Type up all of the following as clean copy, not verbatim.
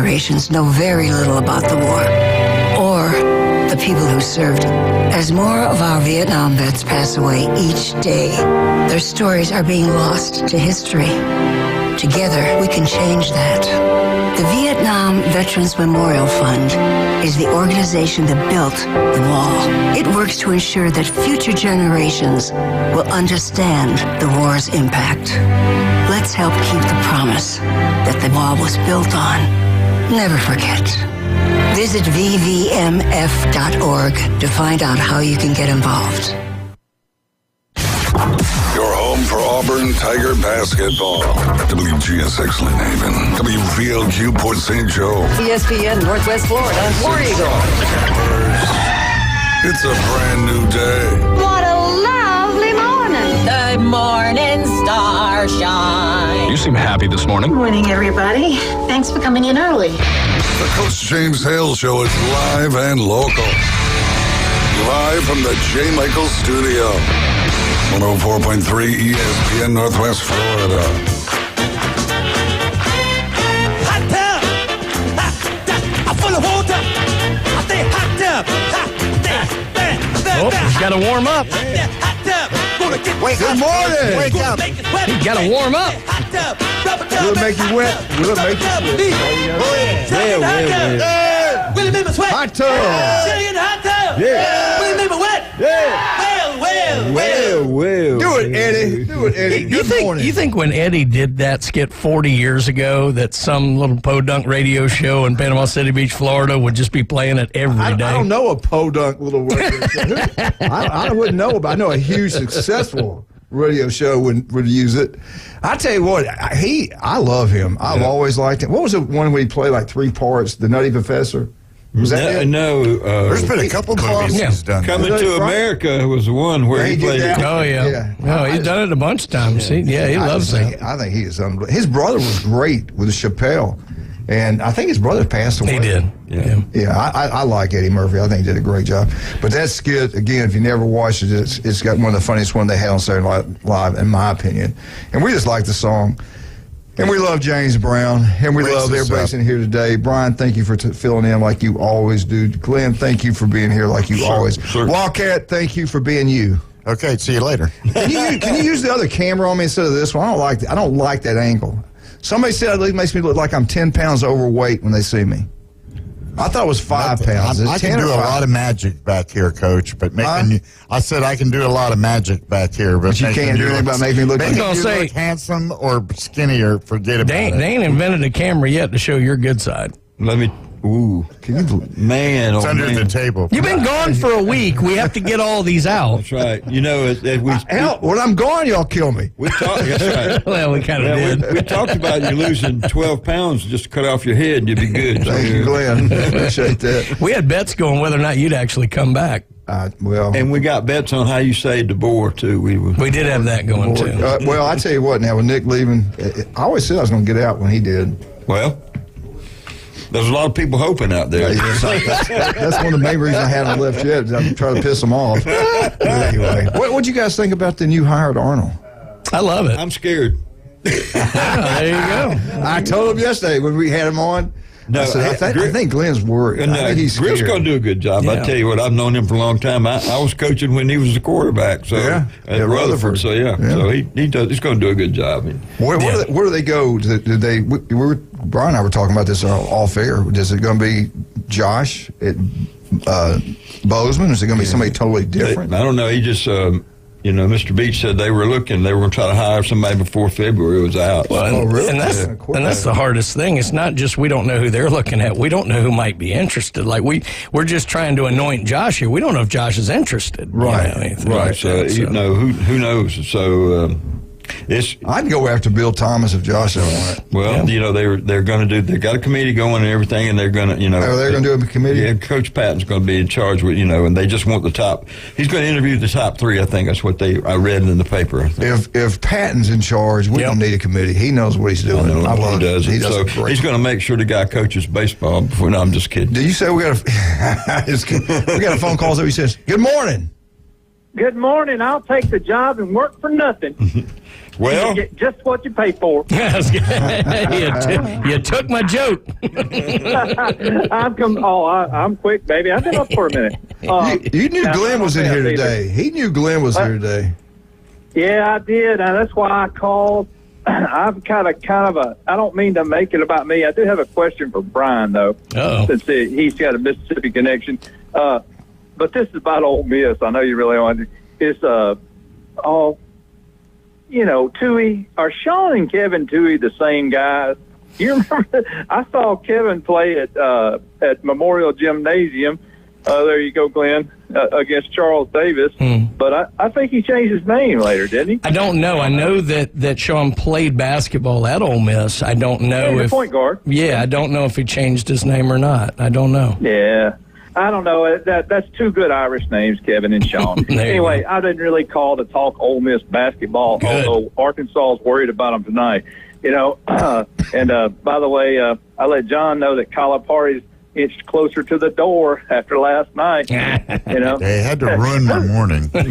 generations know very little about the war or the people who served. As more of our Vietnam vets pass away each day, their stories are being lost to history. Together, we can change that. The Vietnam Veterans Memorial Fund is the organization that built the wall. It works to ensure that future generations will understand the war's impact. Let's help keep the promise that the wall was built on. Never forget. Visit vvmf.org to find out how you can get involved. Your home for Auburn Tiger basketball. WGSX Lynn Haven. WVLQ Port St. Joe. ESPN Northwest Florida. War Eagle. It's a brand new day. What a lovely morning. The morning star shine. You seem happy this morning. Morning, everybody. Thanks for coming in early. The Coach James Hale Show is live and local. Live from the J. Michael Studio. 104.3 ESPN Northwest Florida. Hot tub! I'm full of water! I say hot tub! Oh, he's got to warm up. Hot tub! Wait, good morning! Wake up! He's got to warm up. Hot tub! Will it make you wet? Will it make you sweat? Will it make me sweat? Hot tub! Sitting in the hot tub! Yeah! Will it make me wet? Yeah! Well. Do it, Eddie. Do it, Eddie. Good morning. You think when Eddie did that skit 40 years ago that some little podunk radio show in Panama City Beach, Florida would just be playing it every day? I don't know a podunk little radio show. I wouldn't know, but I know a huge successful radio show would use it. I tell you what, I love him. I've always liked him. What was the one where he played like 3 parts, The Nutty Professor? Was that it? No. There's been a couple movies he's done. Coming to America was the one where he played it. Oh, yeah. No, he's done it a bunch of times. He loves it. I think he is unbelievable. His brother was great with Chappelle, and I think his brother passed away. He did. Yeah, I like Eddie Murphy. I think he did a great job. But that skit, again, if you never watched it, it's got one of the funniest ones they had on Saturday Night Live, in my opinion. And we just like the song. And we love James Brown, and we love everybody in here today. Brian, thank you for filling in like you always do. Glenn, thank you for being here like you always. Sure. Wildcat, thank you for being you. Okay, see you later. Can you use the other camera on me instead of this one? I don't like that angle. Somebody said it makes me look like I'm 10 pounds overweight when they see me. I thought it was 5 pounds. I can do a lot of magic back here, Coach. But I said I can do a lot of magic back here. But you can't do anything about making me look look handsome or skinny or forget about it. They ain't invented a camera yet to show your good side. Let me. Ooh, man! It's under the table. You've been gone for a week. We have to get all these out. That's right. You know, when I'm gone, y'all kill me. That's right. Well, we kind of did. We talked about you losing 12 pounds just to cut off your head and you'd be good. Thank you, Glenn. Appreciate that. We had bets going whether or not you'd actually come back. And we got bets on how you saved the boar, too. We did have that going, too. Well, I tell you what, now, with Nick leaving, I always said I was going to get out when he did. Well, there's a lot of people hoping out there. That's one of the main reasons I haven't left yet. I'm trying to piss them off. But anyway, what'd you guys think about the new hired Arnold? I love it. I'm scared. There you go. I told him yesterday when we had him on. No, I said, I think Glenn's worried. No, I think he's scared. Griff's going to do a good job. Yeah. I tell you what, I've known him for a long time. I was coaching when he was the quarterback. So at Rutherford. So so he's going to do a good job. Where do they go? Brian and I were talking about this off air. Is it going to be Josh at Bozeman? Or is it going to be somebody totally different? I don't know. He just. Mr. Beach said they were going to try to hire somebody before February was out. Well, really? And that's the hardest thing. It's not just we don't know who they're looking at. We don't know who might be interested. Like we're just trying to anoint Josh here. We don't know if Josh is interested. Right. Right. So who knows? So I'd go after Bill Thomas if Josh didn't want it. Well, they're going to do. They got a committee going and everything, and they're going to they're going to do a committee. Yeah, Coach Patton's going to be in charge with and they just want the top. He's going to interview the top 3. I think that's what I read in the paper. If Patton's in charge, we don't need a committee. He knows what he's doing. He does. He does so he's going to make sure the guy coaches baseball. Before, no, I'm just kidding. Did you say we got a phone call? So he says, "Good morning." Good morning. I'll take the job and work for nothing. Well, you get just what you pay for. You took my joke. I'm quick, baby. I've been up for a minute. You knew Glenn was in here today. He knew Glenn was here today. Yeah, I did. And that's why I called. I'm kind of a. I don't mean to make it about me. I do have a question for Brian though, since he's got a Mississippi connection. But this is about Ole Miss. I know you really want to. It's Tui. Are Sean and Kevin Tui the same guys? You remember? I saw Kevin play at Memorial Gymnasium. There you go, Glenn, against Charles Davis. But I think he changed his name later, didn't he? I don't know. I know that Sean played basketball at Ole Miss. I don't know if point guard. Yeah, I don't know if he changed his name or not. I don't know. Yeah. I don't know. That's two good Irish names, Kevin and Sean. Anyway, I didn't really call to talk Ole Miss basketball, although Arkansas is worried about them tonight. By the way, I let John know that Calipari's inched closer to the door after last night. They had to ruin my morning. Go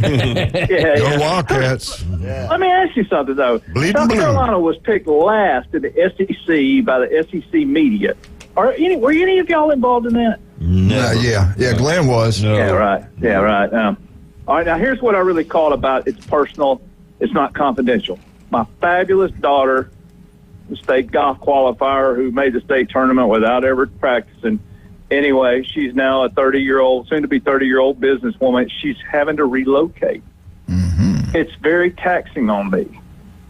Wildcats. Let me ask you something, though. South Carolina was picked last in the SEC by the SEC media. Were any of y'all involved in that? No. Yeah, Glenn was. No. Yeah, right. Yeah, right. All right, now here's what I really called about. It's personal. It's not confidential. My fabulous daughter, the state golf qualifier who made the state tournament without ever practicing. Anyway, she's now a 30-year-old, soon-to-be 30-year-old businesswoman. She's having to relocate. Mm-hmm. It's very taxing on me.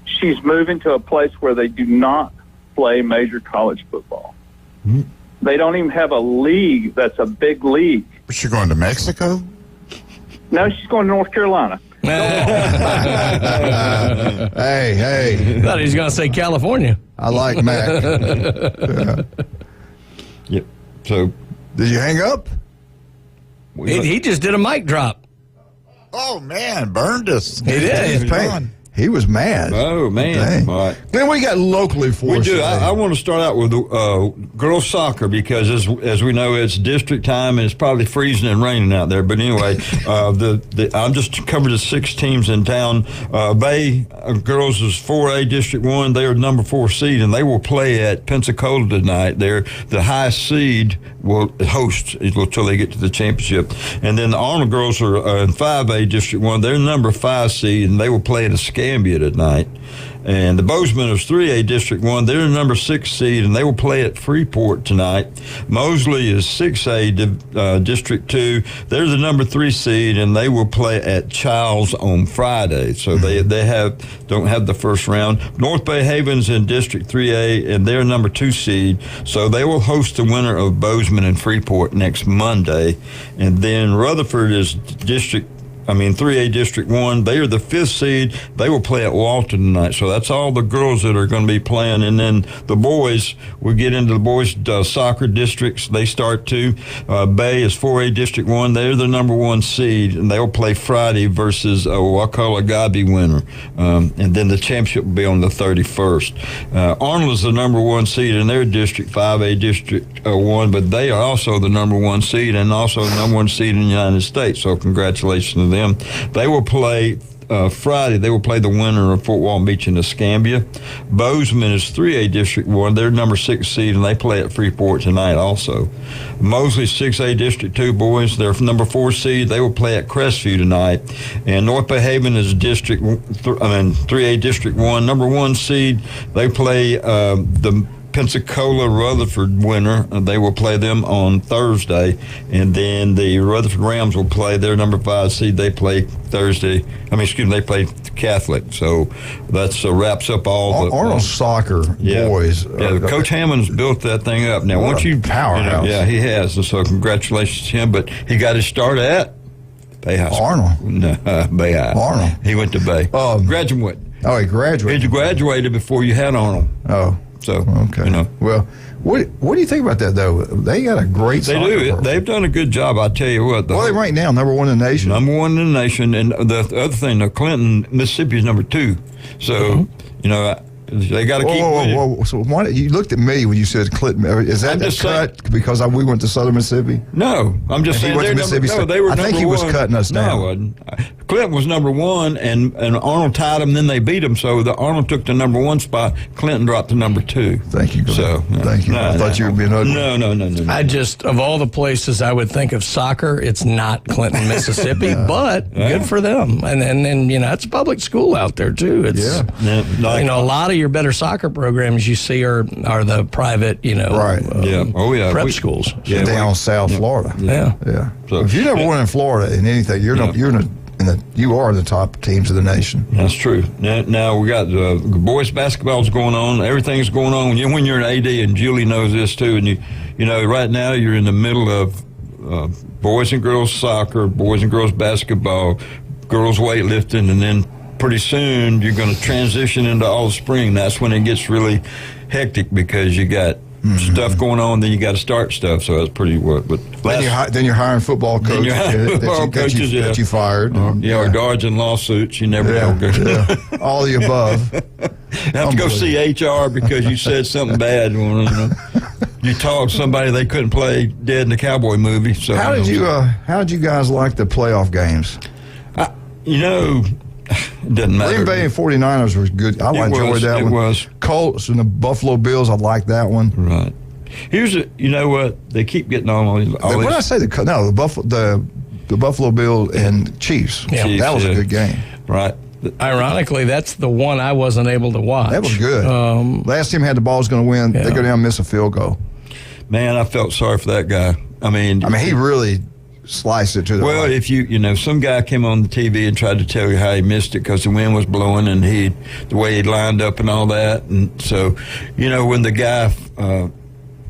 She's moving to a place where they do not play major college football. Mm-hmm. They don't even have a league that's a big league. Is she going to Mexico? No, she's going to North Carolina. Hey. Thought he was going to say California. I like Mac. Yep. So, did you hang up? He just did a mic drop. Oh, man, burned us. He did. He was mad. Oh, man. All right. Then we got locally for us. We do. I want to start out with girls soccer because, as we know, it's district time and it's probably freezing and raining out there. But anyway, I'll just cover the 6 teams in town. Bay girls is 4A District 1. They are number 4 seed, and they will play at Pensacola tonight. They're the highest seed will host until they get to the championship. And then the Arnold girls are in 5A District 1. They're number 5 seed, and they will play at Escambia tonight. And the Bozeman is 3A District 1. They're the number 6 seed, and they will play at Freeport tonight. Mosley is 6A District 2. They're the number 3 seed, and they will play at Childs on Friday. So they don't have the first round. North Bay Havens in District 3A, and they're number 2 seed. So they will host the winner of Bozeman and Freeport next Monday. And then Rutherford is 3A District 1. They are the 5th seed. They will play at Walton tonight. So that's all the girls that are going to be playing. And then the boys, we get into the boys' soccer districts. They start too. Bay is 4A District 1. They're the number 1 seed, and they will play Friday versus Wakulla Gabi winner. And then the championship will be on the 31st. Arnold is the number 1 seed in their district, 5A District 1, but they are also the number 1 seed and also the number 1 seed in the United States. So congratulations to them. They will play Friday. They will play the winner of Fort Walton Beach and Escambia. Bozeman is 3A District 1. They're number 6 seed, and they play at Freeport tonight also. Mosley 6A District 2 boys. They're number 4 seed. They will play at Crestview tonight. And North Bay Haven is 3A District 1. Number 1 seed. They play the Pensacola Rutherford winner. They will play them on Thursday, and then the Rutherford Rams will play their number 5 seed. They play they play Catholic. So that's wraps up all the Arnold soccer boys. Coach Hammond's built that thing up. Now, once you powerhouse, he has. And so congratulations to him. But he got his start at Bay High School. Arnold, Bay High. Arnold. He went to Bay. Graduate. Oh, he graduated. He graduated before you had Arnold. Oh. So, okay. Well, what do you think about that, though? They got a great soccer program. They've done a good job, I tell you what. They right now number 1 in the nation. Number 1 in the nation. And the other thing, Clinton, Mississippi is number 2. So, they got to keep winning. So you looked at me when you said Clinton. Is that a cut because we went to Southern Mississippi? No, I'm just saying. They were I think he was cutting us down. No, I wasn't. Clinton was number one, and Arnold tied them. Then they beat him, so Arnold took the number one spot. Clinton dropped to number two. Thank you, Glenn. So thank you. I thought you would be another. No. I just, of all the places I would think of soccer, it's not Clinton, Mississippi, but good for them. And it's a public school out there too. It's a lot of your better soccer programs you see are the private, prep schools. Yeah, down South Florida. Yeah. So if you never won in Florida in anything, you are in the top teams of the nation. That's true. Now we got boys basketball's going on. Everything's going on. When you're an AD, and Julie knows this too, and you know right now you're in the middle of boys and girls soccer, boys and girls basketball, girls weightlifting, and then pretty soon you're going to transition into all spring. That's when it gets really hectic because you got stuff going on, then you got to start stuff. So that's pretty what. But then you're hiring football coaches that you fired. Or dodging lawsuits. You never know. All the above. Have to go see HR because you said something bad. You told somebody they couldn't play dead in the cowboy movie. So how did you guys like the playoff games? It doesn't matter. Green Bay and 49ers was good. I enjoyed that one. It was. Colts and the Buffalo Bills, I like that one. Right. You know what? They keep getting on all these. When I say the Buffalo Bills and Chiefs, that was a good game. Right. Ironically, that's the one I wasn't able to watch. That was good. Last team had the ball was going to win. They go down and miss a field goal. Man, I felt sorry for that guy. I mean, he really slice it to the right. If some guy came on the TV and tried to tell you how he missed it because the wind was blowing and the way he lined up and all that, and so when the guy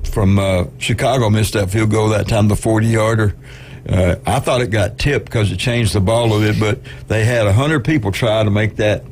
from Chicago missed that field goal that time, the 40-yarder, I thought it got tipped because it changed the ball a bit, but they had 100 people try to make that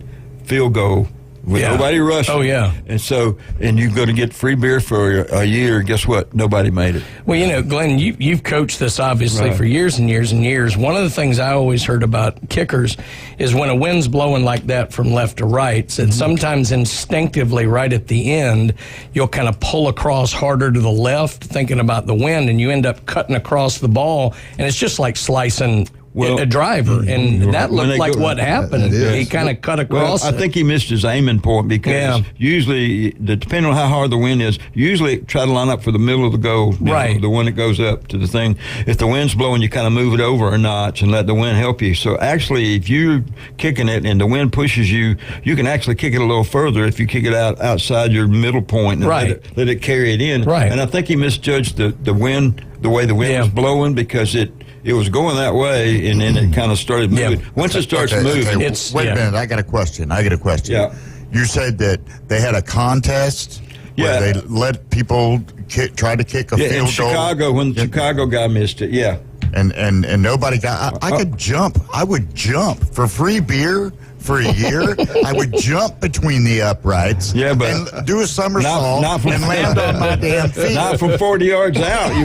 field goal with nobody rushing. Oh, yeah. And you're going to get free beer for a year. Guess what? Nobody made it. Well, Glenn, you've coached this obviously for years and years and years. One of the things I always heard about kickers is when a wind's blowing like that from left to right, that sometimes instinctively right at the end, you'll kind of pull across harder to the left thinking about the wind, and you end up cutting across the ball, and it's just like slicing a driver, and that looked like what happened. He kind of cut across. I think he missed his aiming point because usually, depending on how hard the wind is, usually try to line up for the middle of the goal, the one that goes up to the thing. If the wind's blowing, you kind of move it over a notch and let the wind help you. So actually, if you're kicking it and the wind pushes you, you can actually kick it a little further if you kick it outside your middle point and let it carry it in. Right. And I think he misjudged the wind, the way the wind was blowing, because it was going that way, and then it kind of started moving. Once it starts moving, wait a minute. I got a question. Yeah. You said that they had a contest where they let people try to kick a field goal. In Chicago, when the Chicago guy missed it, and nobody got. I could jump. I would jump for free beer. For a year, I would jump between the uprights and do a somersault and land on my damn feet. Not from 40 yards out. You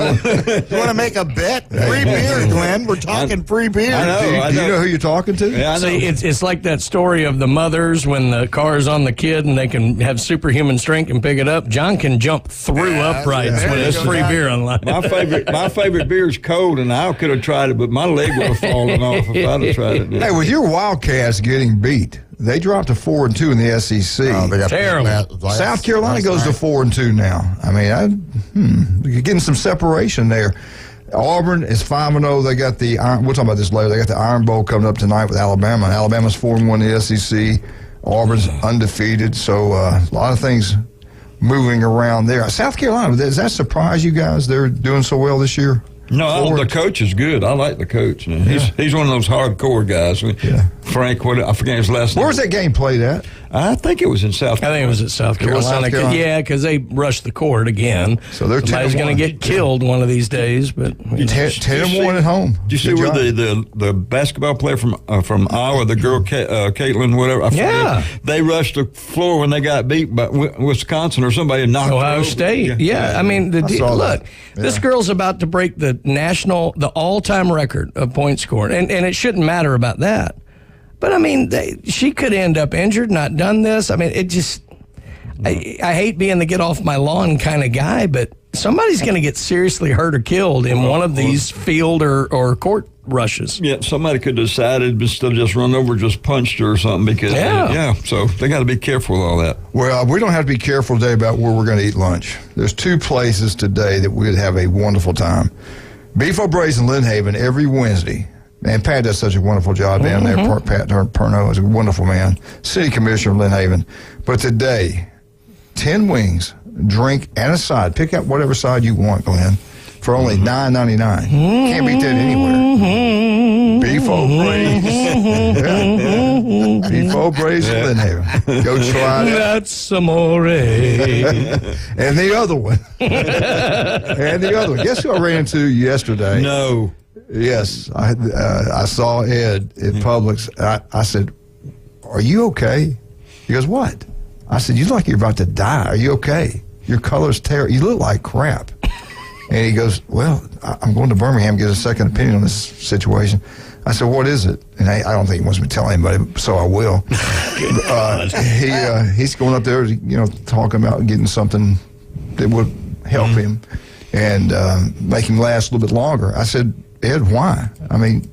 want to make a bet? Free beer, Glenn. We're talking free beer. I know. Do you know who you're talking to? Yeah, I know. See, it's like that story of the mothers when the car's on the kid and they can have superhuman strength and pick it up. John can jump through uprights when there's free beer online. My favorite beer is cold, and I could have tried it, but my leg would have fallen off if I'd have tried it. Hey, with your Wildcats getting beat, they dropped to 4-2 in the SEC. Oh, they got terrible. South Carolina goes to 4-2 now. I mean, you're getting some separation there. Auburn is 5-0. They got the Iron, we'll talk about this later. They got the Iron Bowl coming up tonight with Alabama. And Alabama's 4-1 in the SEC. Auburn's undefeated. So a lot of things moving around there. South Carolina, does that surprise you guys? They're doing so well this year? No, the coach is good. I like the coach. Man. He's one of those hardcore guys. Frank, I forget his last name. Where was that game played at? I think it was in South Carolina. I think it was at South Carolina. Yeah, because they rushed the court again. So they're somebody's going to get killed one of these days. But 10-1 at home. Did you see where the basketball player from Iowa, the girl Caitlin, whatever? I forget, they rushed the floor when they got beat by Wisconsin or somebody and knocked Ohio State. Yeah, I mean, look, this girl's about to break the all-time record of point scored, and it shouldn't matter about that. But, I mean, she could end up injured, not done this. I mean, it just – I hate being the get-off-my-lawn kind of guy, but somebody's going to get seriously hurt or killed in one of these field or court rushes. Yeah, somebody could have decided instead of just run over, just punched her or something because, so they got to be careful with all that. Well, we don't have to be careful today about where we're going to eat lunch. There's 2 places today that we'd have a wonderful time. Beef O'Brady's in Lynn Haven every Wednesday. And Pat does such a wonderful job down there. Pat Perno is a wonderful man. City Commissioner of Lynn Haven. But today, 10 wings, drink, and a side. Pick out whatever side you want, Glenn, for only $9.99. Can't beat that anywhere. Beef O'Brady's. Beef O'Brady's in Lynn Haven. Go try it. That's amore. And the other one. Guess who I ran into yesterday? No. Yes, I saw Ed at Publix. I said, "Are you okay?" He goes, "What?" I said, "You look like you're about to die. Are you okay? Your color's terrible. You look like crap." And he goes, "Well, I'm going to Birmingham to get a second opinion on this situation." I said, "What is it?" And I don't think he wants me to tell anybody, so I will. He's going up there, talking about getting something that would help him and make him last a little bit longer. I said, "Ed, why? I mean,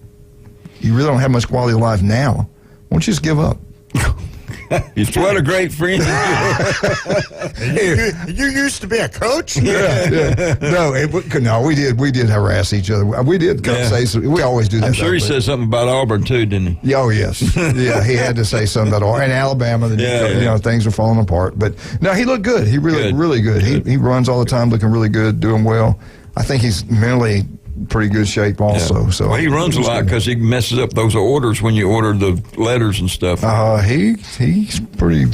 you really don't have much quality of life now. Why don't you just give up?" What a great friend. You used to be a coach? Yeah. No, we did harass each other. We did say something. We always do that. I'm sure he said something about Auburn, too, didn't he? Oh, yes. Yeah, he had to say something about Auburn. And Alabama, things are falling apart. But, no, he looked good. He really good. He runs all the time, looking really good, doing well. I think he's mentally pretty good shape also. Yeah. So he runs a lot because he messes up those orders when you order the letters and stuff. He's pretty.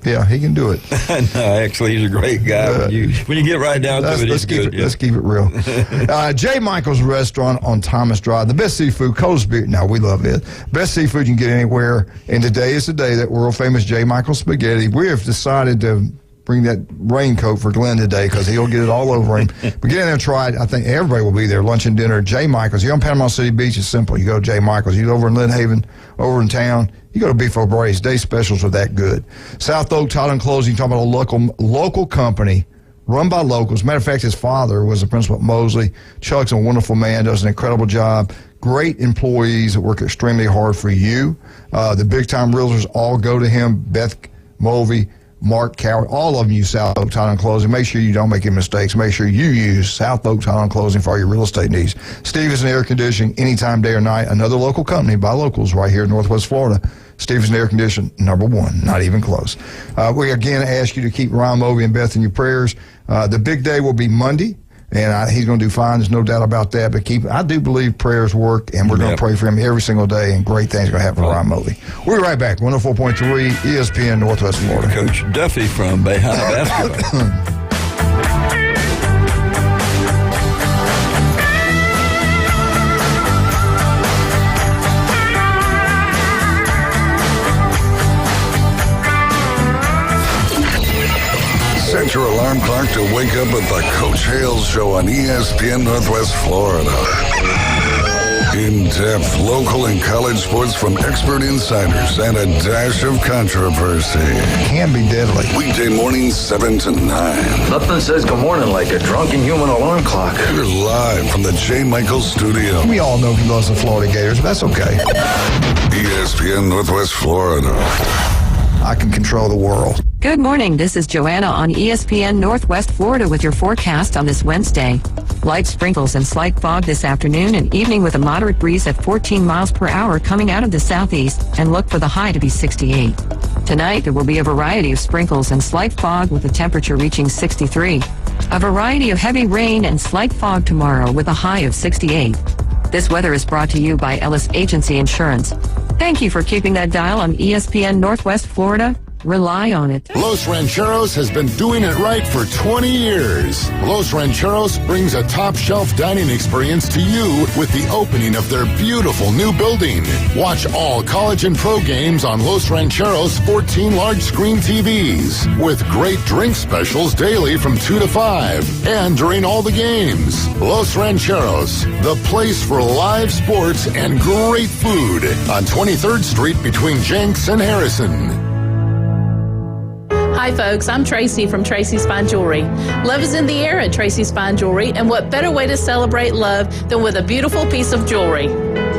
Yeah, he can do it. No, actually, he's a great guy. When you get right down to it, he's good. Let's keep it real. J. Michael's Restaurant on Thomas Drive. The best seafood, coldest beer. No, we love it. Best seafood you can get anywhere. And today is the day that world famous J. Michael's spaghetti. We have decided to bring that raincoat for Glenn today because he'll get it all over him. But get in there and try it. I think everybody will be there. Lunch and dinner. J. Michael's. You're on Panama City Beach. It's simple. You go to J. Michael's. You go over in Lynn Haven, over in town. You go to Beef O'Brady's. Day specials are that good. South Oak Title and Closing. Talking about a local company run by locals. Matter of fact, his father was the principal at Mosley. Chuck's a wonderful man. Does an incredible job. Great employees that work extremely hard for you. The big-time realtors all go to him. Beth Mulvey, Mark Coward, all of them use South Oak Title and Closing. Make sure you don't make any mistakes. Make sure you use South Oak Title and Closing for all your real estate needs. Stevenson Air Conditioning, anytime, day or night. Another local company by locals right here in Northwest Florida. Stevenson Air Conditioning, #1, not even close. We again ask you to keep Ryan Moby and Beth in your prayers. The big day will be Monday. And he's going to do fine. There's no doubt about that. But I do believe prayers work, and we're going to pray for him every single day, and great things are going to happen for Ryan Mobley. We'll be right back. 104.3 ESPN Northwest Florida. Coach Duffy from Bay High Basketball. Set your alarm clock to wake up with the Coach Hale Show on ESPN Northwest Florida. In-depth local and college sports from expert insiders and a dash of controversy. Can be deadly. Weekday mornings 7 to 9. Nothing says good morning like a drunken human alarm clock. You're live from the J. Michaels studio. We all know he loves the Florida Gators, but that's okay. ESPN Northwest Florida. I can control the world. Good morning. This is Joanna on ESPN Northwest Florida with your forecast on this Wednesday. Light sprinkles and slight fog this afternoon and evening with a moderate breeze at 14 miles per hour coming out of the southeast, and look for the high to be 68. Tonight, there will be a variety of sprinkles and slight fog with the temperature reaching 63. A variety of heavy rain and slight fog tomorrow with a high of 68. This weather is brought to you by Ellis Agency Insurance. Thank you for keeping that dial on ESPN Northwest Florida. Rely on it. Los Rancheros has been doing it right for 20 years. Los Rancheros brings a top-shelf dining experience to you with the opening of their beautiful new building. Watch all college and pro games on Los Rancheros' 14 large-screen TVs with great drink specials daily from 2 to 5 and during all the games. Los Rancheros, the place for live sports and great food on 23rd Street between Jenks and Harrison. Hi folks, I'm Tracy from Tracy's Fine Jewelry. Love is in the air at Tracy's Fine Jewelry, and what better way to celebrate love than with a beautiful piece of jewelry?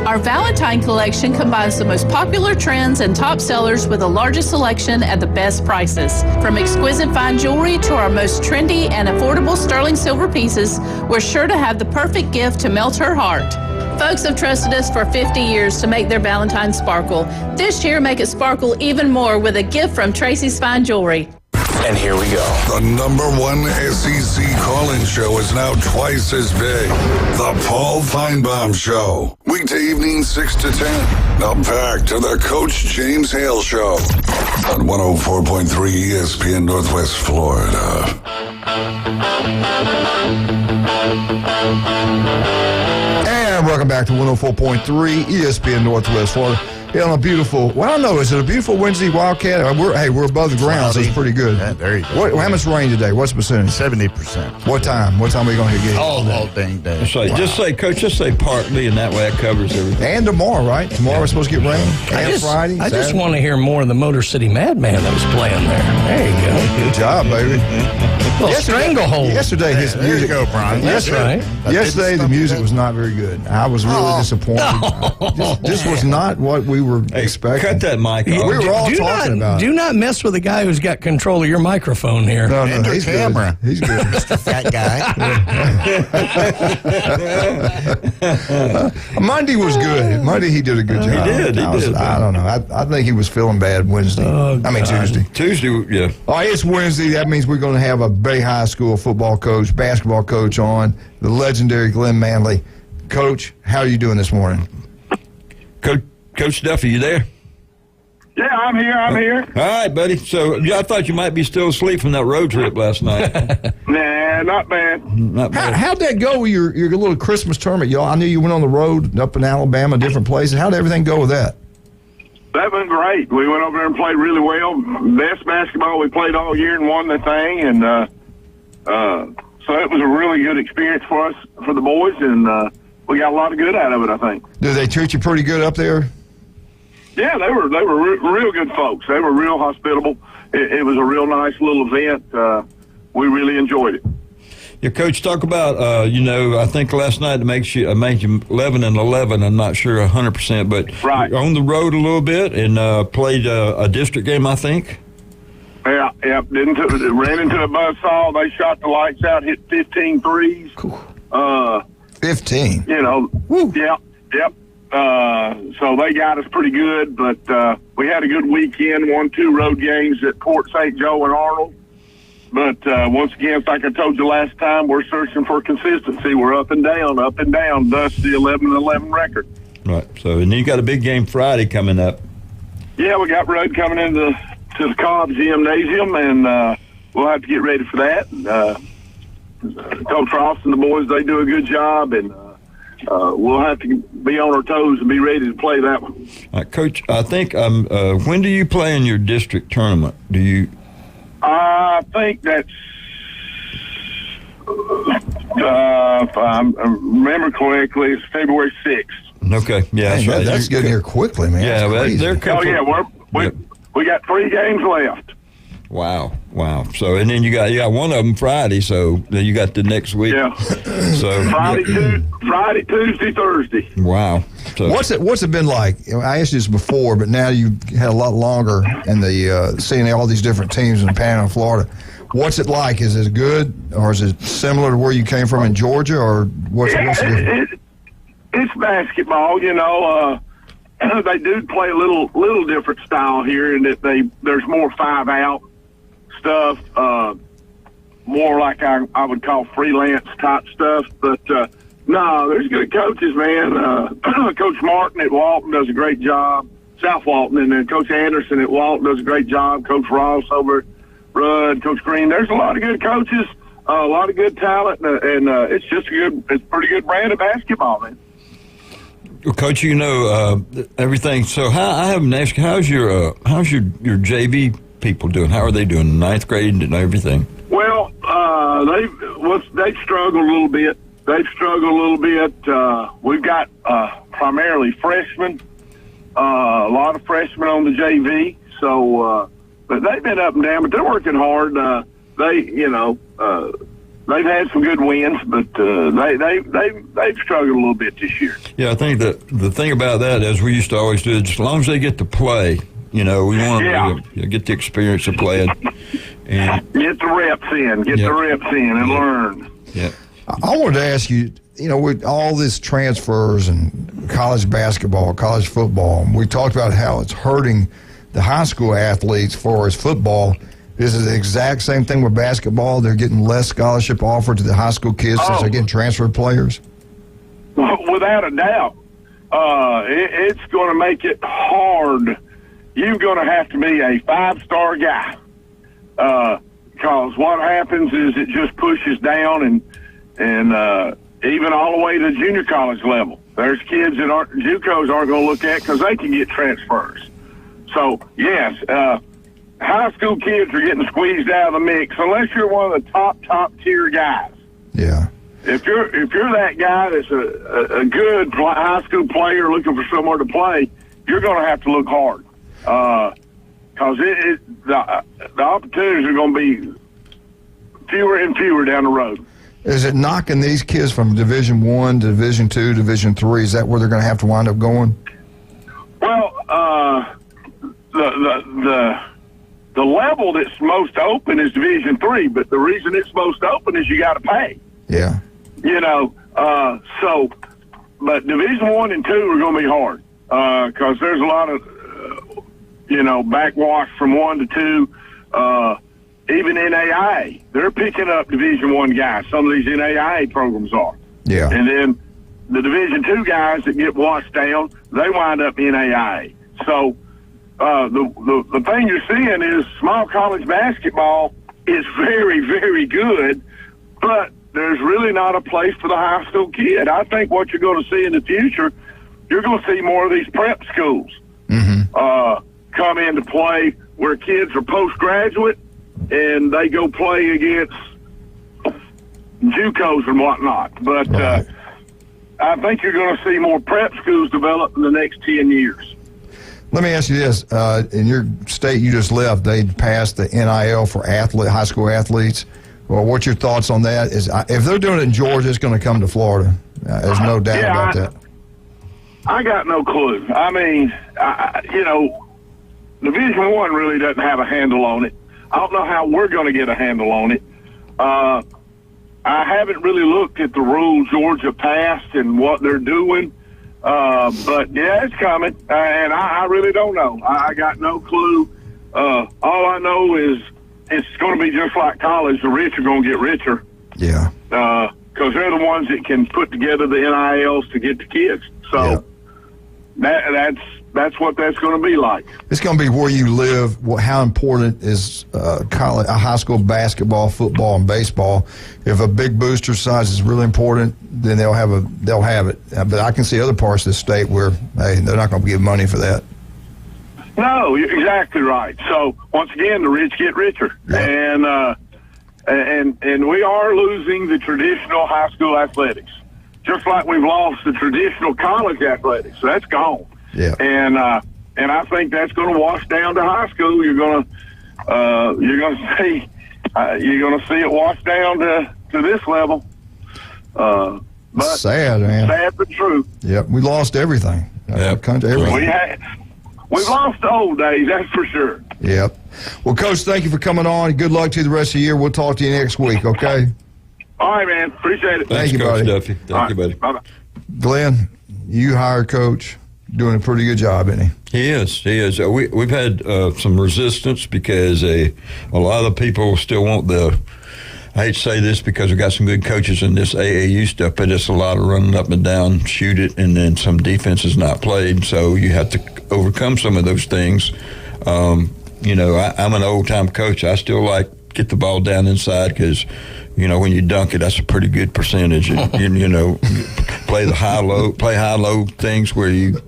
Our Valentine collection combines the most popular trends and top sellers with the largest selection at the best prices. From exquisite fine jewelry to our most trendy and affordable sterling silver pieces, we're sure to have the perfect gift to melt her heart. Folks have trusted us for 50 years to make their Valentine sparkle. This year, make it sparkle even more with a gift from Tracy's Fine Jewelry. And here we go. The #1 SEC call-in show is now twice as big. The Paul Feinbaum Show. Weekday evening 6 to 10. Now back to the Coach James Hale Show on 104.3 ESPN Northwest Florida. And welcome back to 104.3 ESPN Northwest Florida. Yeah, on a beautiful, well, I don't know, is it a beautiful Wednesday Wildcat? We're above the ground, so it's pretty good. Yeah, there you go. How much rain today? What's the percentage? 70%. What time? What time are we going to get? All dang day. So just say, Coach, just say partly, and that way it covers everything. And tomorrow, right? Tomorrow we're supposed to get rain. And Friday. I just want to hear more of the Motor City Madman that was playing there. There you go. Good job, baby. Stranglehold. Yesterday, his there music. you go, Brian. That's right. Yesterday, the music was not very good. I was really disappointed. This was not what we were expecting. Cut that mic off. We were all talking about it. Do not mess with the guy who's got control of your microphone here. No, he's camera. Good. He's good. Mr. Fat Guy. Monday was good. Monday he did a good job. He did. I don't know. I think he was feeling bad Wednesday. Tuesday. Tuesday, yeah. All right, it's Wednesday. That means we're going to have a Bay High School football coach, basketball coach on, the legendary Glenn Manley. Coach, how are you doing this morning? Coach Duffy, you there? Yeah, I'm here. All right, buddy. So I thought you might be still asleep from that road trip last night. Nah, not bad. Not bad. How'd that go with your little Christmas tournament, y'all? I knew you went on the road up in Alabama, different places. How'd everything go with that? That went great. We went over there and played really well. Best basketball we played all year and won the thing. And so it was a really good experience for us, for the boys, and we got a lot of good out of it, I think. Did they treat you pretty good up there? Yeah, they were real good folks. They were real hospitable. It was a real nice little event. We really enjoyed it. Yeah, Coach, talk about, I think last night it made you 11-11. I'm not sure 100%, but right. On the road a little bit and played a district game, I think. Yeah. Ran into a buzzsaw. They shot the lights out, hit 15 threes. 15? Woo. Yep. So they got us pretty good, but we had a good weekend, won 2 road games at Port St. Joe and Arnold. But once again, like I told you last time, we're searching for consistency. We're up and down, thus the 11-11 record. Right. So, and you got a big game Friday coming up. Yeah, we got Rudd coming into the Cobb Gymnasium, and we'll have to get ready for that. Coach Frost and the boys, they do a good job, and we'll have to be on our toes and be ready to play that one. Coach, I think when do you play in your district tournament? Do you? I think that's, if I remember correctly, it's February 6th. Okay, yeah, that's right. That's getting here quickly, man. Yeah, they're we got 3 games left. Wow. So, and then you got one of them Friday, so then you got the next week. Yeah. So Friday, Tuesday, Thursday. Wow. So, what's it been like? I asked you this before, but now you've had a lot longer in the seeing all these different teams in Panhandle, Florida. What's it like? Is it good, or is it similar to where you came from in Georgia, or what's the difference? It's basketball, They do play a little different style here, in that there's more 5-out stuff, more like I would call freelance type stuff. But no, there's good coaches, man. Coach Martin at Walton does a great job, South Walton, and then Coach Anderson at Walton does a great job. Coach Ross over at Rudd, Coach Green. There's a lot of good coaches, a lot of good talent, and it's just it's a pretty good brand of basketball, man. Well, Coach, everything. So I haven't asked you, how's your JV people doing? How are they doing? 9th grade and everything? Well, they've struggled a little bit. We've got primarily freshmen, a lot of freshmen on the JV. So but they've been up and down. But they're working hard. They've had some good wins, but they've struggled a little bit this year. Yeah, I think that the thing about that, as we used to always do, is as long as they get to play, we want them to get the experience of playing. And get the reps in, and learn. Yeah. I wanted to ask you, with all this transfers and college basketball, college football, we talked about how it's hurting the high school athletes for as football. Is it the exact same thing with basketball? They're getting less scholarship offered to the high school kids since they're getting transfer players? Without a doubt. It's going to make it hard. You're going to have to be a 5-star guy. Because what happens is it just pushes down and even all the way to junior college level. There's kids that JUCOs aren't going to look at because they can get transfers. So, yes, high school kids are getting squeezed out of the mix unless you're one of the top tier guys. Yeah. If you're that guy that's a good high school player looking for somewhere to play, you're going to have to look hard because the opportunities are going to be fewer and fewer down the road. Is it knocking these kids from Division I to Division II, Division III? Is that where they're going to have to wind up going? Well, the level that's most open is Division III, but the reason it's most open is you got to pay. Yeah. But Division I and II are going to be hard because there's a lot of, backwash from 1 to 2. Even NAIA, they're picking up Division I guys. Some of these NAIA programs are. Yeah. And then the Division II guys that get washed down, they wind up in NAIA. So the thing you're seeing is small college basketball is very, very good, but there's really not a place for the high school kid. I think what you're going to see in the future, you're going to see more of these prep schools come into play where kids are postgraduate and they go play against JUCOs and whatnot. But I think you're going to see more prep schools develop in the next 10 years. Let me ask you this. In your state you just left, they passed the NIL for high school athletes. Well, what's your thoughts on that? If they're doing it in Georgia, it's going to come to Florida. There's no doubt about that. I got no clue. I mean, Division I really doesn't have a handle on it. I don't know how we're going to get a handle on it. I haven't really looked at the rules Georgia passed and what they're doing. But, yeah, it's coming, and I really don't know. I got no clue. All I know is it's going to be just like college. The rich are going to get richer. Yeah. Because they're the ones that can put together the NILs to get the kids. So that's what that's going to be like. It's going to be where you live. How important is high school basketball, football, and baseball? If a big booster size is really important, then they'll have it. But I can see other parts of the state where they're not going to give money for that. No, you're exactly right. So once again, the rich get richer, and we are losing the traditional high school athletics, just like we've lost the traditional college athletics. So that's gone. Yeah. And I think that's going to wash down to high school. You're going to see it wash down to this level. But sad, man. Sad but true. Yep, we lost everything. Everything. We've lost the old days, that's for sure. Yep. Well, Coach, thank you for coming on. Good luck to you the rest of the year. We'll talk to you next week, okay? All right, man. Appreciate it. Thank you, Coach buddy. Duffy. Thank you, buddy. Bye-bye. Glenn, you hired Coach. Doing a pretty good job, isn't he? He is. We've had some resistance because a lot of the people still want I hate to say this because we've got some good coaches in this AAU stuff, but it's a lot of running up and down, shoot it, and then some defense is not played. So you have to overcome some of those things. I'm an old-time coach. I still like get the ball down inside because, when you dunk it, that's a pretty good percentage. And, play high-low things where you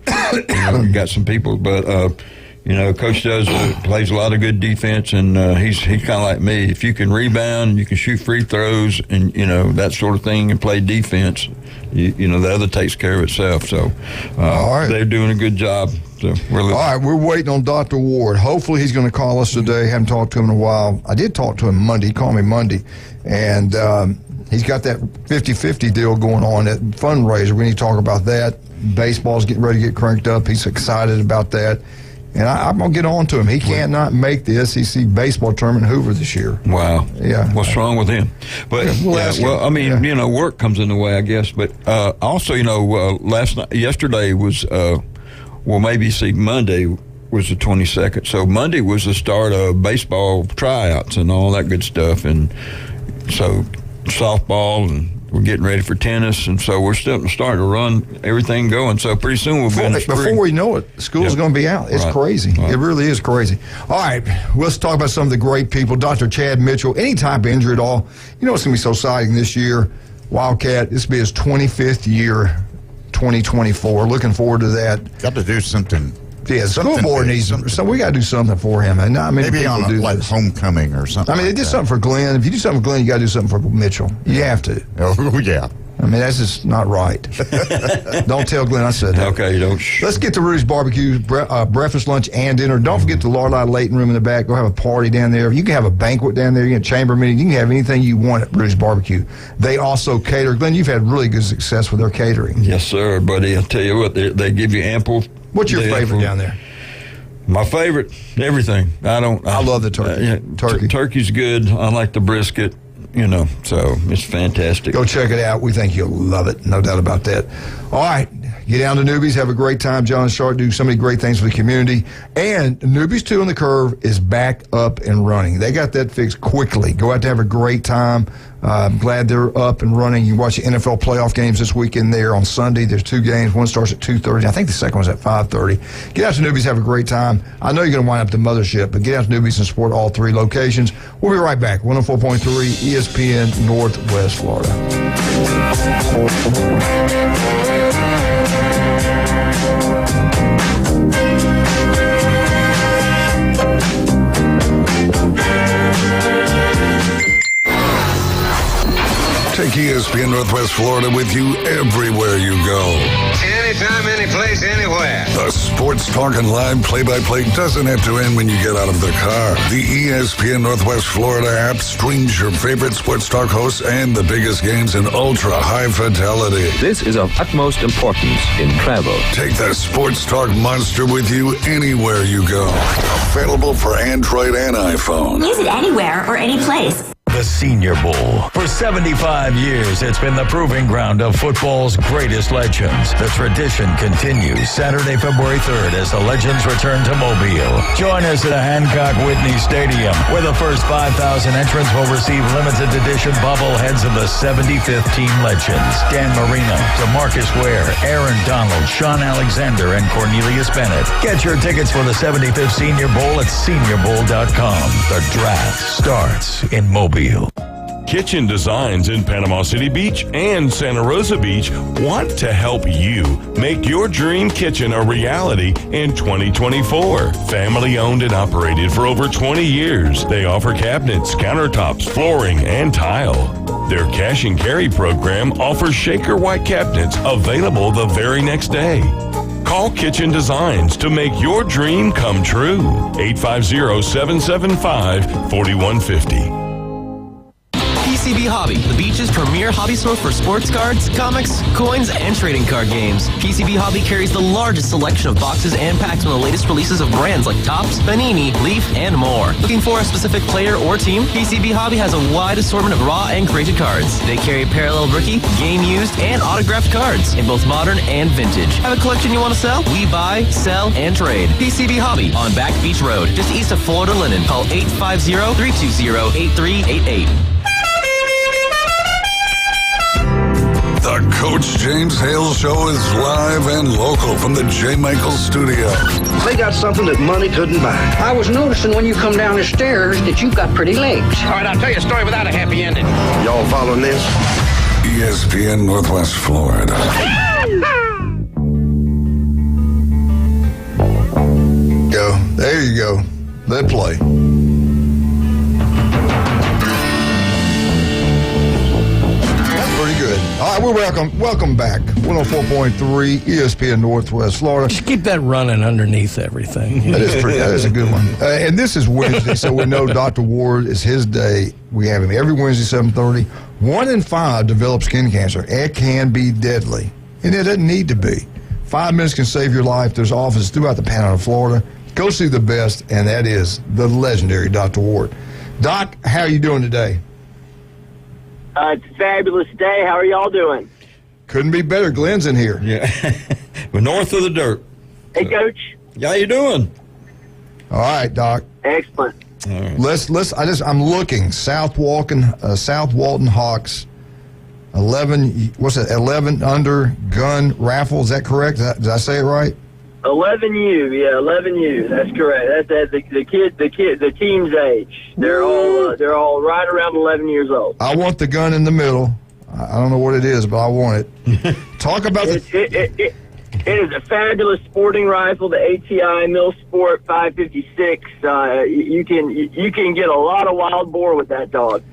got some people. But, Coach plays a lot of good defense, and he's kind of like me. If you can rebound, you can shoot free throws, and, that sort of thing, and play defense, the other takes care of itself. So they're doing a good job. So all right, we're waiting on Dr. Ward. Hopefully he's going to call us today. Haven't talked to him in a while. I did talk to him Monday. He called me Monday. And he's got that 50-50 deal going on, that fundraiser. We need to talk about that. Baseball's getting ready to get cranked up. He's excited about that. And I'm going to get on to him. He can't not make the SEC baseball tournament in Hoover this year. Wow. Yeah. What's wrong with him? But, work comes in the way, I guess. But also, yesterday was, Monday was the 22nd. So Monday was the start of baseball tryouts and all that good stuff. And so softball, and we're getting ready for tennis, and so we're starting to run everything going. So pretty soon we'll be in the spring. Before we know it, school's going to be out. It's crazy. Right. It really is crazy. All right, let's talk about some of the great people. Dr. Chad Mitchell, any type of injury at all. You know what's going to be so exciting this year? Wildcat, this will be his 25th year, 2024. Looking forward to that. Got to do something. Yeah, the school board needs something. So we got to do something for him. And maybe on homecoming or something. I mean, they did something for Glenn. If you do something for Glenn, you got to do something for Mitchell. You have to. Oh, yeah. I mean, that's just not right. Don't tell Glenn I said that. Okay, you don't. Let's get to Rudy's Barbecue, breakfast, lunch, and dinner. Don't forget the Lorelei Layton room in the back. Go have a party down there. You can have a banquet down there. You can have a chamber meeting. You can have anything you want at Rudy's Barbecue. They also cater. Glenn, you've had really good success with their catering. Yes, sir, buddy. I'll tell you what, they give you ample. What's your favorite down there? My favorite, everything. I love the turkey. Turkey. Turkey's good. I like the brisket, so it's fantastic. Go check it out. We think you'll love it. No doubt about that. All right. Get down to Newbies. Have a great time. John and Sharp do so many great things for the community. And Newbies 2 on the Curve is back up and running. They got that fixed quickly. Go out to have a great time. I'm glad they're up and running. You watch the NFL playoff games this weekend there on Sunday. There's 2 games. One starts at 2:30. I think the second one's at 5:30. Get out to Newbies. Have a great time. I know you're going to wind up the mothership, but get out to Newbies and support all 3 locations. We'll be right back. 104.3 ESPN Northwest Florida. Take ESPN Northwest Florida with you everywhere you go. Anytime, anyplace, anywhere. The Sports Talk and Live play-by-play doesn't have to end when you get out of the car. The ESPN Northwest Florida app streams your favorite Sports Talk hosts and the biggest games in ultra-high fidelity. This is of utmost importance in travel. Take the Sports Talk monster with you anywhere you go. Available for Android and iPhone. Use it anywhere or any place. The Senior Bowl. For 75 years, it's been the proving ground of football's greatest legends. The tradition continues Saturday, February 3rd as the legends return to Mobile. Join us at Hancock Whitney Stadium, where the first 5,000 entrants will receive limited edition bobbleheads of the 75th team legends. Dan Marino, DeMarcus Ware, Aaron Donald, Sean Alexander, and Cornelius Bennett. Get your tickets for the 75th Senior Bowl at seniorbowl.com. The draft starts in Mobile. Kitchen Designs in Panama City Beach and Santa Rosa Beach want to help you make your dream kitchen a reality in 2024. Family owned and operated for over 20 years, they offer cabinets, countertops, flooring, and tile. Their cash and carry program offers Shaker White cabinets available the very next day. Call Kitchen Designs to make your dream come true. 850-775-4150. PCB Hobby, the beach's premier hobby store for sports cards, comics, coins, and trading card games. PCB Hobby carries the largest selection of boxes and packs from the latest releases of brands like Topps, Panini, Leaf, and more. Looking for a specific player or team? PCB Hobby has a wide assortment of raw and graded cards. They carry parallel rookie, game used, and autographed cards in both modern and vintage. Have a collection you want to sell? We buy, sell, and trade. PCB Hobby on Back Beach Road, just east of Florida Linen. Call 850-320-8388. The Coach James Hale Show is live and local from the J. Michael Studio. They got something that money couldn't buy. I was noticing when you come down the stairs that you've got pretty legs. All right, I'll tell you a story without a happy ending. Y'all following this? ESPN Northwest Florida. Go. There you go. Let play. All right, we're Welcome back. 104.3 ESPN Northwest Florida. Just keep that running underneath everything. That is a good one. And this is Wednesday, so we know Dr. Ward is his day. We have him every Wednesday, 7:30. 1 in 5 develop skin cancer. It can be deadly, and it doesn't need to be. 5 minutes can save your life. There's offices throughout the Panhandle of Florida. Go see the best, and that is the legendary Dr. Ward. Doc, how are you doing today? It's a fabulous day. How are y'all doing? Couldn't be better. Glenn's in here. Yeah. We're north of the dirt. Hey, Coach. How you doing? All right, Doc. Excellent. All right. I'm looking. South Walton Hawks. 11 under gun raffle. Is that correct? Did I say it right? 11U, yeah, 11U. That's correct. That's the team's age. They're all right around 11 years old. I want the gun in the middle. I don't know what it is, but I want it. Talk about it is a fabulous sporting rifle, the ATI Mill Sport 556. You can get a lot of wild boar with that gun.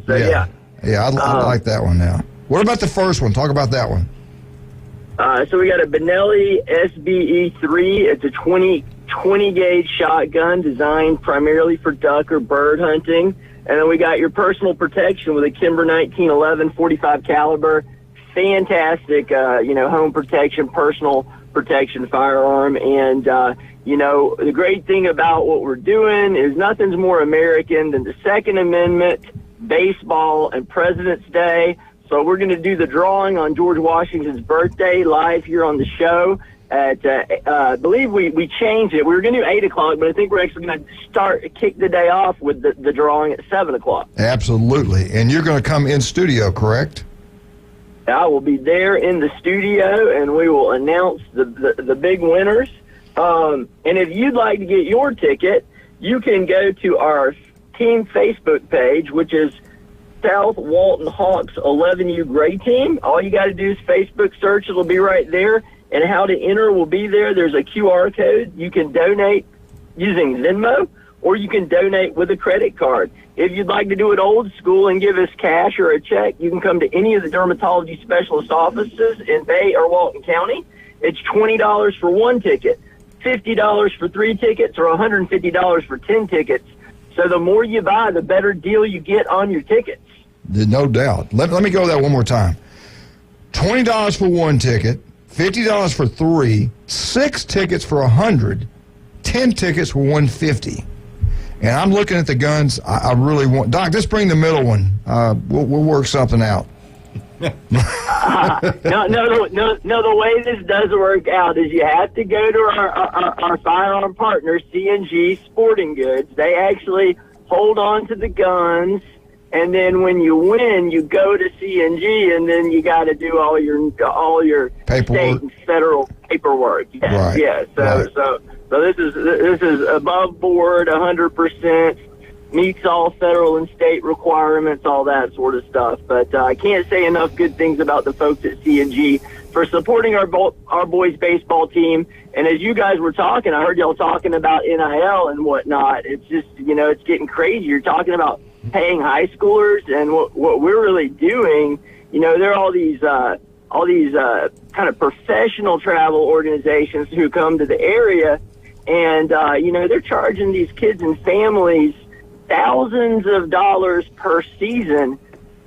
So yeah. Yeah, I like that one now. What about the first one? Talk about that one. So we got a Benelli SBE3. It's a 20 gauge shotgun designed primarily for duck or bird hunting. And then we got your personal protection with a Kimber 1911 45 caliber. Fantastic, home protection, personal protection firearm. And, the great thing about what we're doing is nothing's more American than the Second Amendment, baseball, and President's Day. So we're going to do the drawing on George Washington's birthday live here on the show at, I believe we changed it. We were going to do 8 o'clock, but I think we're actually going to kick the day off with the drawing at 7 o'clock. Absolutely. And you're going to come in studio, correct? I will be there in the studio, and we will announce the big winners. And if you'd like to get your ticket, you can go to our team Facebook page, which is South Walton Hawks 11U Gray Team. All you got to do is Facebook search. It'll be right there. And how to enter will be there. There's a QR code. You can donate using Venmo, or you can donate with a credit card. If you'd like to do it old school and give us cash or a check, you can come to any of the dermatology specialist offices in Bay or Walton County. It's $20 for 1 ticket, $50 for 3 tickets, or $150 for 10 tickets. So the more you buy, the better deal you get on your tickets. No doubt. Let me go that one more time. $20 for 1 ticket, $50 for 3, 6 tickets for $100, 10 tickets for $150. And I'm looking at the guns. I really want Doc. Let's bring the middle one. We'll work something out. No. The way this does work out is you have to go to our firearm partner, C&G Sporting Goods. They actually hold on to the guns, and then when you win, you go to C&G, and then you got to do all your paperwork. State and federal paperwork. Yeah, right. Yeah. So this is above board, 100%. Meets all federal and state requirements, all that sort of stuff. But I can't say enough good things about the folks at C&G for supporting our boys baseball team. And as you guys were talking, I heard y'all talking about NIL and whatnot. It's just, it's getting crazy. You're talking about paying high schoolers, and what we're really doing, there are all these kind of professional travel organizations who come to the area, and, they're charging these kids and families thousands of dollars per season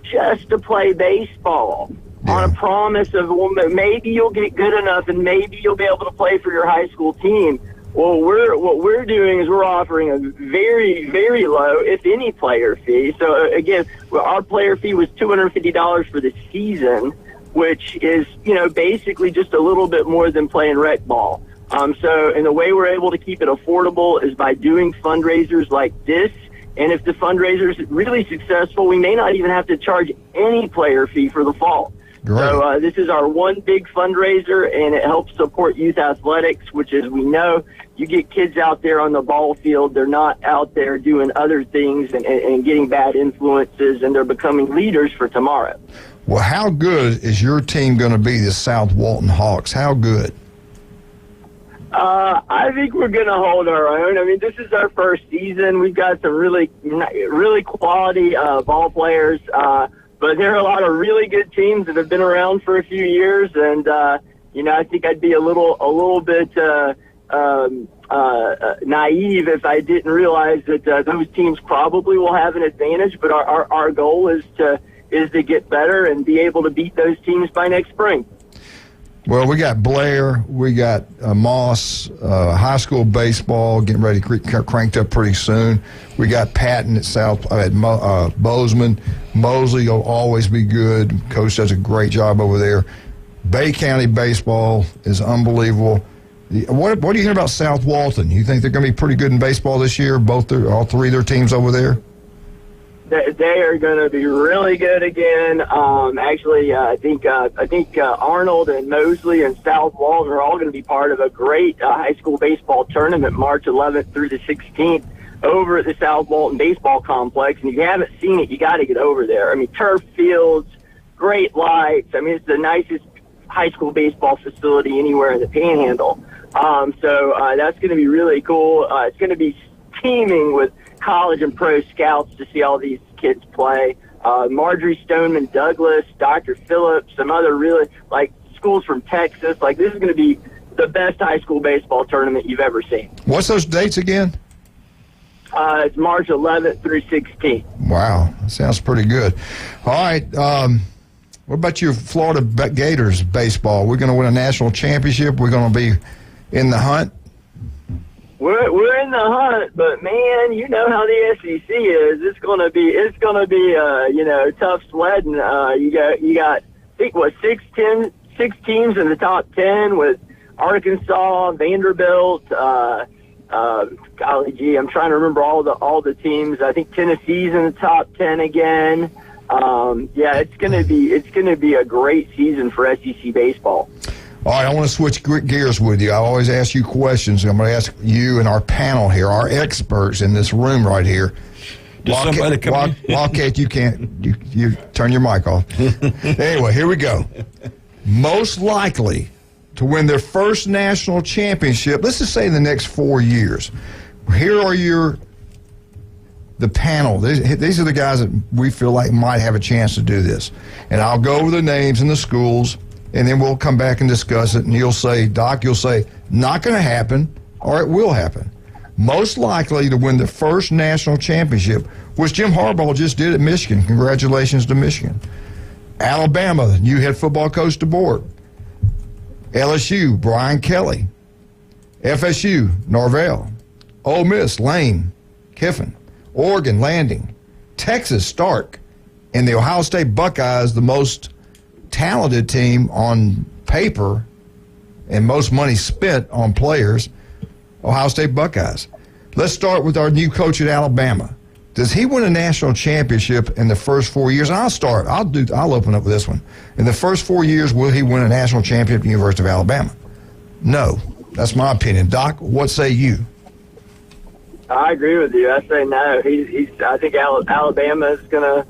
just to play baseball on a promise of, well, maybe you'll get good enough and maybe you'll be able to play for your high school team. Well, what we're doing is we're offering a very, very low, if any, player fee. So, again, our player fee was $250 for the season, which is, basically just a little bit more than playing rec ball. And the way we're able to keep it affordable is by doing fundraisers like this. And if the fundraiser is really successful, we may not even have to charge any player fee for the fall. Great. So this is our one big fundraiser, and it helps support youth athletics, which, as we know, you get kids out there on the ball field. They're not out there doing other things and getting bad influences, and they're becoming leaders for tomorrow. Well, how good is your team going to be, the South Walton Hawks? How good? I think we're going to hold our own. I mean, this is our first season. We've got some really, really quality ball players. but there are a lot of really good teams that have been around for a few years, and I think I'd be a little bit naive if I didn't realize that those teams probably will have an advantage. But our goal is to get better and be able to beat those teams by next spring. Well, we got Blair, we got Moss, high school baseball getting ready to cranked up pretty soon. We got Patton at Bozeman. Mosley will always be good. Coach does a great job over there. Bay County baseball is unbelievable. What do you hear about South Walton? You think they're going to be pretty good in baseball this year? All three of their teams over there. They are going to be really good again. Actually, I think Arnold and Mosley and South Walton are all going to be part of a great high school baseball tournament March 11th through the 16th over at the South Walton Baseball Complex. And if you haven't seen it, you got to get over there. I mean, turf fields, great lights. I mean, it's the nicest high school baseball facility anywhere in the Panhandle. So that's going to be really cool. It's going to be teeming with college and pro scouts to see all these kids play. Marjorie Stoneman Douglas, Dr. Phillips, some other really schools from Texas. This is going to be the best high school baseball tournament you've ever seen. What's those dates again? It's March 11th through 16th. Wow, that sounds pretty good. All right, what about your Florida Gators baseball? We're going to win a national championship. We're going to be in the hunt. We're in the hunt, but man, you know how the SEC is. It's gonna be tough sledding. You got I think six teams in the top 10 with Arkansas, Vanderbilt. Golly gee, I'm trying to remember all the teams. I think Tennessee's in the top 10 again. It's gonna be a great season for SEC baseball. All right, I want to switch gears with you. I always ask you questions. I'm going to ask you and our panel here, our experts in this room right here. Wildcat, you can't. You turn your mic off. Anyway, here we go. Most likely to win their first national championship, let's just say in the next 4 years. Here are the panel. These are the guys that we feel like might have a chance to do this. And I'll go over the names and the schools, and then we'll come back and discuss it, and you'll say, Doc, not going to happen, or it will happen. Most likely to win the first national championship, which Jim Harbaugh just did at Michigan. Congratulations to Michigan. Alabama, new head football coach DeBoer. LSU, Brian Kelly. FSU, Norvell. Ole Miss, Lane, Kiffin. Oregon, Landing. Texas, Stark. And the Ohio State Buckeyes, the most talented team on paper and most money spent on players, Ohio State Buckeyes. Let's start with our new coach at Alabama. Does he win a national championship in the first 4 years? I'll open up with this one. In the first 4 years, will he win a national championship at the University of Alabama? No. That's my opinion. Doc, what say you? I agree with you. I say no. I think Alabama is going to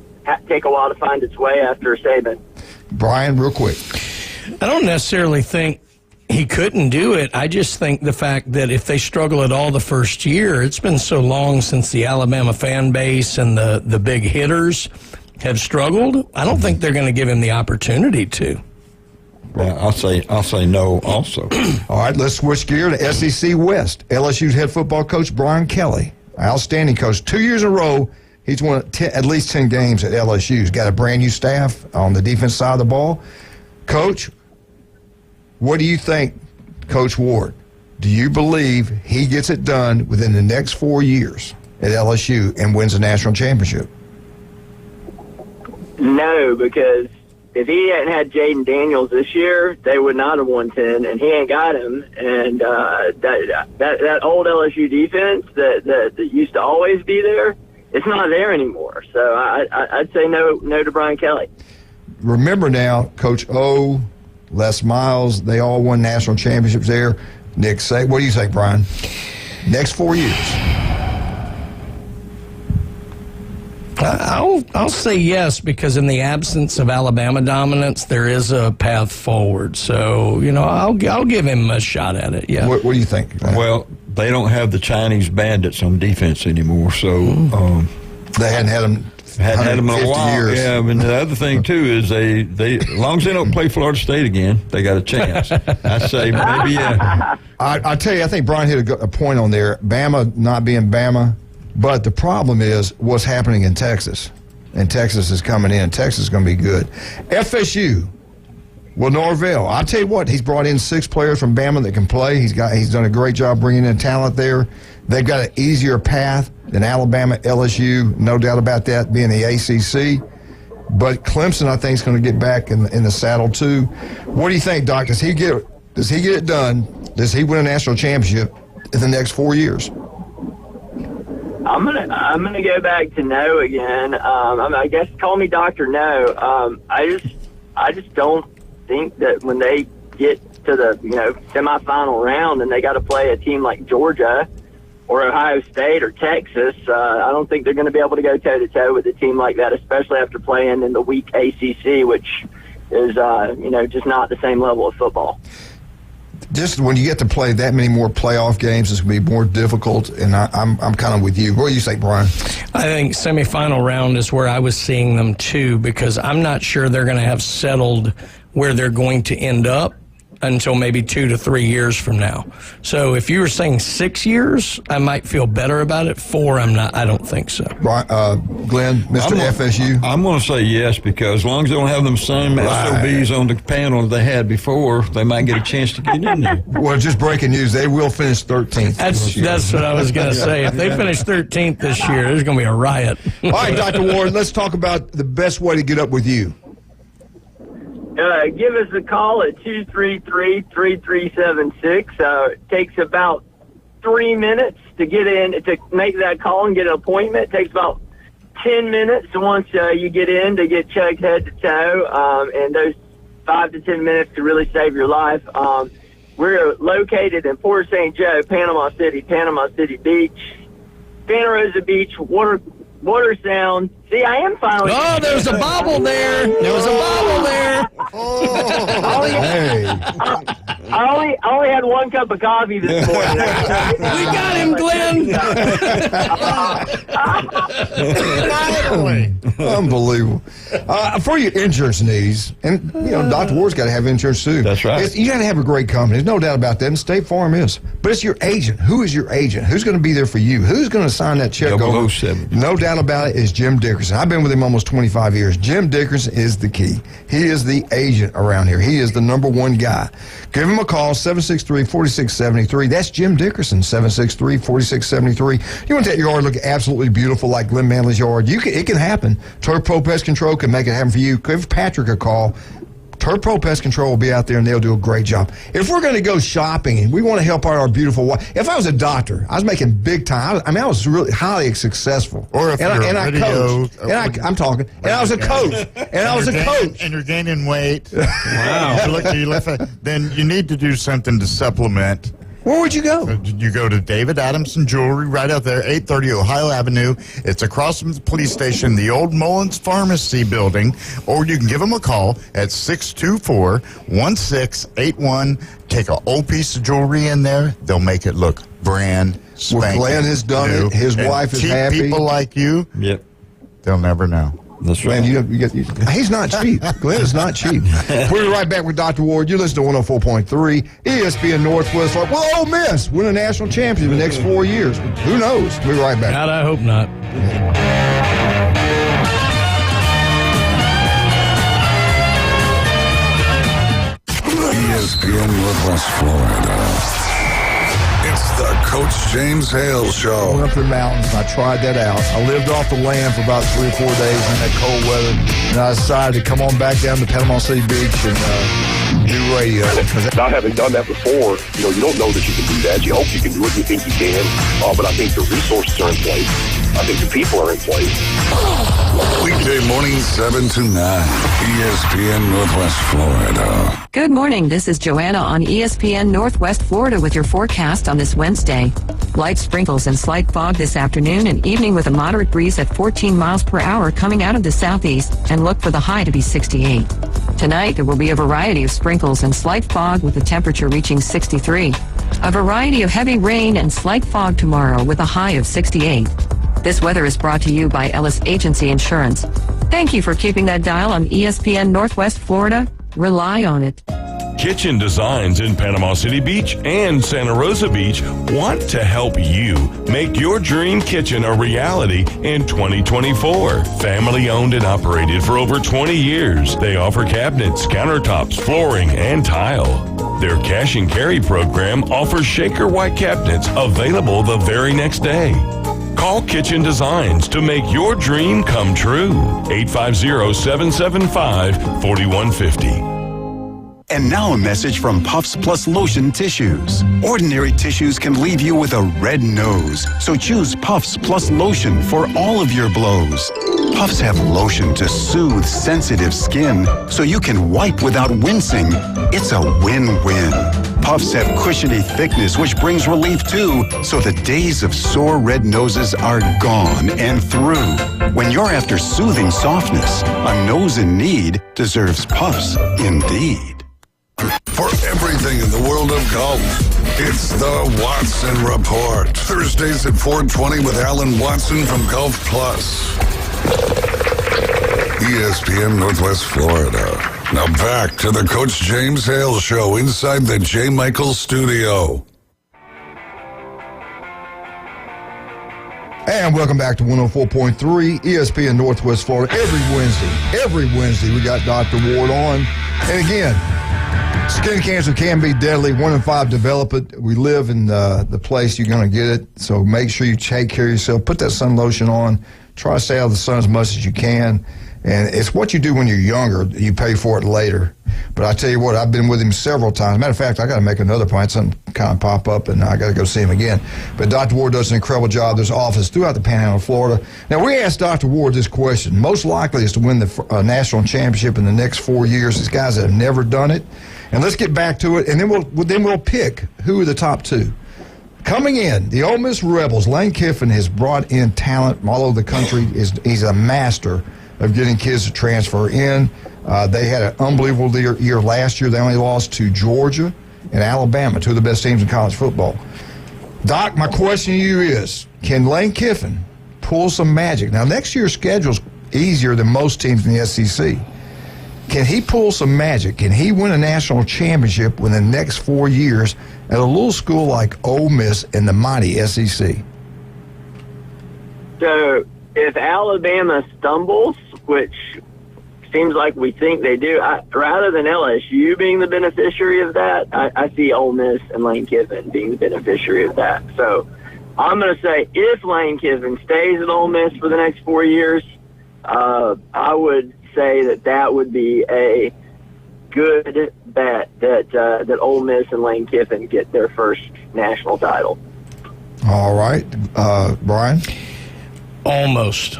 take a while to find its way after Saban. Brian, real quick. I don't necessarily think he couldn't do it. I just think the fact that if they struggle at all the first year, it's been so long since the Alabama fan base and the big hitters have struggled. I don't think they're going to give him the opportunity to. Well, I'll say no also. All right, let's switch gear to SEC West. LSU's head football coach, Brian Kelly. Outstanding coach. 2 years in a row, he's won at least 10 games at LSU. He's got a brand new staff on the defense side of the ball. Coach, what do you think, Coach Ward? Do you believe he gets it done within the next 4 years at LSU and wins a national championship? No, because if he hadn't had Jaden Daniels this year, they would not have won 10, and he ain't got him. And that old LSU defense that used to always be there, it's not there anymore. So I'd say no to Brian Kelly. Remember now, Coach O, Les Miles, they all won national championships there. Nick, what do you think, Brian? Next 4 years. I'll say yes, because in the absence of Alabama dominance, there is a path forward. So, I'll give him a shot at it, yeah. What do you think? Well, they don't have the Chinese bandits on defense anymore, so... they hadn't had them Hadn't had them in a while. Years. Yeah, and the other thing too is they as long as they don't play Florida State again, they got a chance. I say maybe. I tell you, I think Brian hit a point on there. Bama not being Bama, but the problem is what's happening in Texas, and Texas is coming in. Texas is going to be good. FSU. Well, Norvell, I'll tell you what, he's brought in 6 players from Bama that can play. He's done a great job bringing in talent there. They've got an easier path than Alabama, LSU, no doubt about that, being the ACC. But Clemson, I think, is going to get back in the saddle too. What do you think, Doc? Does he get it done? Does he win a national championship in the next 4 years? I'm gonna go back to no again. I guess call me Dr. No. I just don't think that when they get to the semifinal round and they got to play a team like Georgia or Ohio State or Texas, I don't think they're going to be able to go toe to toe with a team like that, especially after playing in the weak ACC, which is just not the same level of football. Just when you get to play that many more playoff games, it's going to be more difficult, and I'm kind of with you. What do you say, Brian? I think semifinal round is where I was seeing them too, because I'm not sure they're going to have settled where they're going to end up until maybe 2 to 3 years from now. So if you were saying 6 years, I might feel better about it. 4, I'm not. I don't think so. Glenn, Mr. FSU? I'm going to say yes, because as long as they don't have them same SOBs on the panel they had before, they might get a chance to get in there. Well, just breaking news, they will finish 13th. That's what I was going to say. If they finish 13th this year, there's going to be a riot. All right, Dr. Ward, let's talk about the best way to get up with you. Give us a call at 233-3376. It takes about 3 minutes to get in, to make that call and get an appointment. It takes about 10 minutes once you get in to get checked head to toe, and those 5 to 10 minutes could really save your life. We're located in Port St. Joe, Panama City Beach, Santa Rosa Beach, Water Sound. See, I am finally. Oh, there was a bobble there. There was a bobble there. I only had 1 cup of coffee this morning. We got him, Glenn. Unbelievable. For your insurance needs, and Dr. Ward's got to have insurance too. That's right. You got to have a great company. There's no doubt about that. And State Farm is. But it's your agent. Who is your agent? Who's going to be there for you? Who's going to sign that check over? 007. No doubt about it. Is Jim Dickerson. I've been with him almost 25 years. Jim Dickerson is the key. He is the agent around here. He is the number one guy. Give him a call, 763-4673. That's Jim Dickerson, 763-4673. You want that yard look absolutely beautiful like Glenn Manley's yard? It can happen. Turf Pro Pest Control can make it happen for you. Give Patrick a call. Turf Pro Pest Control will be out there, and they'll do a great job. If we're going to go shopping and we want to help out our beautiful wife, if I was a doctor, I was making big time. I was really highly successful. Or if I coached. I'm talking. And I was a coach. And you're gaining weight. Wow. Then you need to do something to supplement. Where would you go? You go to David Adamson Jewelry right out there, 830 Ohio Avenue. It's across from the police station, the old Mullins Pharmacy building. Or you can give them a call at 624-1681. Take an old piece of jewelry in there. They'll make it look brand spanking. Well, Glenn has done it. His wife is happy. People like you, they'll never know. That's right. He's not cheap. Glenn is not cheap. We'll be right back with Dr. Ward. You listen to 104.3 ESPN Northwest. Well, Ole Miss win a national championship in the next 4 years. Who knows? We'll be right back. God, I hope not. ESPN Northwest Florida. It's the Coach James Hale Show. I went up to the mountains and I tried that out. I lived off the land for about 3 or 4 days in that cold weather, and I decided to come on back down to Panama City Beach and do radio. Not having done that before, you don't know that you can do that. You hope you can do it. You think you can, but I think the resources are in place. I think the people are in place. Weekday mornings 7 to 9, ESPN Northwest Florida. Good morning. This is Joanna on ESPN Northwest Florida with your forecast on this Wednesday. Light sprinkles and slight fog this afternoon and evening with a moderate breeze at 14 miles per hour coming out of the southeast, and look for the high to be 68. Tonight, there will be a variety of sprinkles and slight fog with the temperature reaching 63. A variety of heavy rain and slight fog tomorrow with a high of 68. This weather is brought to you by Ellis Agency Insurance. Thank you for keeping that dial on ESPN Northwest Florida. Rely on it. Kitchen Designs in Panama City Beach and Santa Rosa Beach want to help you make your dream kitchen a reality in 2024. Family owned and operated for over 20 years, they offer cabinets, countertops, flooring, and tile. Their cash and carry program offers Shaker White cabinets available the very next day. Call Kitchen Designs to make your dream come true. 850-775-4150. And now a message from Puffs Plus Lotion Tissues. Ordinary tissues can leave you with a red nose, so choose Puffs Plus Lotion for all of your blows. Puffs have lotion to soothe sensitive skin, so you can wipe without wincing. It's a win-win. Puffs have cushiony thickness, which brings relief too, so the days of sore red noses are gone and through. When you're after soothing softness, a nose in need deserves Puffs indeed. For everything in the world of golf, it's the Watson Report. Thursdays at 4:20 with Alan Watson from Golf Plus. ESPN Northwest Florida. Now back to the Coach James Hale Show inside the J. Michael studio. And welcome back to 104.3 ESPN Northwest Florida. Every Wednesday we got Dr. Ward on. And again, skin cancer can be deadly. 1 in 5 develop it. We live in the place you're going to get it. So make sure you take care of yourself. Put that sun lotion on. Try to stay out of the sun as much as you can. And it's what you do when you're younger. You pay for it later. But I tell you what, I've been with him several times. Matter of fact, I got to make another point. Something kind of pop up, and I got to go see him again. But Dr. Ward does an incredible job. There's offices throughout the Panhandle of Florida. Now, we asked Dr. Ward this question. Most likely is to win the national championship in the next 4 years. These guys that have never done it. And let's get back to it, and then we'll pick who are the top two. Coming in, the Ole Miss Rebels, Lane Kiffin has brought in talent from all over the country. He's a master of getting kids to transfer in. They had an unbelievable year last year. They only lost to Georgia and Alabama, two of the best teams in college football. Doc, my question to you is, can Lane Kiffin pull some magic? Now, next year's schedule's easier than most teams in the SEC. Can he pull some magic? Can he win a national championship within the next 4 years at a little school like Ole Miss in the mighty SEC? So if Alabama stumbles, which seems like we think they do, rather than LSU being the beneficiary of that, I see Ole Miss and Lane Kiffin being the beneficiary of that. So I'm going to say if Lane Kiffin stays at Ole Miss for the next 4 years, I would say that would be a good bet that Ole Miss and Lane Kiffin get their first national title. All right. Brian? Almost.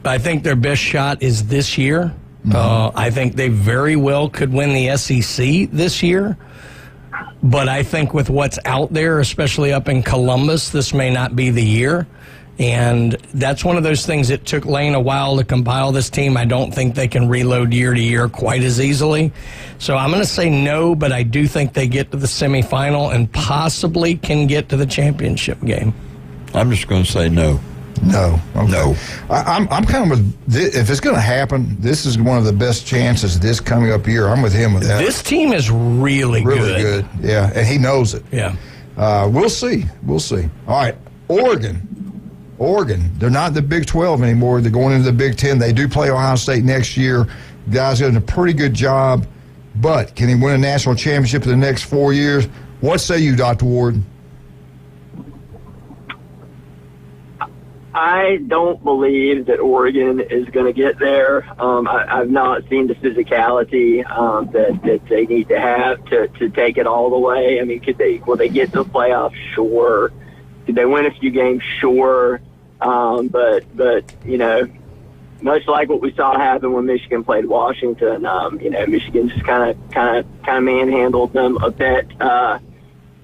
I think their best shot is this year. I think they very well could win the SEC this year. But I think with what's out there, especially up in Columbus, this may not be the year. And that's one of those things that took Lane a while to compile this team. I don't think they can reload year to year quite as easily. So I'm going to say no, but I do think they get to the semifinal and possibly can get to the championship game. I'm just going to say no. No. Okay. No. I'm kind of with this, if it's going to happen, this is one of the best chances this coming up year. I'm with him with that. This team is really good. Yeah, and he knows it. Yeah. We'll see. All right, Oregon, they're not the Big 12 anymore. They're going into the Big 10. They do play Ohio State next year. Guys doing a pretty good job, but can he win a national championship in the next 4 years? What say you, Dr. Ward? I don't believe that Oregon is going to get there. I've not seen the physicality that they need to have to take it all the way. I mean, will they get to the playoffs? Sure. Could they win a few games? Sure. But you know, much like what we saw happen when Michigan played Washington, you know, Michigan just kind of manhandled them a bit. And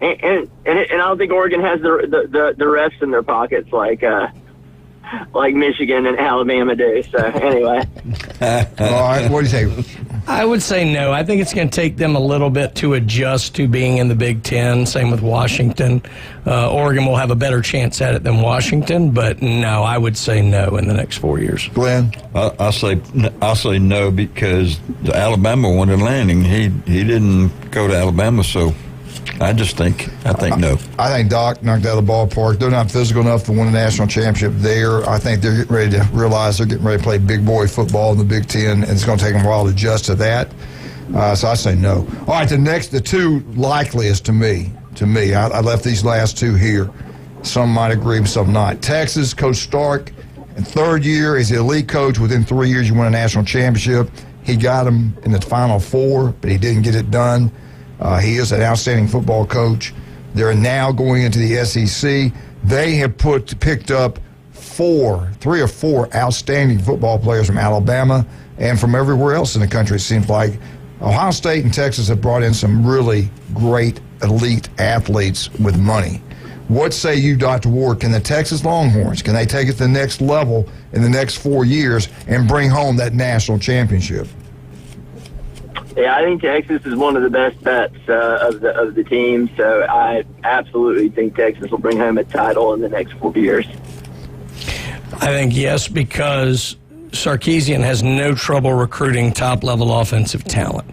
I don't think Oregon has the refs in their pockets like Michigan and Alabama do. So anyway. All right, what do you say? I would say no. I think it's going to take them a little bit to adjust to being in the Big Ten. Same with Washington. Oregon will have a better chance at it than Washington, but no, I would say no in the next 4 years. Glenn? I'll say no because the Alabama won the landing. He didn't go to Alabama, so I think no. I think Doc knocked out of the ballpark. They're not physical enough to win a national championship there. I think they're getting ready to realize they're getting ready to play big boy football in the Big Ten, and it's going to take them a while to adjust to that. So I say no. All right, the two likeliest to me, I left these last two here. Some might agree, some not. Texas, Coach Stark, in third year, is the elite coach. Within 3 years, you win a national championship. He got them in the Final Four, but he didn't get it done. He is an outstanding football coach. They're now going into the SEC. They have picked up three or four outstanding football players from Alabama and from everywhere else in the country. It seems like Ohio State and Texas have brought in some really great elite athletes with money. What say you, Dr. Ward? Can the Texas Longhorns, can they take it to the next level in the next 4 years and bring home that national championship? Yeah, I think Texas is one of the best bets of the team, so I absolutely think Texas will bring home a title in the next 4 years. I think yes, because Sarkisian has no trouble recruiting top-level offensive talent.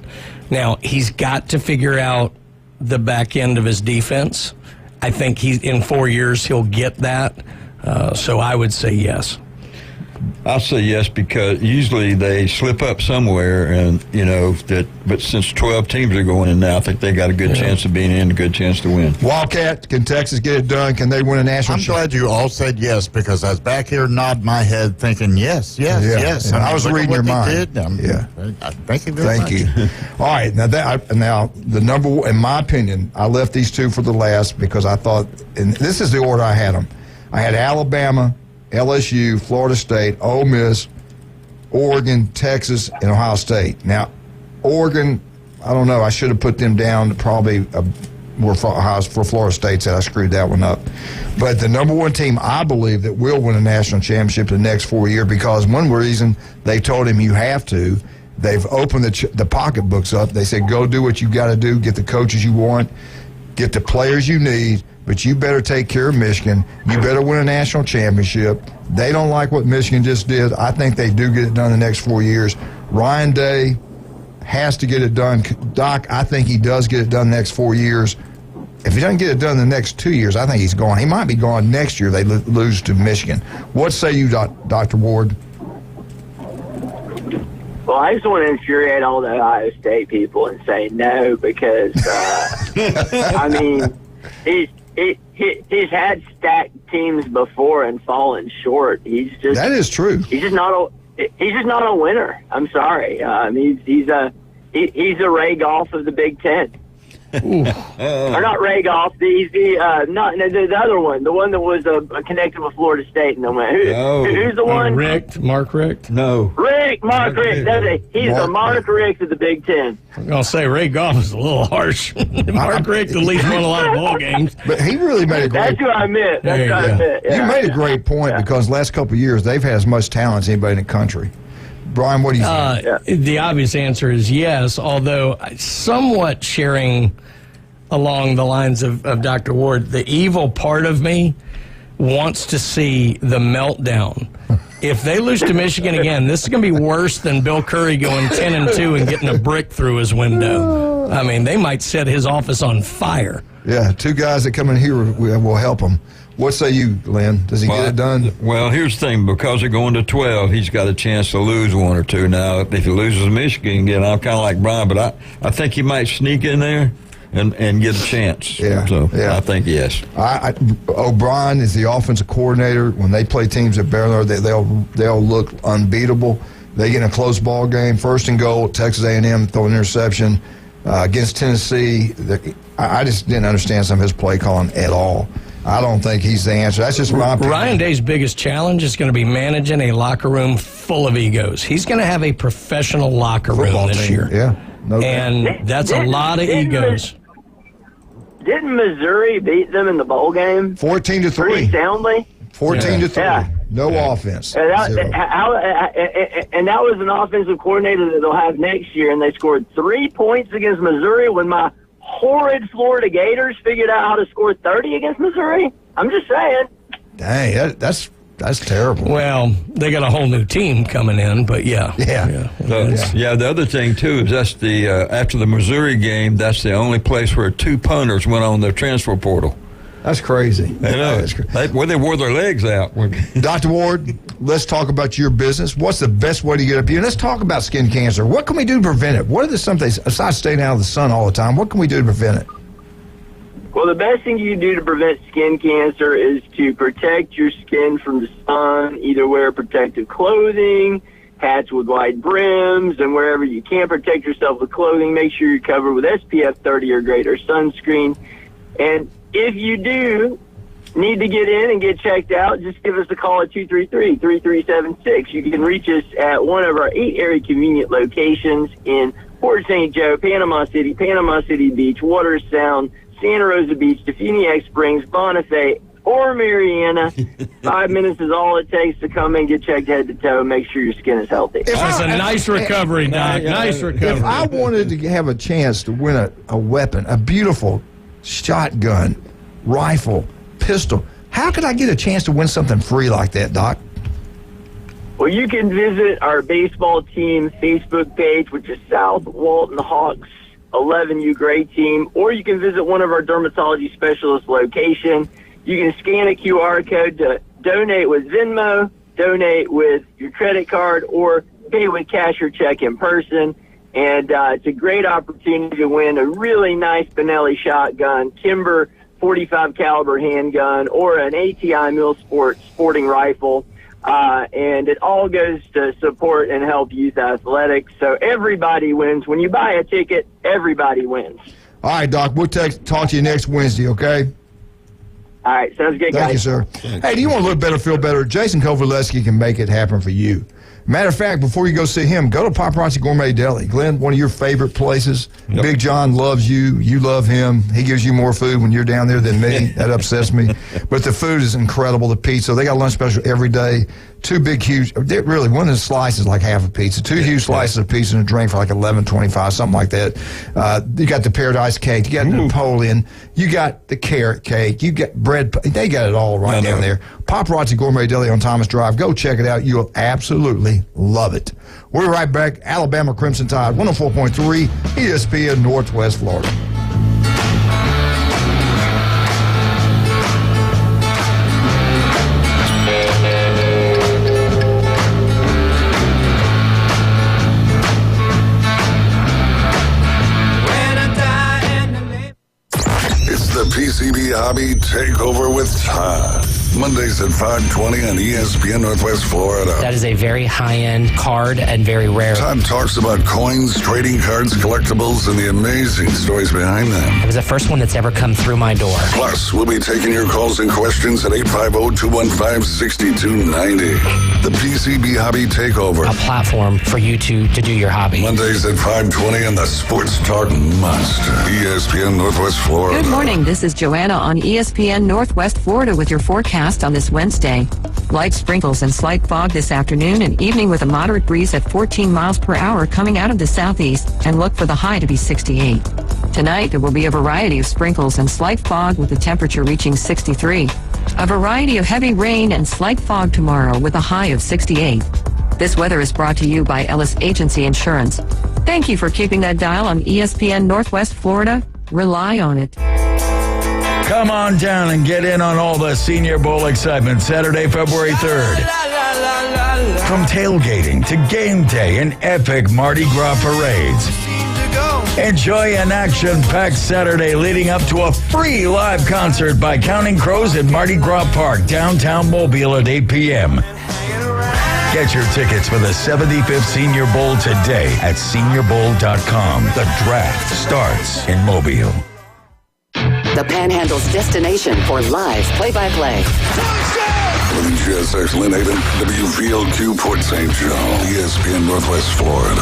Now, he's got to figure out the back end of his defense. I think in 4 years he'll get that, so I would say yes. I'll say yes because usually they slip up somewhere, and but since 12 teams are going in now, I think they got a good chance of being in, a good chance to win. Wildcat, can Texas get it done? Can they win a national championship? I'm glad you all said yes because I was back here nodding my head thinking yes. Yeah. I was reading your mind. Thank you very much. Thank you. All right, now the number one, in my opinion, I left these two for the last because I thought, and this is the order I had them. I had Alabama, LSU, Florida State, Ole Miss, Oregon, Texas, and Ohio State. Now, Oregon, I don't know. I should have put them down to probably for Florida State. Said I screwed that one up. But the number one team, I believe, that will win a national championship in the next 4 years because one reason they told him you have to, they've opened the pocketbooks up. They said go do what you got to do, get the coaches you want, get the players you need, but you better take care of Michigan. You better win a national championship. They don't like what Michigan just did. I think they do get it done in the next 4 years. Ryan Day has to get it done. Doc, I think he does get it done in the next 4 years. If he doesn't get it done in the next 2 years, I think he's gone. He might be gone next year. They lose to Michigan. What say you, Dr. Ward? Well, I just want to infuriate all the Ohio State people and say no because, I mean, he's had stacked teams before and fallen short. That is true. He's just not a winner. I'm sorry. He's a Ray Goff of the Big Ten. Or not Ray Goff. He's the other one, the one that was connected with Florida State, and then who's the one? Mark Richt. No, Mark Richt. He's the Mark Richt of the Big Ten. I'm gonna say Ray Goff is a little harsh. Mark Richt at least won a lot of ball games, but he really made a great. That's who I meant. Yeah. You made a great point because the last couple of years they've had as much talent as anybody in the country. Brian, what do you think? The obvious answer is yes, although somewhat sharing along the lines of Dr. Ward, the evil part of me wants to see the meltdown. If they lose to Michigan again, this is going to be worse than Bill Curry going 10-2 and getting a brick through his window. I mean, they might set his office on fire. Yeah, two guys that come in here will help him. What say you, Glenn? Does he get it done? Well, here's the thing. Because they're going to 12, he's got a chance to lose one or two. Now, if he loses Michigan again, I'm kind of like Brian, but I think he might sneak in there and get a chance. Yeah. So I think yes. O'Brien is the offensive coordinator. When they play teams at Baylor, they'll look unbeatable. They get in a close ball game, 1st and goal, Texas A&M throw an interception against Tennessee. I just didn't understand some of his play calling at all. I don't think he's the answer. That's just my opinion. Ryan Day's biggest challenge is going to be managing a locker room full of egos. He's going to have a professional locker room this year. Yeah. And that's a lot of egos. Didn't Missouri beat them in the bowl game? 14-3. Pretty soundly. 14-3. No offense. And that was an offensive coordinator that they'll have next year, and they scored 3 points against Missouri when my horrid Florida Gators figured out how to score 30 against Missouri. I'm just saying. Dang, that's terrible. Well, they got a whole new team coming in, but yeah. The other thing too is that's the after the Missouri game, that's the only place where 2 punters went on their transfer portal. That's crazy. I know. They wore their legs out. Dr. Ward, let's talk about your business. What's the best way to get up here? Let's talk about skin cancer. What can we do to prevent it? What are some things, aside staying out of the sun all the time, what can we do to prevent it? Well, the best thing you can do to prevent skin cancer is to protect your skin from the sun. Either wear protective clothing, hats with wide brims, and wherever you can't protect yourself with clothing, make sure you're covered with SPF 30 or greater sunscreen. And if you do need to get in and get checked out, just give us a call at 233-3376. You can reach us at one of our 8 area convenient locations in Port St. Joe, Panama City Beach, Waters Sound, Santa Rosa Beach, Defuniak Springs, Bonifay, or Mariana. 5 minutes is all it takes to come and get checked head to toe and make sure your skin is healthy. That's a nice recovery, Doc. Nice recovery. If I wanted to have a chance to win a weapon, a beautiful shotgun, rifle, pistol, how could I get a chance to win something free like that, Doc? Well, you can visit our baseball team Facebook page, which is South Walton Hawks 11U Gray Team, or you can visit one of our dermatology specialist location. You can scan a QR code to donate with Venmo, donate with your credit card, or pay with cash or check in person. And it's a great opportunity to win a really nice Benelli shotgun, Kimber 45 caliber handgun, or an ATI Mil Sport sporting rifle. And it all goes to support and help youth athletics. So everybody wins. When you buy a ticket, everybody wins. All right, Doc, we'll talk to you next Wednesday, okay? All right, sounds good, Thank guys. you, sir. Hey, do you want to look better, feel better? Jason Kovaleski can make it happen for you. Matter of fact, before you go see him, go to Paparazzi Gourmet Deli. Glenn, one of your favorite places. Yep. Big John loves you. You love him. He gives you more food when you're down there than me. That upsets me. But the food is incredible. The pizza, they got lunch special every day. 2 big, huge, really, one of the slices is like half a pizza. 2 huge slices of pizza and a drink for like $11.25, something like that. You got the Paradise Cake. You got the Napoleon. You got the carrot cake. You got bread. They got it all right down there. Paparazzi Gourmet Deli on Thomas Drive. Go check it out. You'll absolutely love it. We're right back. Alabama Crimson Tide, 104.3 ESPN Northwest Florida. The PCB Hobby Takeover with Todd. Mondays at 5:20 on ESPN Northwest Florida. That is a very high-end card and very rare. Todd talks about coins, trading cards, collectibles, and the amazing stories behind them. It was the first one that's ever come through my door. Plus, we'll be taking your calls and questions at 850-215-6290. The PCB Hobby Takeover. A platform for you to do your hobby. Mondays at 5:20 on the Sports Talk Monster. ESPN Northwest Florida. Good morning. This is Joanna on ESPN Northwest Florida with your forecast on this Wednesday. Light sprinkles and slight fog this afternoon and evening with a moderate breeze at 14 miles per hour coming out of the southeast, and look for the high to be 68. Tonight, there will be a variety of sprinkles and slight fog with the temperature reaching 63. A variety of heavy rain and slight fog tomorrow with a high of 68. This weather is brought to you by Ellis Agency Insurance. Thank you for keeping that dial on ESPN Northwest Florida. Rely on it. Come on down and get in on all the Senior Bowl excitement Saturday, February 3rd. From tailgating to game day and epic Mardi Gras parades. Enjoy an action-packed Saturday leading up to a free live concert by Counting Crows at Mardi Gras Park, downtown Mobile at 8 p.m. Get your tickets for the 75th Senior Bowl today at seniorbowl.com. The draft starts in Mobile. the Panhandle's destination for live play-by-play. WGSX Lynn Haven, WVLQ Port St. John, ESPN Northwest Florida.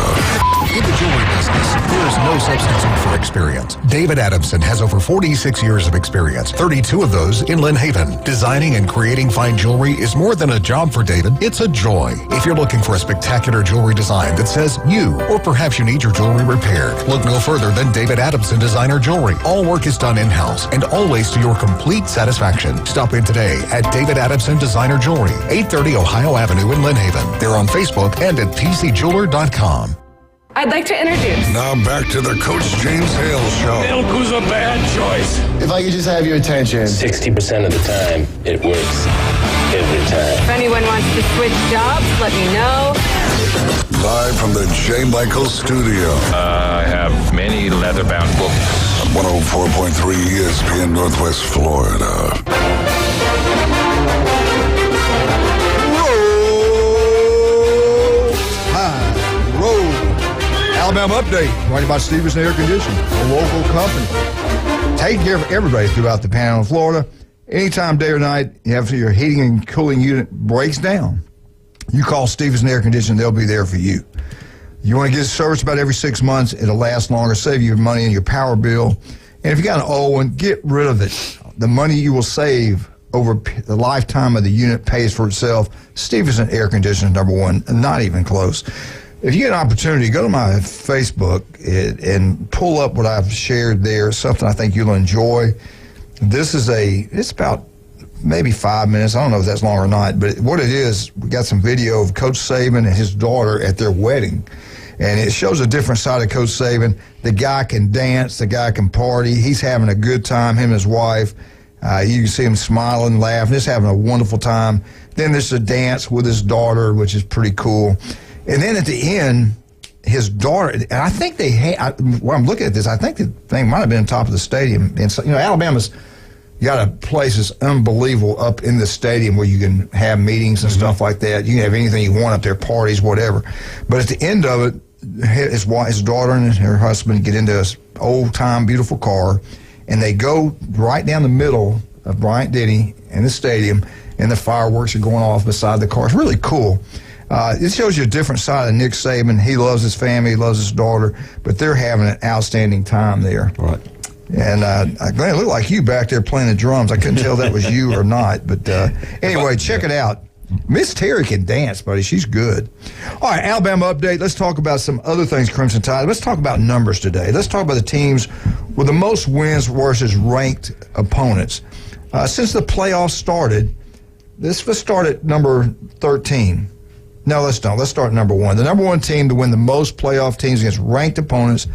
In the jewelry business, there is no substitute for experience. David Adamson has over 46 years of experience, 32 of those in Lynn Haven. Designing and creating fine jewelry is more than a job for David, it's a joy. If you're looking for a spectacular jewelry design that says you, or perhaps you need your jewelry repaired, look no further than David Adamson Designer Jewelry. All work is done in-house and always to your complete satisfaction. Stop in today at David Adamson Designer Jewelry, 830 Ohio Avenue in Lynn Haven. They're on Facebook and at tcjeweler.com. I'd like to introduce. Now back to the Coach James Hale Show. Milk was a bad choice. If I could just have your attention. 60% of the time, it works every time. If anyone wants to switch jobs, let me know. Live from the J. Michael Studio. I have many leather-bound books. 104.3 ESPN Northwest Florida. Alabama Update, brought to you by Stevenson Air Conditioning, a local company. Taking care of everybody throughout the Panhandle of Florida. Anytime, day or night, you have your heating and cooling unit breaks down, you call Stevenson Air Conditioning, they'll be there for you. You want to get service about every 6 months, it'll last longer, save you money in your power bill. And if you got an old one, get rid of it. The money you will save over the lifetime of the unit pays for itself. Stevenson Air Conditioning, number one, not even close. If you get an opportunity, go to my Facebook and pull up what I've shared there, something I think you'll enjoy. This is it's about maybe 5 minutes. I don't know if that's long or not, but what it is, we got some video of Coach Saban and his daughter at their wedding. And it shows a different side of Coach Saban. The guy can dance. The guy can party. He's having a good time, him and his wife. You can see him smiling, laughing, just having a wonderful time. Then there's a dance with his daughter, which is pretty cool. And then at the end, his daughter, and I think they had, while I'm looking at this, I think the thing might have been on top of the stadium. And so, Alabama's got a place that's unbelievable up in the stadium where you can have meetings and stuff like that. You can have anything you want up there, parties, whatever. But at the end of it, his daughter and her husband get into this old-time, beautiful car, and they go right down the middle of Bryant-Denny and the stadium, and the fireworks are going off beside the car. It's really cool. It shows you a different side of Nick Saban. He loves his family, he loves his daughter, but they're having an outstanding time there. Right. And Glenn, it looked like you back there playing the drums. I couldn't tell that was you or not. But anyway, check it out. Miss Terry can dance, buddy. She's good. All right, Alabama Update. Let's talk about some other things, Crimson Tide. Let's talk about numbers today. Let's talk about the teams with the most wins versus ranked opponents. Since the playoffs started, let's start at number 13. No, let's don't. Let's start at number 1. The number 1 team to win the most playoff teams against ranked opponents,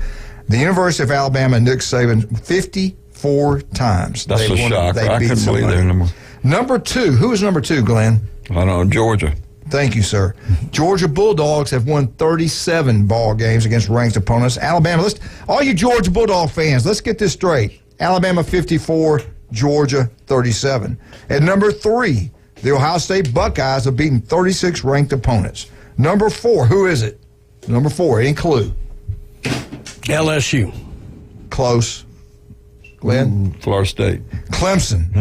the University of Alabama and Nick Saban, 54 times. That's a shock. I couldn't believe they're number 1. Number 2. Who is number 2, Glenn? I don't know, Georgia. Thank you, sir. Georgia Bulldogs have won 37 ball games against ranked opponents. Alabama, all you Georgia Bulldog fans, let's get this straight. Alabama 54, Georgia 37. At number 3, the Ohio State Buckeyes have beaten 36 ranked opponents. Number 4, who is it? Number 4, any clue? LSU. Close. Glenn? Florida State. Clemson.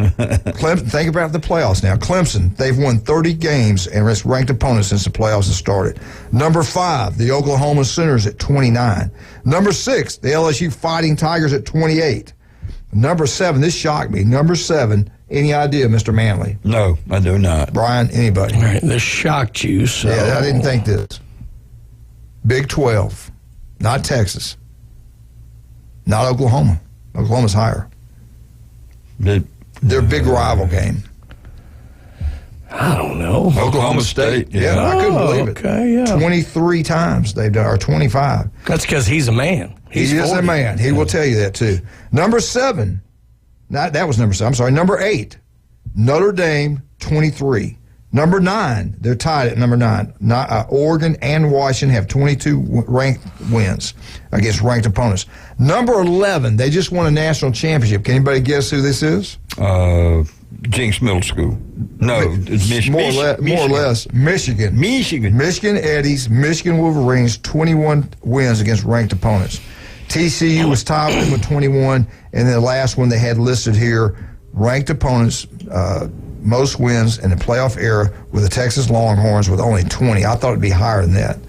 Think about the playoffs now. Clemson, they've won 30 games and it's ranked opponents since the playoffs have started. Number 5, the Oklahoma Sooners at 29. Number 6, the LSU Fighting Tigers at 28. Number 7, this shocked me. Number 7, any idea, Mr. Manley? No, I do not. Brian, anybody? All right, this shocked you. So. Yeah, I didn't think this. Big 12, not Texas, not Oklahoma. Oklahoma's higher. Their big rival game. I don't know. Oklahoma State. Yeah, I couldn't believe it. Okay, yeah. 23 times they've done, or 25. That's because he's a man. He is a man. He will tell you that, too. Number 7. That was number 7. I'm sorry. Number 8. Notre Dame, 23. Number 9. They're tied at number 9. Oregon and Washington have 22 ranked wins against ranked opponents. Number 11. They just won a national championship. Can anybody guess who this is? Jinx Middle School. No, it's Michigan. More or less. Michigan. Michigan Eddies, Michigan Wolverines, 21 wins against ranked opponents. TCU was tied with them with 21, and then the last one they had listed here, ranked opponents, most wins in the playoff era with the Texas Longhorns with only 20. I thought it'd be higher than that.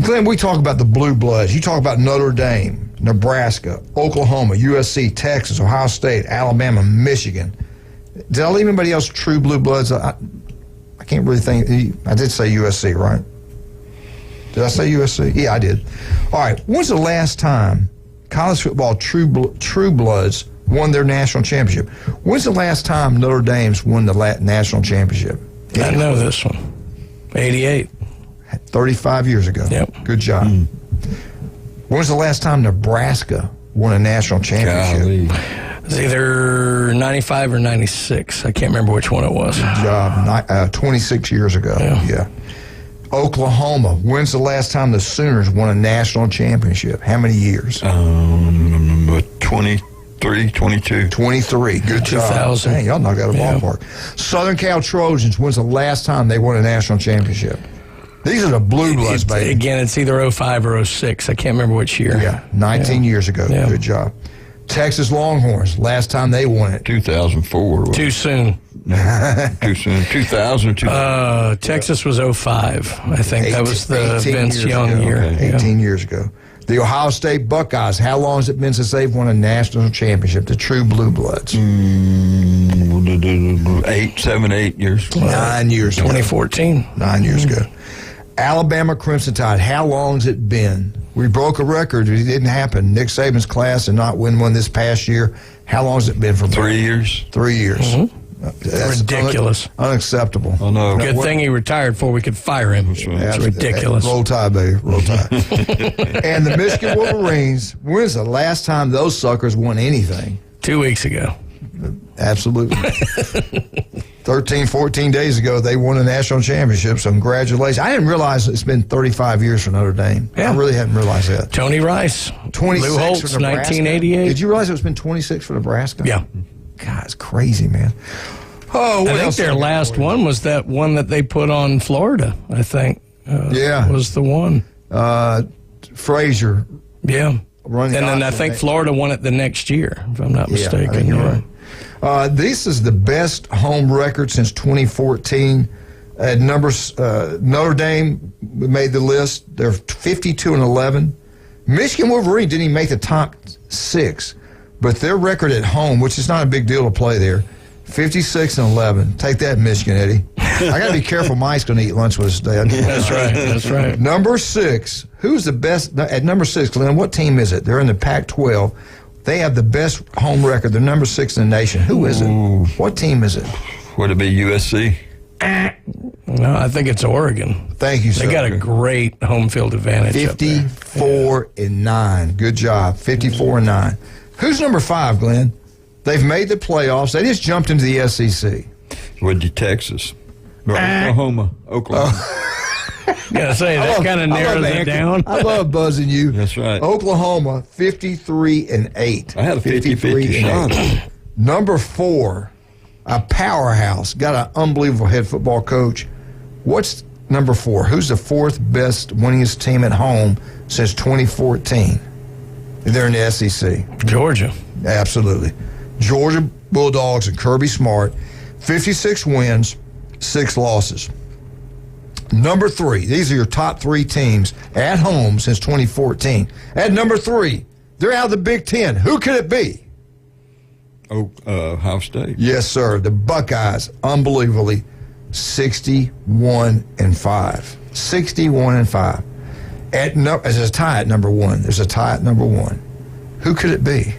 Glenn, we talk about the blue bloods. You talk about Notre Dame, Nebraska, Oklahoma, USC, Texas, Ohio State, Alabama, Michigan. Did I leave anybody else true blue bloods? I can't really think. I did say USC, right? Did I say USC? Yeah, I did. All right. When's the last time college football true bloods won their national championship? When's the last time Notre Dame's won the national championship? I know this one. 88. 35 years ago. Yep. Good job. When's the last time Nebraska won a national championship? It's either 95 or 96. I can't remember which one it was. Good job. 26 years ago. Yeah. Oklahoma. When's the last time the Sooners won a national championship? How many years? 23, 22. 23. Good job. 2000. Dang, y'all knocked out of the ballpark. Southern Cal Trojans. When's the last time they won a national championship? These are the blue bloods, baby. Again, it's either 05 or 06. I can't remember which year. Yeah, 19 years ago. Yeah. Good job. Texas Longhorns, last time they won it. 2004. Too soon. Too soon. 2000 or Texas was 05. I think that was the 18 Vince years Young ago. year. Okay. 18 years ago. The Ohio State Buckeyes, how long has it been since they've won a national championship? The true blue bloods. 8 years. 9 years ago. 2014. 9 years ago. Alabama Crimson Tide, how long has it been? We broke a record. It didn't happen. Nick Saban's class did not win one this past year. How long has it been for 3 years. 3 years. Mm-hmm. That's ridiculous. Unacceptable. I know. Good thing he retired before we could fire him. It's ridiculous. Roll Tide, baby. Roll Tide. And the Michigan Wolverines, when's the last time those suckers won anything? 2 weeks ago. Absolutely. 13, 14 days ago, they won a national championship, so congratulations. I didn't realize it's been 35 years for Notre Dame. Yeah. I really hadn't realized that. Tony Rice. 26 Lou Holtz, for Nebraska. 1988. Did you realize it's been 26 for Nebraska? Yeah. God, it's crazy, man. Oh, I think their last one was that one that they put on Florida, I think. Was the one. Frazier. Yeah. And then I think Florida won it the next year, if I'm not mistaken. I think you're right. This is the best home record since 2014. Notre Dame made the list. They're 52-11. Michigan Wolverine didn't even make the top 6, but their record at home, which is not a big deal to play there, 56-11. Take that, Michigan, Eddie. I got to be careful. Mike's going to eat lunch with us today. That's right. That's right. Number 6. Who's the best at number 6? Glenn, what team is it? They're in the Pac-12. They have the best home record. They're number 6 in the nation. Who is it? What team is it? Would it be USC? No, I think it's Oregon. Thank you, sir. They got a great home field advantage. 54-9. Good job. 54-9. Who's number 5, Glenn? They've made the playoffs. They just jumped into the SEC. Would be Texas. Oklahoma. Yeah, say that kind of narrows it down. I love buzzing you. That's right. Oklahoma, 53-8. I had a 50-50 shot. Number 4, a powerhouse. Got an unbelievable head football coach. What's number 4? Who's the 4th best winningest team at home since 2014? They're in the SEC. Georgia. Absolutely. Georgia Bulldogs and Kirby Smart, 56 wins, 6 losses. Number 3, these are your top 3 teams at home since 2014. At number 3, they're out of the Big Ten. Who could it be? Ohio State. Yes, sir. The Buckeyes, unbelievably, 61-5. 61-5. There's a tie at number 1. There's a tie at number 1. Who could it be?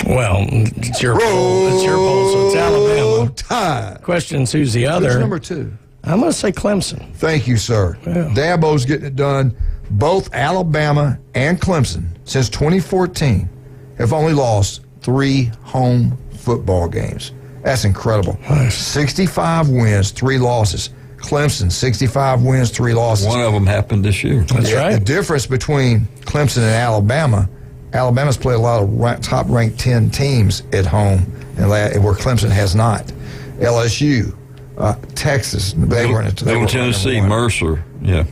Well, it's your poll. It's your poll, so it's Alabama. Tide. Question's who's the other. Who's number 2? I'm going to say Clemson. Thank you, sir. Yeah. Dabo's getting it done. Both Alabama and Clemson, since 2014, have only lost 3 home football games. That's incredible. Nice. 65 wins, 3 losses. Clemson, 65 wins, 3 losses. One of them happened this year. That's right. The difference between Clemson and Alabama's played a lot of top-ranked 10 teams at home, and where Clemson has not. LSU, Texas, they weren't. Middle Tennessee, Mercer, yeah.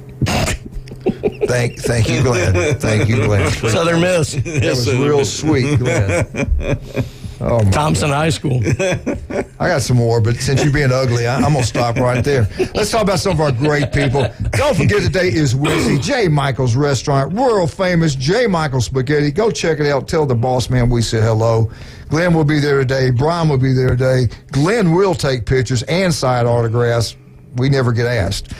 Thank you, Glenn. Thank you, Glenn. Southern Miss. That was real sweet, Glenn. Oh, Thompson High School. I got some more, but since you're being ugly, I'm going to stop right there. Let's talk about some of our great people. Don't forget today is Wednesday. J. Michael's Restaurant, world famous J. Michael's Spaghetti. Go check it out. Tell the boss man we said hello. Glenn will be there today. Brian will be there today. Glenn will take pictures and sign autographs. We never get asked.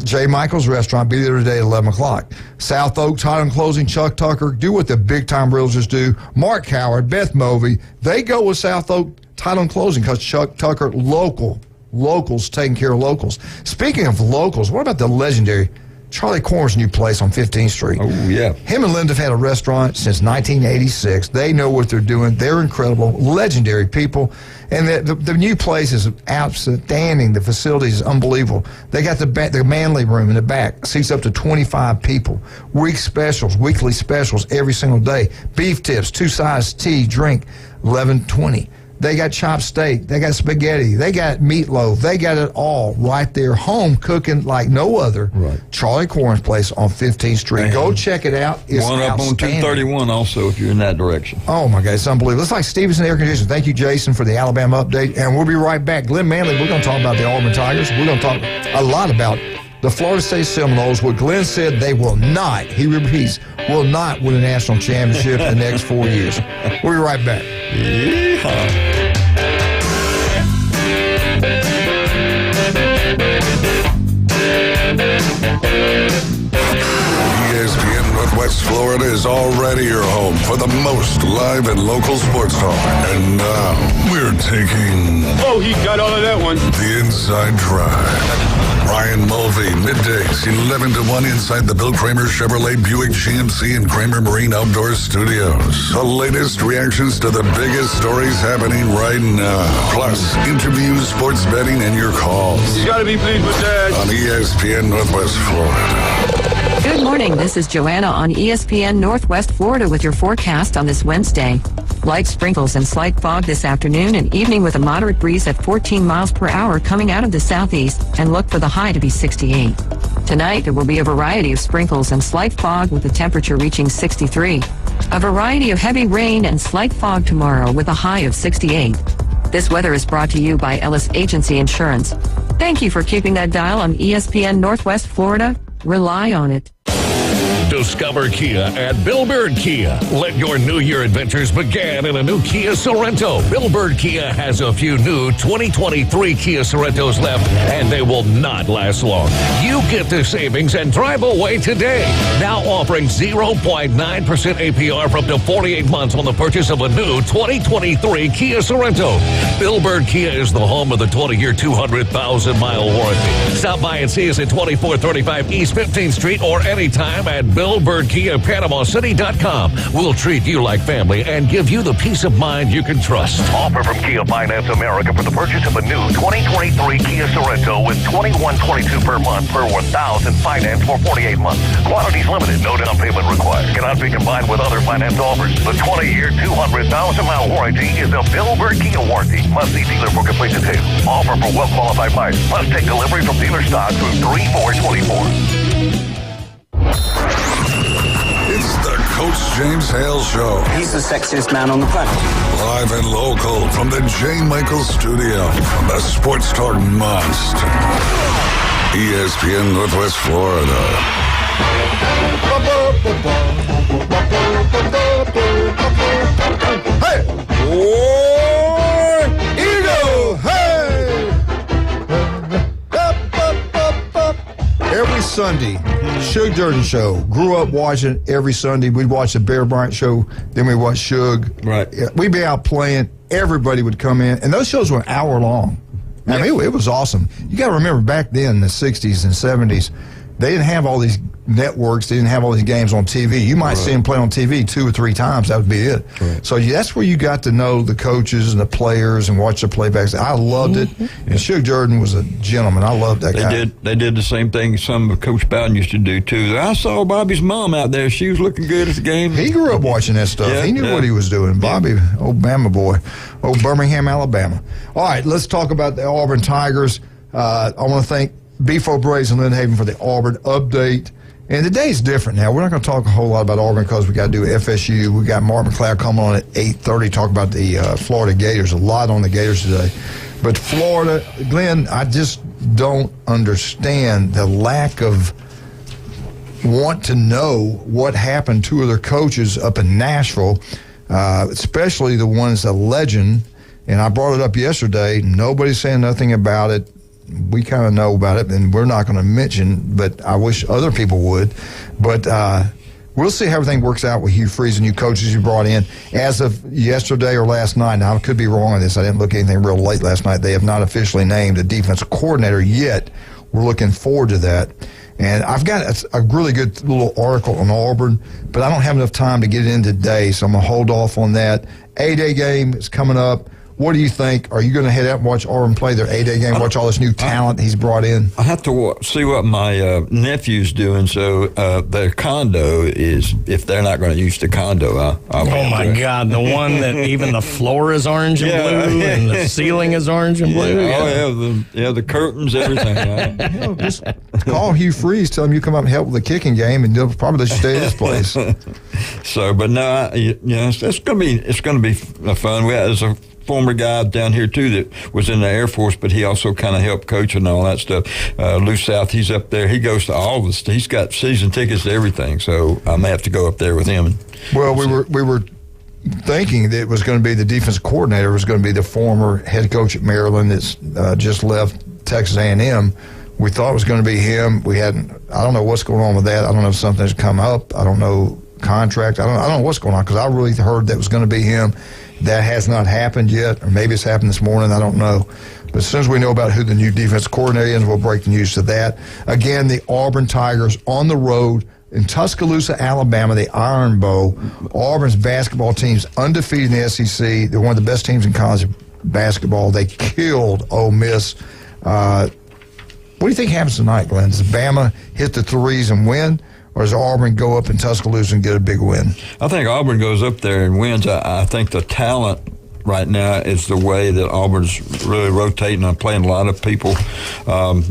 J. Michael's Restaurant, be there today at 11 o'clock. South Oak, Title and Closing, Chuck Tucker, do what the big-time realtors do. Mark Howard, Beth Movey, they go with South Oak Title and Closing because Chuck Tucker, locals taking care of locals. Speaking of locals, what about the legendary Charlie Corn's new place on 15th Street? Oh, yeah. Him and Linda have had a restaurant since 1986. They know what they're doing. They're incredible, legendary people. And the new place is outstanding. The facility is unbelievable. They got the manly room in the back. Seats up to 25 people. Weekly specials every single day. Beef tips, 2 sides, tea, drink, $11.20. They got chopped steak. They got spaghetti. They got meatloaf. They got it all right there. Home cooking like no other. Right. Charlie Corn's place on 15th Street. Go check it out. It's one up on 231 also if you're in that direction. Oh, my God. It's unbelievable. It's like Stevenson Air Conditioning. Thank you, Jason, for the Alabama update. And we'll be right back. Glenn Manley, we're going to talk about the Auburn Tigers. We're going to talk a lot about the Florida State Seminoles, where Glenn said they will not, he repeats, will not win a national championship in the next 4 years. We'll be right back. Yeehaw. ESPN Northwest Florida is already your home for the most live and local sports talk. And now we're taking... Oh, he got all of that one. The Inside Drive. Ryan Mulvey, middays, 11 to 1 inside the Bill Kramer Chevrolet Buick GMC and Kramer Marine Outdoor Studios. The latest reactions to the biggest stories happening right now. Plus, interviews, sports betting, and your calls. You gotta be pleased with that. On ESPN Northwest Florida. Good morning. This is Joanna on ESPN Northwest Florida with your forecast on this Wednesday. Light sprinkles and slight fog this afternoon and evening with a moderate breeze at 14 miles per hour coming out of the southeast, and look for the high to be 68. Tonight, there will be a variety of sprinkles and slight fog with the temperature reaching 63. A variety of heavy rain and slight fog tomorrow with a high of 68. This weather is brought to you by Ellis Agency Insurance. Thank you for keeping that dial on ESPN Northwest Florida. Rely on it. Discover Kia at Billboard Kia. Let your New Year adventures begin in a new Kia Sorento. Billboard Kia has a few new 2023 Kia Sorentos left, and they will not last long. You get the savings and drive away today. Now offering 0.9% APR for up to 48 months on the purchase of a new 2023 Kia Sorento. Billboard Kia is the home of the 20-year, 200,000-mile warranty. Stop by and see us at 2435 East 15th Street or anytime at BillboardKiaPanamaCity.com. We'll treat you like family and give you the peace of mind you can trust. Offer from Kia Finance America for the purchase of a new 2023 Kia Sorento with $21.22 per month per $1,000 finance for 48 months. Quantities limited. No down payment required. Cannot be combined with other finance offers. The 20-year, 200,000-mile warranty is a Billboard Kia warranty. Must see dealer for complete details. Offer for well-qualified buyers. Must take delivery from dealer stock through 3/4/24. It's the Coach James Hale Show. He's the sexiest man on the planet. Live and local from the J. Michael Studio. The Sports Talk Must. ESPN Northwest Florida. Hey! Eagle! Hey! Every Sunday, Suge Durden Show. Grew up watching every Sunday. We'd watch the Bear Bryant Show, then we'd watch Suge. Right. We'd be out playing. Everybody would come in, and those shows were an hour long. I mean, it was awesome. You got to remember, back then in the 60s and 70s, they didn't have all these networks. They didn't have all these games on TV. You might see them play on TV 2 or 3 times. That would be it. Right. So that's where you got to know the coaches and the players and watch the playbacks. I loved it. And Suge Durden was a gentleman. I loved that guy. They did the same thing some of Coach Bowden used to do, too. I saw Bobby's mom out there. She was looking good at the game. He grew up watching that stuff. He knew what he was doing. Bobby, old Bama boy. Old Birmingham, Alabama. All right, let's talk about the Auburn Tigers. I want to thank Beef O'Brady's and Lynn Haven for the Auburn update. And the day's different now. We're not going to talk a whole lot about Auburn because we got to do FSU. We got Mark McLeod coming on at 8:30 talk about the Florida Gators. A lot on the Gators today. But Florida, Glenn, I just don't understand the lack of want to know what happened to their coaches up in Nashville, especially the ones, the legend. And I brought it up yesterday. Nobody's saying nothing about it. We kind of know about it, and we're not going to mention, but I wish other people would. But we'll see how everything works out with Hugh Freeze and new coaches you brought in. As of yesterday or last night, now I could be wrong on this. I didn't look at anything real late last night. They have not officially named a defensive coordinator yet. We're looking forward to that. And I've got a really good little article on Auburn, but I don't have enough time to get it in today, so I'm going to hold off on that. A-Day game is coming up. What do you think? Are you going to head out and watch Auburn play their A-Day game, watch all this new talent he's brought in? I have to see what my nephew's doing. So their condo is, if they're not going to use the condo, I'll oh, my God. The one that even the floor is orange and blue and the ceiling is orange and blue. The curtains, everything. Just call Hugh Freeze, tell him you come up and help with the kicking game, and they'll probably let you stay at this place. So, but no, it's going to be fun. There's a former guy down here too that was in the Air Force, but he also kind of helped coach and all that stuff. Lou South, he's up there. He goes to all this. He's got season tickets to everything. So I may have to go up there with him. Well, we were thinking that it was going to be the defensive coordinator was going to be the former head coach at Maryland that's just left Texas A&M. We thought it was going to be him. I don't know what's going on with that. I don't know if something's come up. I don't know contract. I don't know what's going on because I really heard that was going to be him. That has not happened yet, or maybe it's happened this morning. I don't know. But as soon as we know about who the new defense coordinator is, we'll break the news to that. Again, the Auburn Tigers on the road in Tuscaloosa, Alabama, the Iron Bowl. Auburn's basketball team's undefeated in the SEC. They're one of the best teams in college basketball. They killed Ole Miss. What do you think happens tonight, Glenn? Does Bama hit the threes and win? Or does Auburn go up in Tuscaloosa and get a big win? I think Auburn goes up there and wins. I think the talent right now is the way that Auburn's really rotating and playing a lot of people.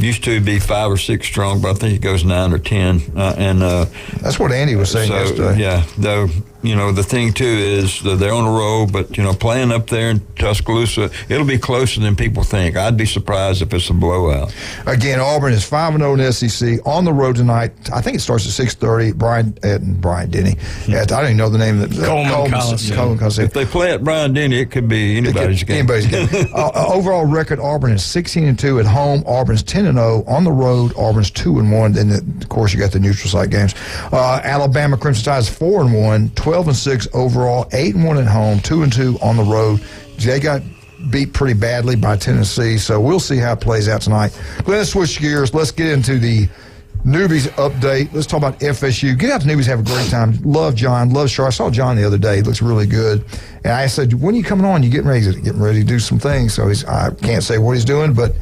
Used to be 5 or 6 strong, but I think it goes 9 or 10. That's what Andy was saying yesterday. Yeah, though. The thing, too, is that they're on a roll, but, playing up there in Tuscaloosa, it'll be closer than people think. I'd be surprised if it's a blowout. Again, Auburn is 5-0 in the SEC on the road tonight. I think it starts at 6:30. Brian Denny. I don't even know the name of the Coleman Coliseum. If they play at Brian Denny, it could be anybody's game. Overall record, Auburn is 16-2 at home. Auburn's 10-0 on the road. Auburn's 2-1. Then, of course, you got the neutral site games. Alabama Crimson Tide is 4-1. 12-6 overall, 8-1 at home, 2-2 on the road. They got beat pretty badly by Tennessee, so we'll see how it plays out tonight. Let's switch gears. Let's get into the newbies update. Let's talk about FSU. Get out to newbies, have a great time. Love John, love Char. I saw John the other day. He looks really good. And I said, when are you coming on? You getting ready to do some things. So I can't say what he's doing, but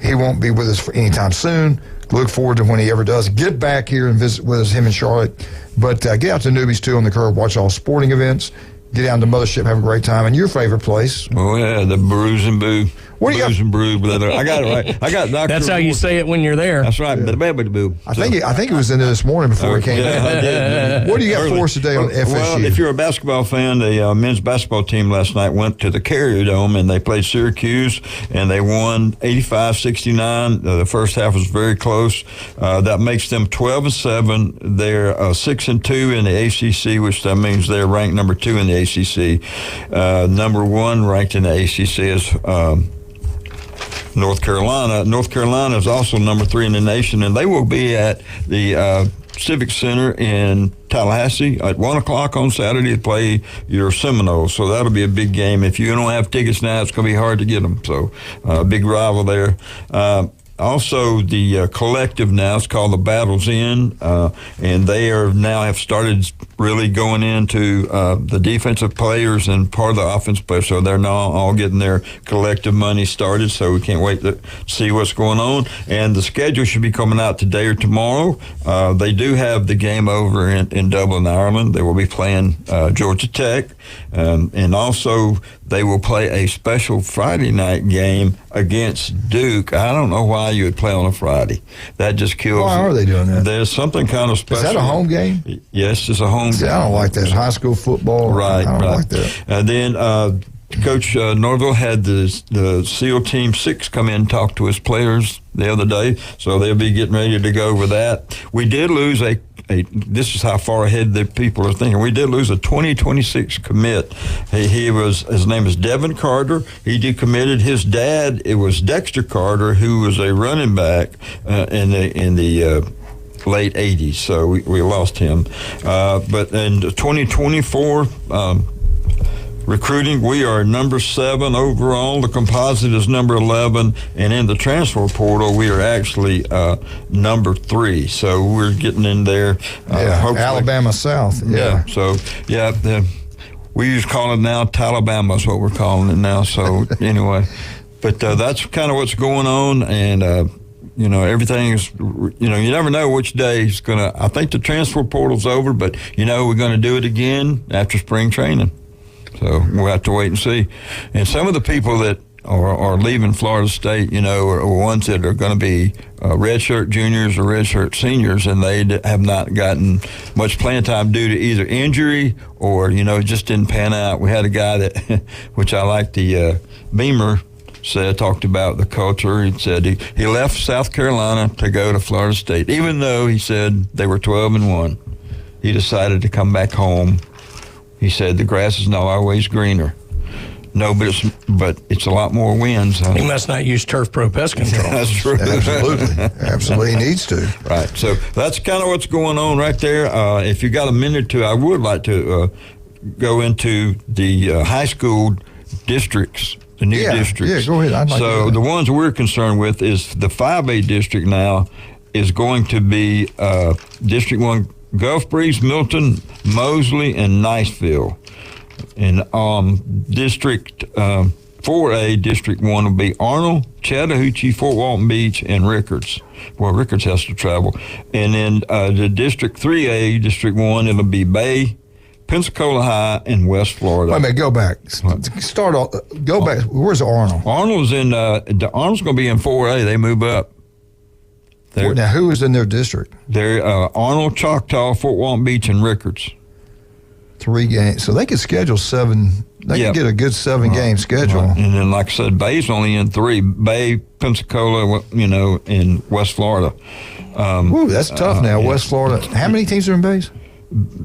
he won't be with us for any time soon. Look forward to when he ever does get back here and visit with us, him and Charlotte. But get out to Newbies, too, on the Curve. Watch all sporting events. Get down to Mothership, have a great time. And your favorite place? Oh, yeah, the Brews and Boo. What do you got? And Brew, brother. I got it right. I got Dr. That's how you say it when you're there. That's right. Yeah. Boo. I think it was in there this morning before he came in. What do you got for us today on FSU? Well, if you're a basketball fan, the men's basketball team last night went to the Carrier Dome, and they played Syracuse, and they won 85-69. The first half was very close. That makes them 12-7. They're 6-2 in the ACC, which that means they're ranked number 2 in the ACC. Number 1 ranked in the ACC is North Carolina. North Carolina is also number 3 in the nation, and they will be at the Civic Center in Tallahassee at 1 o'clock on Saturday to play your Seminoles. So that'll be a big game. If you don't have tickets now, it's going to be hard to get them. So big rival there. Also, the collective now is called the Battles Inn, and they are now have started really going into the defensive players and part of the offensive players. So they're now all getting their collective money started. So we can't wait to see what's going on. And the schedule should be coming out today or tomorrow. They do have the game over in Dublin, Ireland. They will be playing Georgia Tech, and also they will play a special Friday night game against Duke. I don't know why how you would play on a Friday. That just kills. Why are they doing that? There's something kind of special. Is that a home game? Yes, it's a home game. I don't like that. High school football. Right, I don't like that. And then Coach Norville had the SEAL Team 6 come in and talk to his players the other day, so they'll be getting ready to go over that. We did lose this is how far ahead the people are thinking. We did lose a 2026 commit. His name is Devin Carter. He decommitted. His dad, it was Dexter Carter, who was a running back in the late 80s, so we lost him. But in 2024 recruiting, we are number 7 overall. The composite is number 11, and in the transfer portal, we are actually number 3. So we're getting in there. Alabama South. Yeah. We used to call it now Talabama is what we're calling it now. So anyway, but that's kind of what's going on, and everything is, you never know which day is going to. I think the transfer portal's over, but we're going to do it again after spring training. So we'll have to wait and see. And some of the people that are leaving Florida State, are ones that are going to be redshirt juniors or redshirt seniors, and they have not gotten much playing time due to either injury or, just didn't pan out. We had a guy that, which I like, the Beamer talked about the culture. He said he left South Carolina to go to Florida State, even though he said they were 12-1. He decided to come back home. He said the grass is not always greener. No, but it's a lot more winds. He must not use Turf Pro pest control. That's true. Absolutely needs to. Right. So that's kind of what's going on right there. If you got a minute or two, I would like to go into the high school districts, the new districts. Yeah, go ahead. I'd like so the ones we're concerned with is the 5A district now is going to be District 1, Gulf Breeze, Milton, Mosley, and Niceville. And District 4A, District 1 will be Arnold, Chattahoochee, Fort Walton Beach, and Rickards. Well, Rickards has to travel. And then the District 3A, District 1, it'll be Bay, Pensacola High, and West Florida. Wait a minute, go back. Start off. Go back. Where's Arnold? Arnold's Arnold's going to be in 4A. They move up. Now, who is in their district? They're Arnold, Choctaw, Fort Walton Beach, and Rickards. 3 games. So they could schedule 7. They could get a good 7-game schedule. Right. And then, like I said, Bay's only in 3. Bay, Pensacola, in West Florida. That's tough now. West Florida. How many teams are in Bays?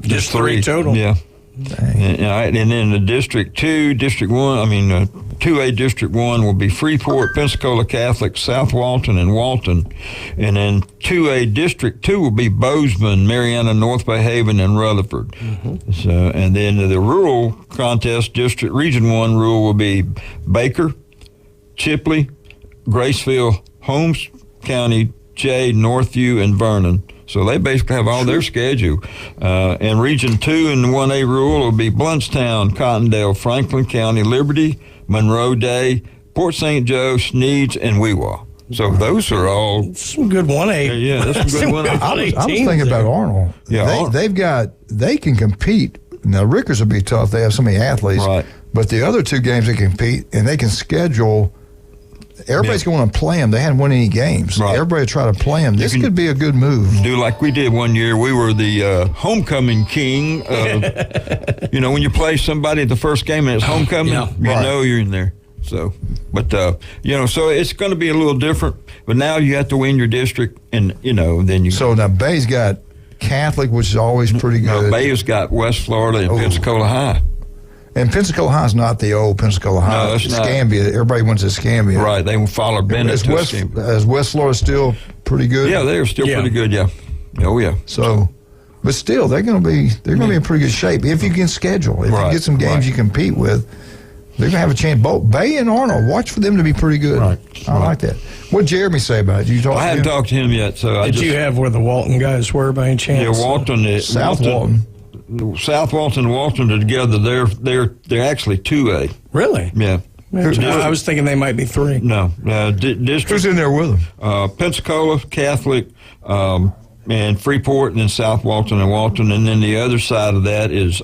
Just 3 total. Yeah. And then the District 2, District 1, 2A District 1 will be Freeport, Pensacola Catholic, South Walton, and Walton. And then 2A District 2 will be Bozeman, Mariana, North Bay Haven, and Rutherford. Mm-hmm. So, and then the rural contest, District Region 1 rural will be Baker, Chipley, Graceville, Holmes County, Jay, Northview, and Vernon. So they basically have all their schedule. And Region 2 and 1A rural will be Bluntstown, Cottondale, Franklin County, Liberty, Monroe Day, Port St. Joe, Sneads, and Weewa. So those are all some good 1A. Yeah, that's some good 1A. I was thinking about Arnold. Yeah, they can compete. Now Rickards will be tough. They have so many athletes. Right. But the other 2 games they compete, and they can schedule. Everybody's going to play them. They hadn't won any games. Right. Everybody try to play them. This could be a good move. Do like we did one year. We were the homecoming king. When you play somebody at the first game and it's homecoming, you know you're in there. So, but so it's going to be a little different. But now you have to win your district, and then you. So now Bay's got Catholic, which is always pretty good. No, Bay's got West Florida and Pensacola High. And Pensacola High is not the old Pensacola High. No, it's Scambia. Everybody went to Scambia. Right. They follow Bennett to Scambia. Is West Florida still pretty good? Yeah, they're still pretty good. Yeah. Oh yeah. So, but still, they're going to be in pretty good shape if you can schedule. If you get some games you compete with, they're going to have a chance. Both Bay and Arnold, watch for them to be pretty good. Right. I like that. What did Jeremy say about it? Did you talk? I haven't talked to him yet. So did you have where the Walton guys were by any chance? Yeah, Walton. South Walton. South Walton and Walton are together. They're actually 2A. Really? Yeah. I was thinking they might be 3. No. District. Who's in there with them? Pensacola Catholic, and Freeport, and then South Walton and Walton, and then the other side of that is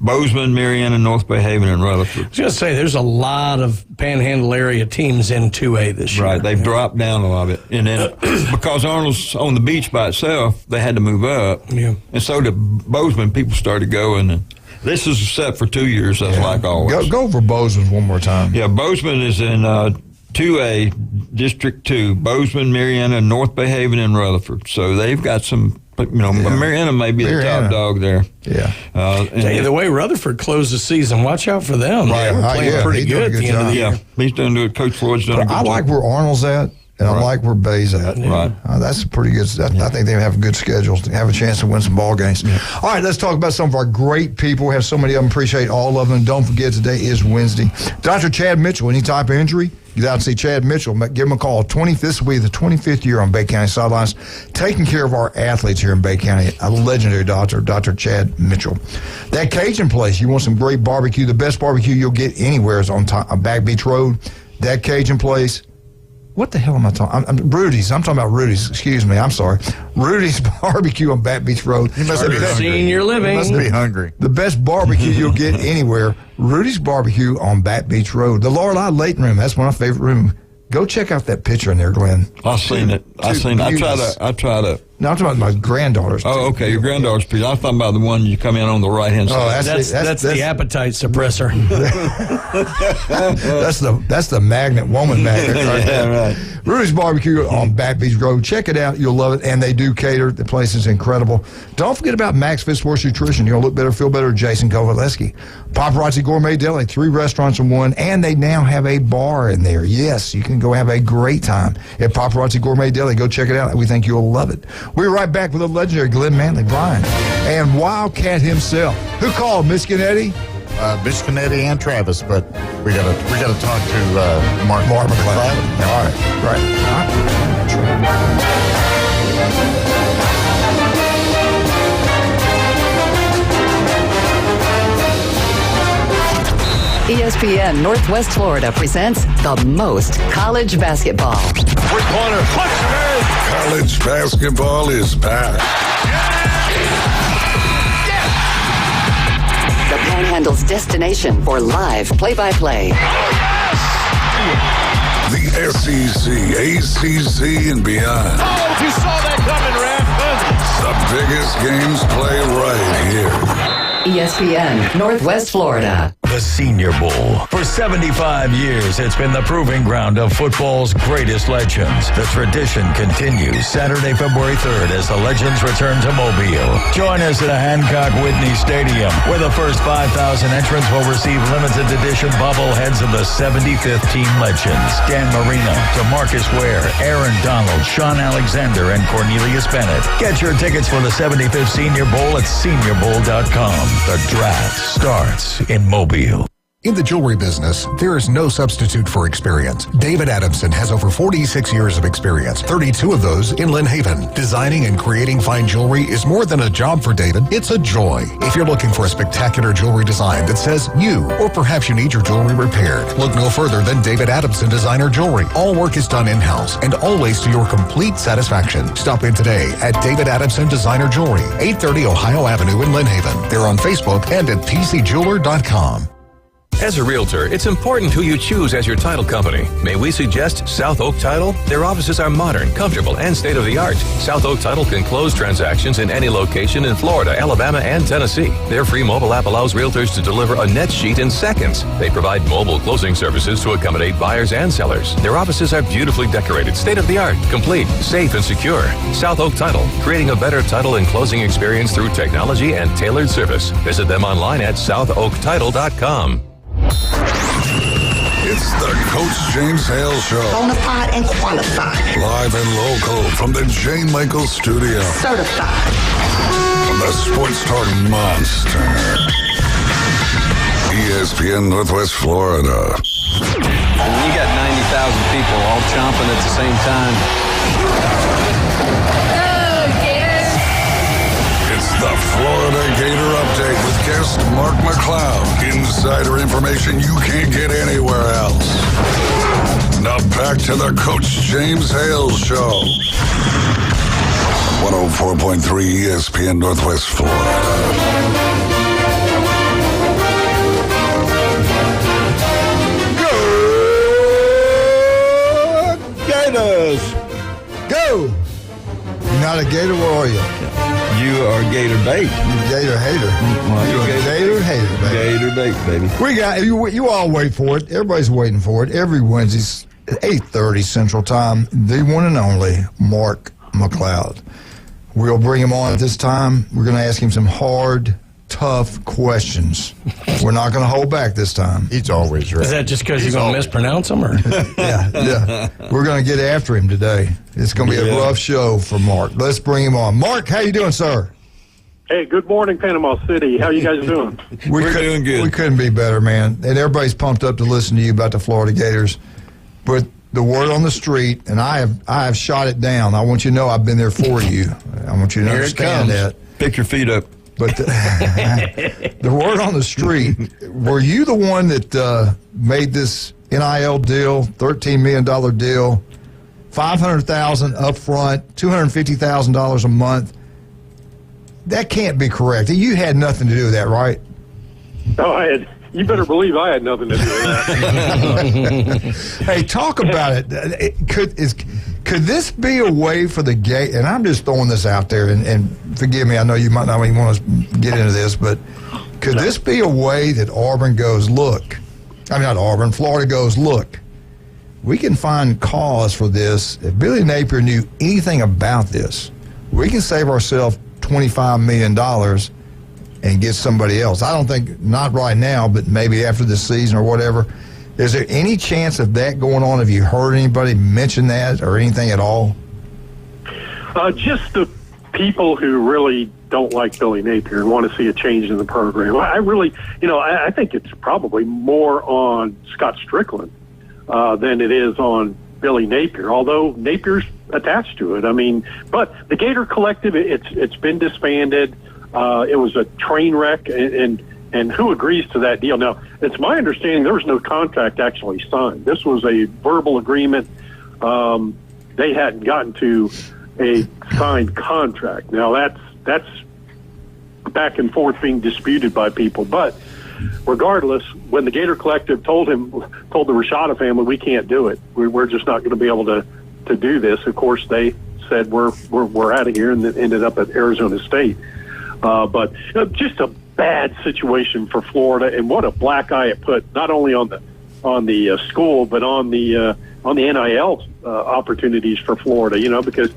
Bozeman, Marietta, North Bay Haven, and Rutherford. I was going to say, there's a lot of Panhandle area teams in 2A this year. Right, they've dropped down a lot of it, and then because Arnold's on the beach by itself, they had to move up, and so did Bozeman. People started going, and this is set for 2 years, like always. Go over Bozeman one more time. Yeah, Bozeman is in 2A, District 2, Bozeman, Marietta, North Bay Haven, and Rutherford. So they've got some, Marietta may be the top dog there. Yeah. The way Rutherford closed the season, watch out for them. They were playing pretty good at the end of the year. He's done good. Coach Floyd's done a good job. I like where Arnold's at. And I like where Bay's at. Right. That's a pretty good. I think they have a good schedule to have a chance to win some ball games. All right, let's talk about some of our great people. We have so many of them. Appreciate all of them. Don't forget, today is Wednesday. Dr. Chad Mitchell, any type of injury, get out and see Chad Mitchell. Give him a call. This will be the 25th year on Bay County Sidelines, taking care of our athletes here in Bay County. A legendary doctor, Dr. Chad Mitchell. That Cajun place, you want some great barbecue. The best barbecue you'll get anywhere is on Back Beach Road. That Cajun place. What the hell am I talking? Rudy's. I'm talking about Rudy's. Excuse me. I'm sorry. Rudy's Barbecue on Back Beach Road. You must be senior living. You must be hungry. The best barbecue you'll get anywhere. Rudy's Barbecue on Back Beach Road. The Lorelei Layton Room. That's my favorite room. Go check out that picture in there, Glenn. I've seen it. I try to. No, I'm talking about my granddaughter's. Oh, okay. Your granddaughter's pizza. I was talking about the one you come in on the right-hand side. That's the appetite suppressor. that's the magnet, woman magnet. Right. Rudy's Barbecue on Back Beach Road. Check it out. You'll love it. And they do cater. The place is incredible. Don't forget about Max Fit Sports Nutrition. You'll look better, feel better. Jason Kovaleski. Paparazzi Gourmet Deli. 3 restaurants in one. And they now have a bar in there. Yes, you can go have a great time at Paparazzi Gourmet Deli. Go check it out. We think you'll love it. We're right back with the legendary Glenn Manley Bryan and Wildcat himself. Who called? Miss Canetti? Miss Canetti and Travis, but we gotta talk to Mark McLeod. All right. ESPN Northwest Florida presents the most college basketball. Three-pointer. College basketball is back. The Panhandle's destination for live play-by-play. The SEC, ACC, and beyond. Oh, you saw that coming, The biggest games play right here. ESPN Northwest Florida. The Senior Bowl. For 75 years, it's been the proving ground of football's greatest legends. The tradition continues Saturday, February 3rd as the legends return to Mobile. Join us at Hancock Whitney Stadium, where the first 5,000 entrants will receive limited edition bobbleheads of the 75th team legends. Dan Marino, DeMarcus Ware, Aaron Donald, Sean Alexander, and Cornelius Bennett. Get your tickets for the 75th Senior Bowl at seniorbowl.com. The draft starts in Mobile. In the jewelry business, there is no substitute for experience. David Adamson has over 46 years of experience, 32 of those in Lynn Haven. Designing and creating fine jewelry is more than a job for David, it's a joy. If you're looking for a spectacular jewelry design that says you, or perhaps you need your jewelry repaired, look no further than David Adamson Designer Jewelry. All work is done in-house and always to your complete satisfaction. Stop in today at David Adamson Designer Jewelry, 830 Ohio Avenue in Lynn Haven. They're on Facebook and at tcjeweler.com. As a realtor, it's important who you choose as your title company. May we suggest South Oak Title? Their offices are modern, comfortable, and state-of-the-art. South Oak Title can close transactions in any location in Florida, Alabama, and Tennessee. Their free mobile app allows realtors to deliver a net sheet in seconds. They provide mobile closing services to accommodate buyers and sellers. Their offices are beautifully decorated, state-of-the-art, complete, safe, and secure. South Oak Title, creating a better title and closing experience through technology and tailored service. Visit them online at southoaktitle.com. It's the Coach James Hale Show. Bonafide and qualified. Live and local from the Jane Michael Studio. Certified. From the Sports Talk Monster. ESPN Northwest Florida. And when you got 90,000 people all chomping at the same time. The Florida Gator Update with guest Mark McLeod. Insider information you can't get anywhere else. Now back to the Coach James Hale Show. 104.3 ESPN Northwest Florida. Gators! Go! You're not a Gator warrior. You are Gator bait. Gator hater. You're a Gator hater, baby. Gator bait, baby. We got you all wait for it. Everybody's waiting for it. Every Wednesday at 8:30 Central Time, the one and only Mark McLeod. We'll bring him on at this time. We're going to ask him some hard, tough questions. We're not going to hold back this time. He's always right. Is that just because you're going to mispronounce them? Or? Yeah. We're going to get after him today. It's going to be a rough show for Mark. Let's bring him on. Mark, how you doing, sir? Hey, good morning, Panama City. How you guys doing? We're doing good. We couldn't be better, man. And everybody's pumped up to listen to you about the Florida Gators. But the word on the street, and I have shot it down. I want you to know I've been there for you. I want you to understand that. Pick your feet up. But the word on the street, were you the one that made this NIL deal, $13 million deal, $500,000 up front, $250,000 a month? That can't be correct. You had nothing to do with that, right? No, you better believe I had nothing to do with that. Hey, talk about it. Could this be a way for the Gators? And I'm just throwing this out there, and forgive me, I know you might not even want to get into this, but could this be a way that Auburn goes, look, I mean, not Auburn, Florida goes, look, we can find cause for this. If Billy Napier knew anything about this, we can save ourselves $25 million and get somebody else. I don't think, not right now, but maybe after this season or whatever. Is there any chance of that going on? Have you heard anybody mention that or anything at all? Just the people who really don't like Billy Napier and want to see a change in the program. I really, I think it's probably more on Scott Strickland than it is on Billy Napier, although Napier's attached to it. I mean, but the Gator Collective, it's been disbanded. It was a train wreck, and who agrees to that deal? Now, it's my understanding there was no contract actually signed. This was a verbal agreement. They hadn't gotten to a signed contract. Now, that's back and forth being disputed by people. But regardless, when the Gator Collective told the Rashada family, we can't do it. We're just not going to be able to do this. Of course, they said we're out of here, and then ended up at Arizona State. But just a bad situation for Florida, and what a black eye it put not only on the school but on the NIL opportunities for Florida. Because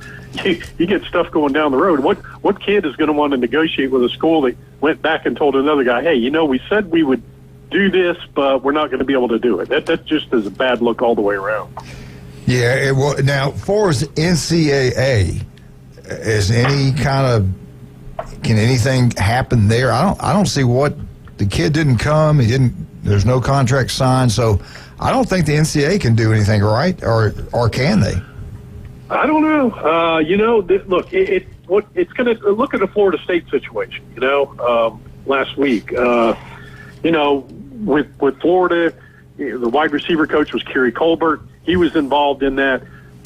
you get stuff going down the road. What kid is going to want to negotiate with a school that went back and told another guy, hey, we said we would do this, but we're not going to be able to do it. That just is a bad look all the way around. Yeah. Now, as far as NCAA, is any kind of can anything happen there? I don't see what the kid didn't come. There's no contract signed, so I don't think the NCAA can do anything, right? Or can they? I don't know. Look, it's going to look at the Florida State situation. Last week, with Florida, the wide receiver coach was Kerry Colbert. He was involved in that.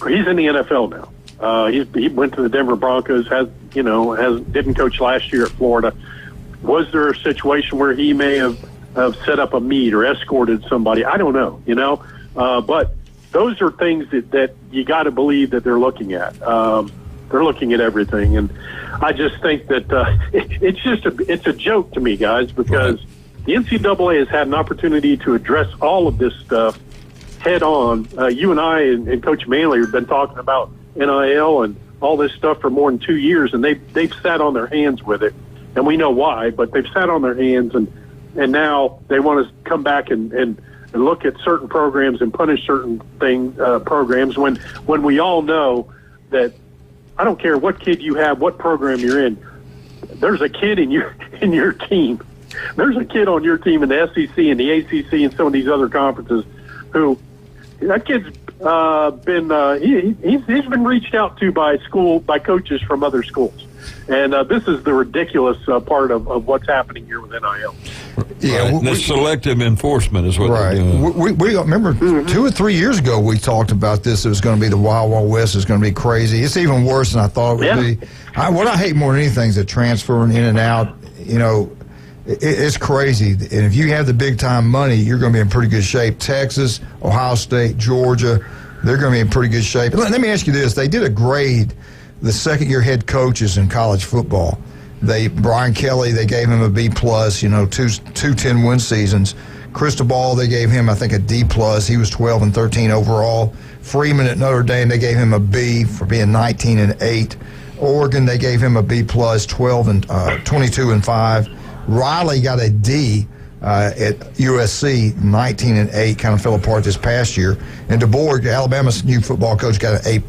He's in the NFL now. He went to the Denver Broncos. Didn't coach last year at Florida. Was there a situation where he may have set up a meet or escorted somebody? I don't know. But those are things that you got to believe that they're looking at. They're looking at everything, and I just think that it's a joke to me, guys, because the NCAA has had an opportunity to address all of this stuff head on. You and I and Coach Manley have been talking about NIL and all this stuff for more than 2 years, and they've sat on their hands with it, and we know why. But they've sat on their hands, and now they want to come back and look at certain programs and punish certain programs when we all know that. I don't care what kid you have, what program you're in. There's a kid in your team. There's a kid on your team in the SEC and the ACC and some of these other conferences who that kid's he's been reached out to by coaches from other schools. And this is the ridiculous part of what's happening here with NIL. Yeah, right. The selective enforcement is what they're doing. We remember 2 or 3 years ago we talked about this. It was going to be the Wild Wild West. It's going to be crazy. It's even worse than I thought it would be. What I hate more than anything is the transferring in and out. You know, it's crazy. And if you have the big-time money, you're going to be in pretty good shape. Texas, Ohio State, Georgia, they're going to be in pretty good shape. Let me ask you this. They did a grade, the second-year head coaches in college football. Brian Kelly, they gave him a B+, two 10-win seasons. Cristobal, they gave him, I think, a D+. He was 12-13 overall. Freeman at Notre Dame, they gave him a B for being 19-8. Oregon, they gave him a B+, 22-5. Riley got a D at USC, 19-8, kind of fell apart this past year. And DeBoer, Alabama's new football coach, got an A+.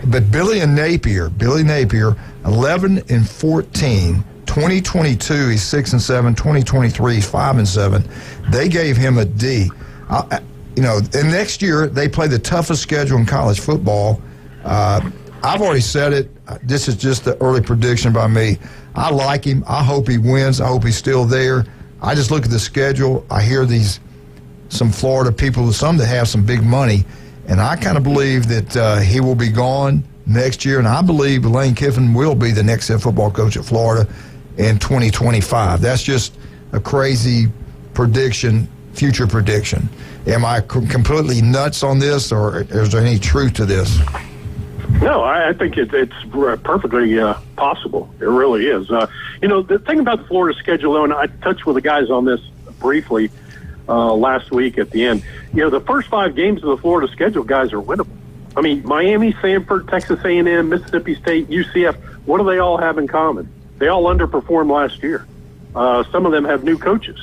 But Billy Napier, 11-14. 2022, he's 6-7. 2023, he's 5-7. They gave him a D. And next year they play the toughest schedule in college football. I've already said it. This is just the early prediction by me. I like him. I hope he wins. I hope he's still there. I just look at the schedule. I hear some Florida people, some that have some big money, and I kind of believe that he will be gone next year, and I believe Lane Kiffin will be the next head football coach at Florida in 2025. That's just a crazy prediction, future prediction. Am I completely nuts on this, or is there any truth to this? No, I think it's perfectly possible. It really is. The thing about the Florida schedule, though, and I touched with the guys on this briefly last week at the end, the first 5 games of the Florida schedule, guys, are winnable. I mean, Miami, Samford, Texas A&M, Mississippi State, UCF, what do they all have in common? They all underperformed last year. Some of them have new coaches,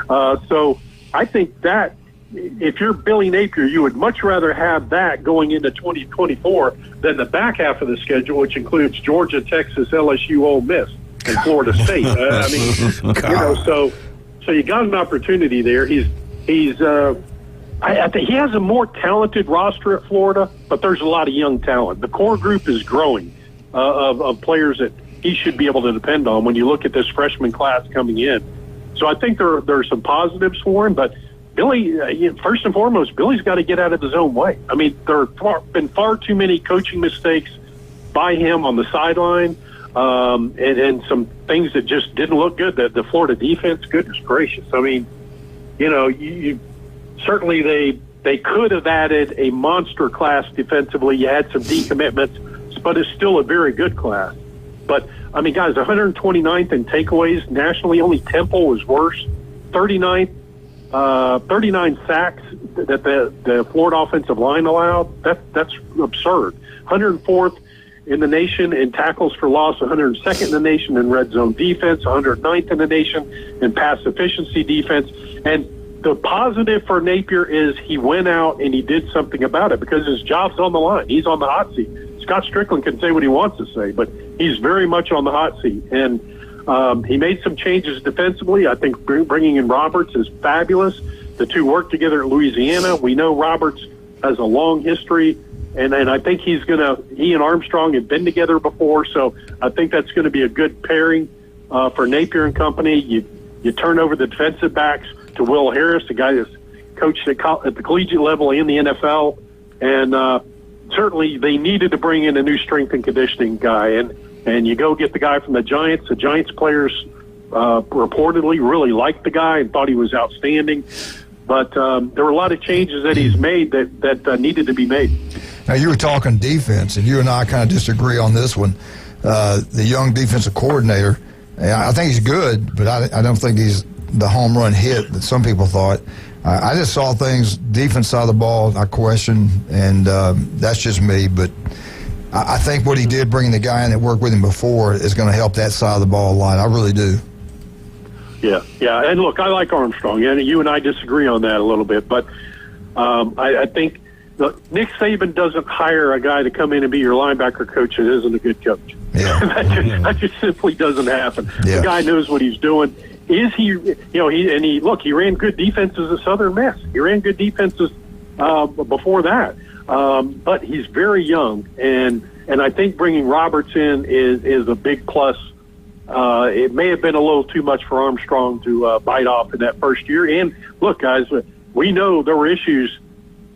So I think that if you're Billy Napier, you would much rather have that going into 2024 than the back half of the schedule, which includes Georgia, Texas, LSU, Ole Miss, and Florida State. So you got an opportunity there. I think he has a more talented roster at Florida, but there's a lot of young talent. The core group is growing of players that he should be able to depend on when you look at this freshman class coming in. So I think there are some positives for him, but Billy, first and foremost, Billy's got to get out of his own way. I mean, there have been far too many coaching mistakes by him on the sideline, and some things that just didn't look good. The Florida defense, goodness gracious. I mean, certainly they could have added a monster class defensively. You had some decommitments, but it's still a very good class. But, I mean, guys, 129th in takeaways nationally. Only Temple was worse. 39 sacks that the Florida offensive line allowed. That's absurd. 104th in the nation in tackles for loss, 102nd in the nation in red zone defense, 109th in the nation in pass efficiency defense. And the positive for Napier is he went out and he did something about it because his job's on the line. He's on the hot seat. Scott Strickland can say what he wants to say, but he's very much on the hot seat. And he made some changes defensively. I think bringing in Roberts is fabulous. The two work together at Louisiana. We know Roberts has a long history, and I think he and Armstrong have been together before, so I think that's going to be a good pairing for Napier and company. You turn over the defensive backs to Will Harris, a guy that's coached at the collegiate level in the NFL, and certainly they needed to bring in a new strength and conditioning guy, and you go get the guy from the Giants. The Giants players reportedly really liked the guy and thought he was outstanding. But there were a lot of changes that he's made that needed to be made. Now, you were talking defense, and you and I kind of disagree on this one. The young defensive coordinator, I think he's good, but I don't think he's the home run hit that some people thought. I just saw things, defense side of the ball, I question, and that's just me. But I think what he did, bringing the guy in that worked with him before, is going to help that side of the ball a lot. I really do. Yeah. And look, I like Armstrong, and you and I disagree on that a little bit. But I think Nick Saban doesn't hire a guy to come in and be your linebacker coach that isn't a good coach. Yeah. that just simply doesn't happen. Yeah. The guy knows what he's doing. Is he, he ran good defenses at Southern Miss. He ran good defenses before that. But he's very young, and And I think bringing Roberts in is a big plus. It may have been a little too much for Armstrong to bite off in that first year. And look, guys, we know there were issues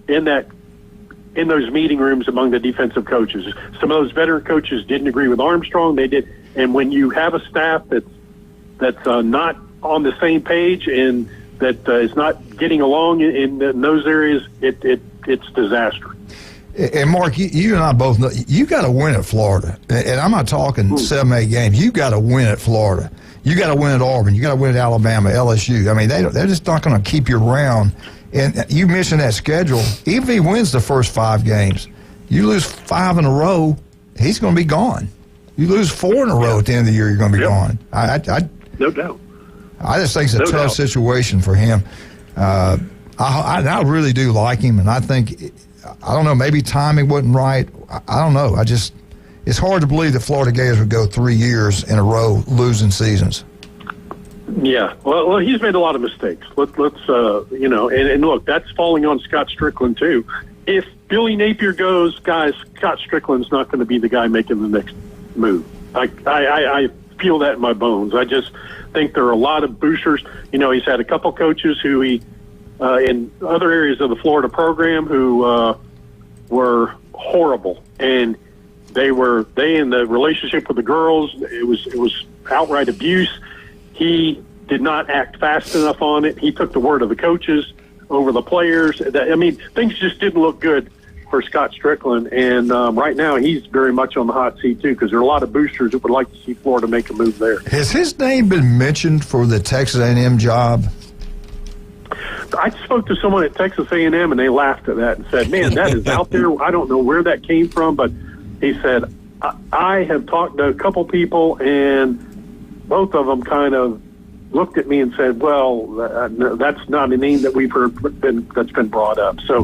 in those meeting rooms among the defensive coaches. Some of those veteran coaches didn't agree with Armstrong. They did. And when you have a staff that's not on the same page and that is not getting along in those areas, it's disaster. And Mark, you and I both know you got to win at Florida, and I'm not talking 7-8 games. You got to win at Florida. You got to win at Auburn. You got to win at Alabama, LSU. I mean, they're just not going to keep you around. And you mentioned that schedule. Even if he wins the first 5 games, you lose 5 in a row, he's going to be gone. You lose 4 in a row at the end of the year, you're going to be gone. No doubt. I just think it's a tough situation for him. I really do like him, and I think. I don't know, maybe timing wasn't right. I don't know. It's hard to believe that Florida Gators would go 3 years in a row losing seasons. Yeah, well, he's made a lot of mistakes. Let's and look, that's falling on Scott Strickland too. If Billy Napier goes, guys, Scott Strickland's not going to be the guy making the next move. I feel that in my bones. I just think there are a lot of boosters. He's had a couple coaches who he. In other areas of the Florida program who were horrible, and they in the relationship with the girls, it was outright abuse. He did not act fast enough on it. He took the word of the coaches over the players. Things just didn't look good for Scott Strickland, and right now he's very much on the hot seat too, because there are a lot of boosters that would like to see Florida make a move there. Has his name been mentioned for the Texas A&M job? I spoke to someone at Texas A&M, and they laughed at that and said, man, that is out there. I don't know where that came from, but he said, I have talked to a couple people, and both of them kind of looked at me and said, well, that's not a name that we've heard that's been brought up. So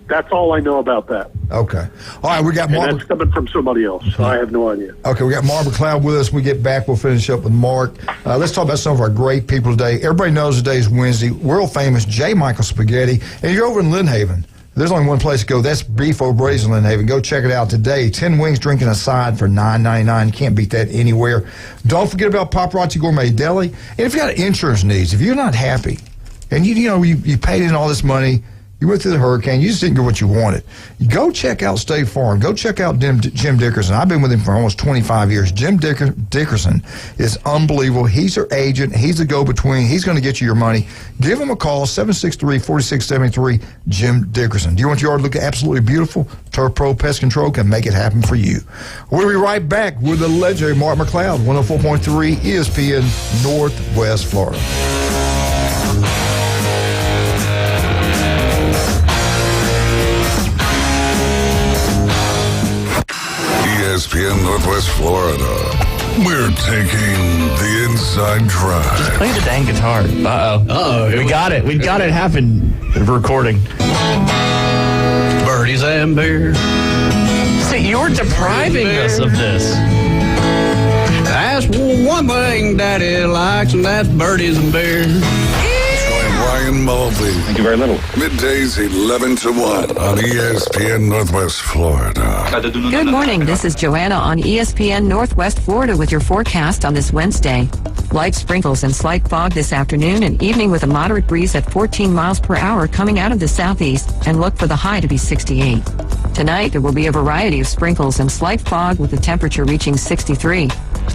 that's all I know about that. Okay. All right, we got Mark. And that's coming from somebody else. So I have no idea. Okay, we got Mark McLeod with us. When we get back, we'll finish up with Mark. Let's talk about some of our great people today. Everybody knows today is Wednesday. World famous J. Michael Spaghetti. And you're over in Lynn Haven. There's only one place to go. That's Beef O'Brady's in Lynn Haven. Go check it out today. 10 wings, drinking a side for $9.99. Can't beat that anywhere. Don't forget about Paparazzi Gourmet Deli. And if you got insurance needs, if you're not happy, and you paid in all this money, you went through the hurricane, you just didn't get what you wanted. Go check out State Farm. Go check out Jim Dickerson. I've been with him for almost 25 years. Jim Dickerson is unbelievable. He's their agent. He's the go-between. He's going to get you your money. Give him a call, 763-4673, Jim Dickerson. Do you want your yard to look absolutely beautiful? Turf Pro Pest Control can make it happen for you. We'll be right back with the legendary Mark McLeod, 104.3 ESPN Northwest Florida. ESPN Northwest Florida. We're taking the inside drive. Just play the dang guitar. Uh-oh. We got it. We've got it happen. Recording. Birdies and beer. See, you're depriving us of this. That's one thing Daddy likes, and that's birdies and beer. Ryan Mulvey. Thank you very little. Middays 11 to 1 on ESPN Northwest Florida. Good morning. This is Joanna on ESPN Northwest Florida with your forecast on this Wednesday. Light sprinkles and slight fog this afternoon and evening with a moderate breeze at 14 miles per hour coming out of the southeast, and look for the high to be 68. Tonight, there will be a variety of sprinkles and slight fog with the temperature reaching 63.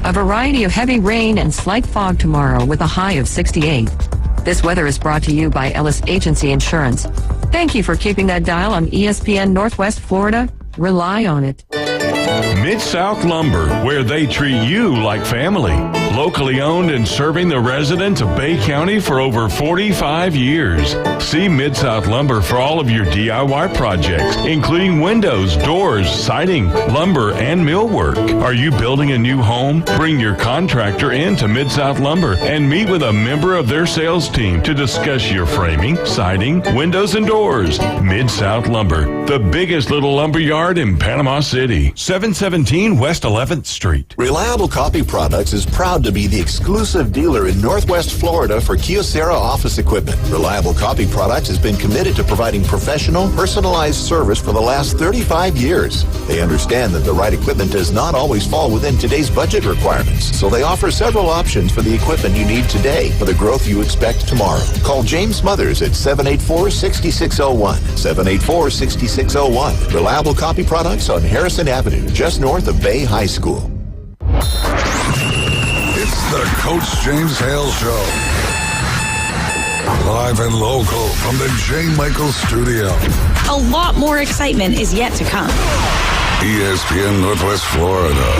A variety of heavy rain and slight fog tomorrow with a high of 68. This weather is brought to you by Ellis Agency Insurance. Thank you for keeping that dial on ESPN Northwest Florida. Rely on it. Mid-South Lumber, where they treat you like family. Locally owned and serving the residents of Bay County for over 45 years. See Mid-South Lumber for all of your DIY projects, including windows, doors, siding, lumber, and millwork. Are you building a new home? Bring your contractor in to Mid-South Lumber and meet with a member of their sales team to discuss your framing, siding, windows, and doors. Mid-South Lumber, the biggest little lumber yard in Panama City. 717 West 11th Street. Reliable Coffee Products is proud proud to be the exclusive dealer in Northwest Florida for Kyocera office equipment. Reliable Coffee Products has been committed to providing professional, personalized service for the last 35 years. They understand that the right equipment does not always fall within today's budget requirements, so they offer several options for the equipment you need today for the growth you expect tomorrow. Call James Smothers at 784-6601. 784-6601. Reliable Coffee Products on Harrison Avenue, just north of Bay High School. It's the Coach James Hale Show. Live and local from the J. Michaels Studio. A lot more excitement is yet to come. ESPN Northwest Florida.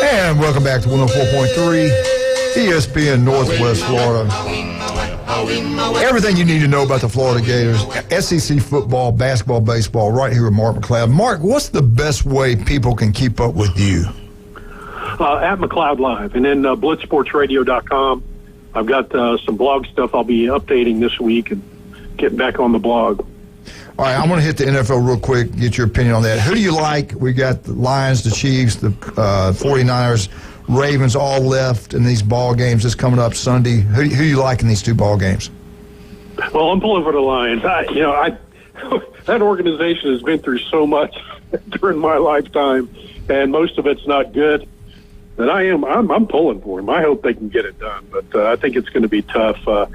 And welcome back to 104.3 ESPN Northwest Florida. Everything you need to know about the Florida Gators, SEC football, basketball, baseball, right here with Mark McLeod. Mark, what's the best way people can keep up with you? At McLeod Live, and then blitzsportsradio.com. I've got some blog stuff I'll be updating this week and getting back on the blog. All right, I'm going to hit the NFL real quick, get your opinion on that. Who do you like? We got the Lions, the Chiefs, the 49ers, Ravens all left in these ball games that's coming up Sunday. Who you like in these two ball games? Well, I'm pulling for the Lions. That organization has been through so much during my lifetime, and most of it's not good. And I'm pulling for them. I hope they can get it done, but I think it's going to be tough. I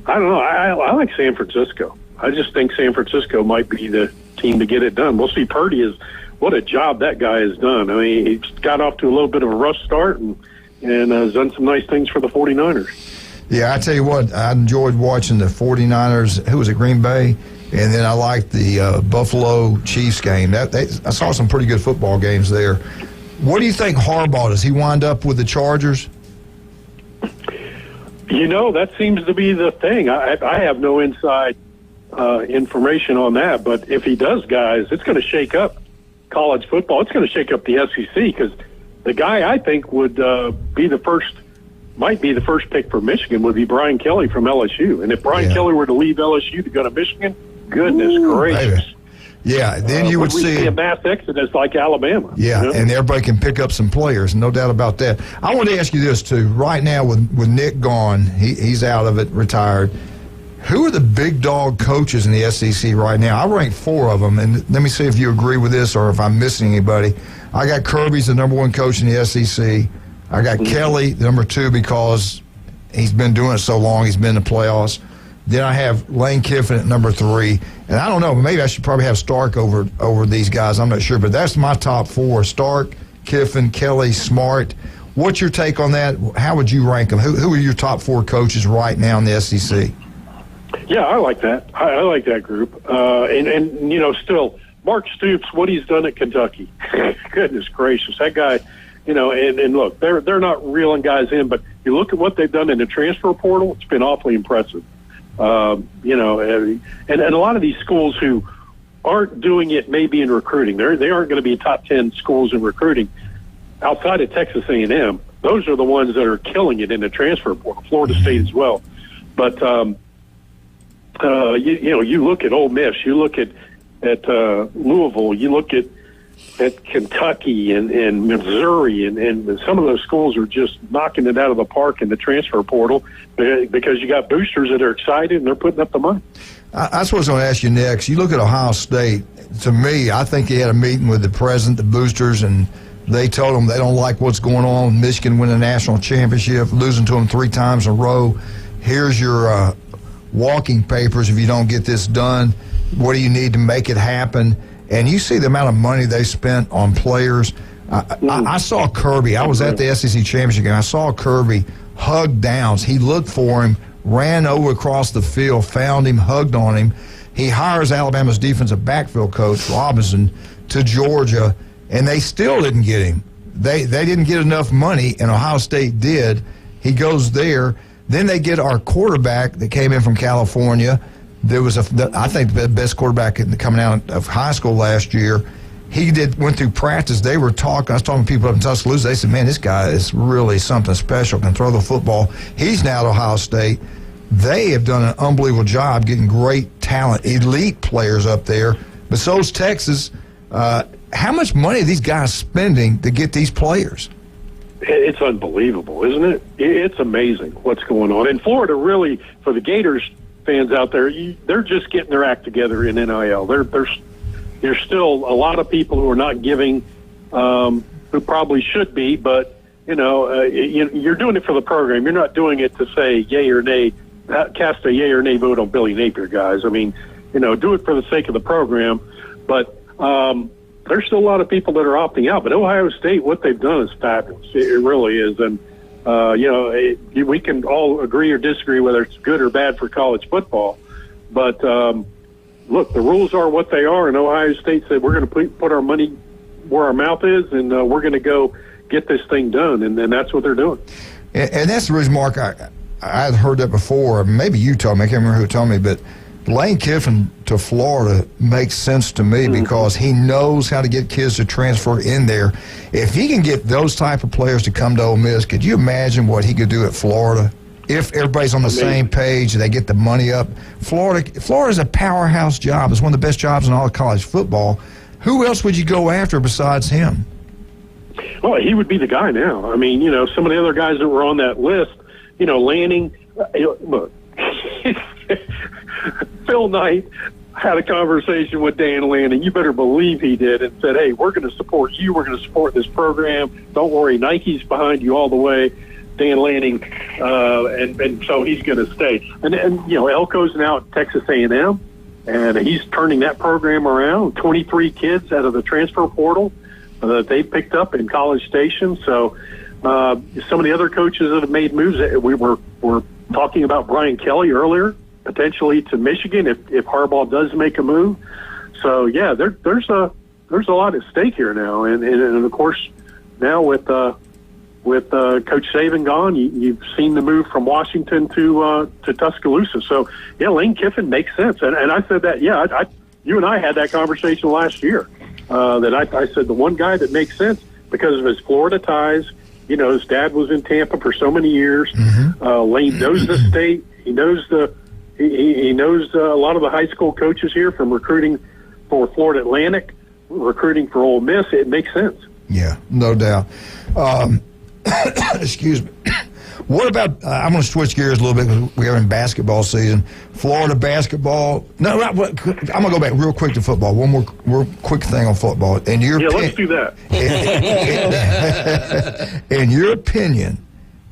don't know. I like San Francisco. I just think San Francisco might be the team to get it done. We'll see. Purdy what a job that guy has done. I mean, he's got off to a little bit of a rough start and has done some nice things for the 49ers. Yeah, I tell you what, I enjoyed watching the 49ers. Who was it, Green Bay? And then I liked the Buffalo Chiefs game. I saw some pretty good football games there. What do you think Harbaugh, does he wind up with the Chargers? That seems to be the thing. I have no inside information on that, but if he does, guys, it's going to shake up college football. It's going to shake up the SEC because the guy I think would might be the first pick for Michigan would be Brian Kelly from LSU. And if Brian Kelly were to leave LSU to go to Michigan, goodness gracious. Baby. Yeah, then you would see a mass exodus like Alabama. Yeah, and everybody can pick up some players, no doubt about that. I want to ask you this, too. Right now, with Nick gone, he's out of it, retired. Who are the big dog coaches in the SEC right now? I rank 4 of them, and let me see if you agree with this or if I'm missing anybody. I got Kirby's the number 1 coach in the SEC. I got Kelly, the number 2, because he's been doing it so long. He's been in the playoffs. Then I have Lane Kiffin at number 3. And I don't know, maybe I should probably have Stark over these guys. I'm not sure. But that's my top 4, Stark, Kiffin, Kelly, Smart. What's your take on that? How would you rank them? Who are your top 4 coaches right now in the SEC? Yeah, I like that. I like that group. And still, Mark Stoops, what he's done at Kentucky. Goodness gracious. That guy, and look, they're not reeling guys in, but you look at what they've done in the transfer portal, it's been awfully impressive. And a lot of these schools who aren't doing it maybe in recruiting, they aren't going to be top 10 schools in recruiting outside of Texas A&M. Those are the ones that are killing it in the transfer portal, Florida State as well. But, you look at Ole Miss, you look at Louisville, you look at Kentucky and Missouri, and some of those schools are just knocking it out of the park in the transfer portal because you got boosters that are excited and they're putting up the money. That's what I was going to ask you next. You look at Ohio State. To me, I think he had a meeting with the president, the boosters, and they told them they don't like what's going on. Michigan win a national championship, losing to them 3 times in a row. Here's your walking papers if you don't get this done. What do you need to make it happen? And you see the amount of money they spent on players. I saw Kirby. I was at the SEC championship game. I saw Kirby hug Downs. He looked for him, ran over across the field, found him, hugged on him. He hires Alabama's defensive backfield coach, Robinson, to Georgia, and they still didn't get him. They didn't get enough money, and Ohio State did. He goes there. Then they get our quarterback that came in from California. There was I think the best quarterback coming out of high school last year. He went through practice. They were talking. I was talking to people up in Tuscaloosa. They said, man, this guy is really something special, can throw the football. He's now at Ohio State. They have done an unbelievable job getting great talent, elite players up there. But so's Texas. How much money are these guys spending to get these players? It's unbelievable, isn't it? It's amazing what's going on. And Florida really, for the Gators fans out there, they're just getting their act together in NIL. There's still a lot of people who are not giving, who probably should be, but, you're doing it for the program. You're not doing it to say yay or nay, cast a yay or nay vote on Billy Napier, guys. I mean, do it for the sake of the program. But there's still a lot of people that are opting out. But Ohio State, what they've done is fabulous. It really is. And, we can all agree or disagree whether it's good or bad for college football. But, look, the rules are what they are. And Ohio State said we're going to put our money where our mouth is, and we're going to go get this thing done. And that's what they're doing. And that's the reason, Mark, I had heard that before. Maybe you told me. I can't remember who told me, but Lane Kiffin to Florida makes sense to me because he knows how to get kids to transfer in there. If he can get those type of players to come to Ole Miss, could you imagine what he could do at Florida? If everybody's on the same page and they get the money up. Florida's a powerhouse job. It's one of the best jobs in all of college football. Who else would you go after besides him? Well, he would be the guy now. I mean, some of the other guys that were on that list, Lanning, look, Phil Knight had a conversation with Dan Lanning. You better believe he did, and said, hey, we're going to support you. We're going to support this program. Don't worry, Nike's behind you all the way. Dan Lanning, and so he's going to stay. And Elko's now at Texas A&M, and he's turning that program around. 23 kids out of the transfer portal that they picked up in College Station. So some of the other coaches that have made moves, we were talking about Brian Kelly earlier, potentially to Michigan if Harbaugh does make a move. So yeah, there's a lot at stake here now, and of course now with Coach Saban gone, you've seen the move from Washington to Tuscaloosa. So yeah, Lane Kiffin makes sense, and I said that. Yeah, you and I had that conversation last year. That I said the one guy that makes sense because of his Florida ties. His dad was in Tampa for so many years. Lane knows the state. He knows he knows a lot of the high school coaches here from recruiting for Florida Atlantic, recruiting for Ole Miss. It makes sense. Yeah, no doubt. Excuse me. What about, I'm going to switch gears a little bit because we're in basketball season. Florida basketball. No, I'm going to go back real quick to football. One more real quick thing on football. Let's do that. In your opinion,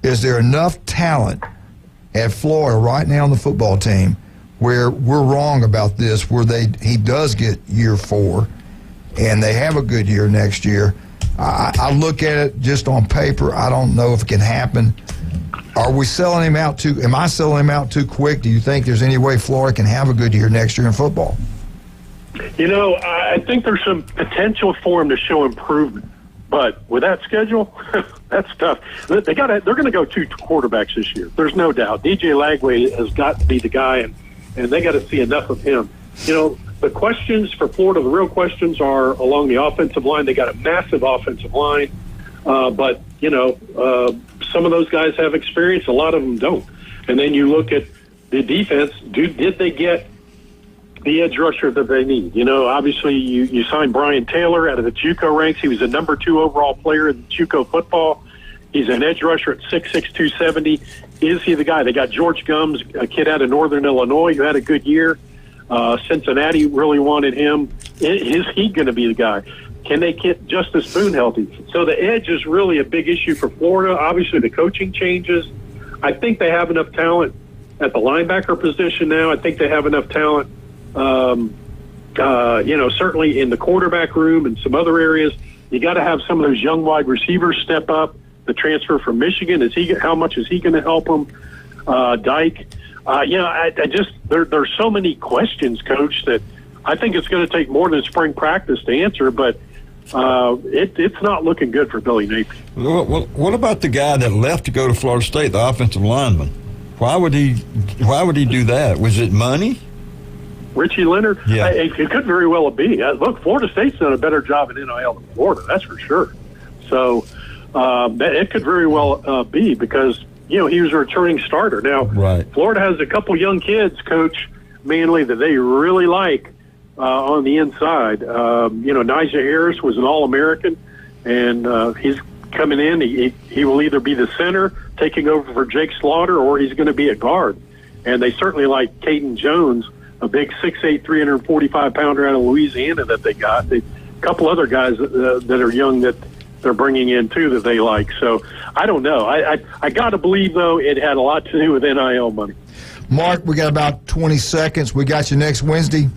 is there enough talent at Florida right now on the football team where we're wrong about this, where he does get year 4 and they have a good year next year? I look at it just on paper. I don't know if it can happen. Are we selling him out too? Am I selling him out too quick? Do you think there's any way Florida can have a good year next year in football? I think there's some potential for him to show improvement, but with that schedule, that's tough. They're going to go 2 quarterbacks this year. There's no doubt. DJ Lagway has got to be the guy, and they got to see enough of him. The questions for Florida, the real questions are along the offensive line. They got a massive offensive line, but some of those guys have experience. A lot of them don't. And then you look at the defense. Did they get the edge rusher that they need? Obviously you signed Brian Taylor out of the JUCO ranks. He was the number 2 overall player in JUCO football. He's an edge rusher at 6'6", 270. Is he the guy? They got George Gums, a kid out of Northern Illinois who had a good year. Cincinnati really wanted him. Is he going to be the guy? Can they get Justice Boone healthy? So the edge is really a big issue for Florida. Obviously, the coaching changes. I think they have enough talent at the linebacker position now. I think they have enough talent, certainly in the quarterback room and some other areas. You got to have some of those young wide receivers step up. The transfer from Michigan, how much is he going to help them? Dyke. There's so many questions, Coach, that I think it's going to take more than spring practice to answer, but it's not looking good for Billy Napier. Well, what about the guy that left to go to Florida State, the offensive lineman? Why would he do that? Was it money? Richie Leonard? Yeah. It could very well be. Look, Florida State's done a better job in NIL than Florida, that's for sure. So it could very well be because, he was a returning starter. Now, right. Florida has a couple young kids, Coach Manley, that they really like. on the inside. Najee Harris was an All-American, and he's coming in. He will either be the center, taking over for Jake Slaughter, or he's going to be a guard. And they certainly like Caden Jones, a big 6'8", 345-pounder out of Louisiana that they got. A couple other guys that are young that they're bringing in, too, that they like. So I don't know. I got to believe, though, it had a lot to do with NIL money. Mark, we got about 20 seconds. We got you next Wednesday.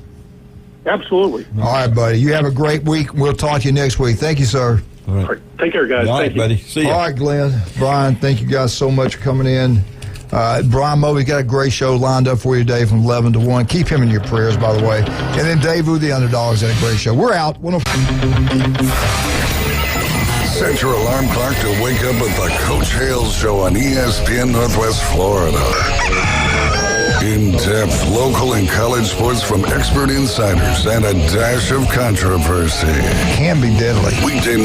Absolutely. All right, buddy. You have a great week. We'll talk to you next week. Thank you, sir. All right. All right. Take care, guys. All right, thank you. buddy. See you. All right, Glenn, Brian, thank you guys so much for coming in. Brian Mobley got a great show lined up for you today from 11 to 1. Keep him in your prayers, by the way. And then Dave Wu, the Underdogs, had a great show. We're out. Set your alarm clock to wake up with the Coach Hale Show on ESPN Northwest Florida. In-depth local and college sports from expert insiders and a dash of controversy. Can be deadly. Weekday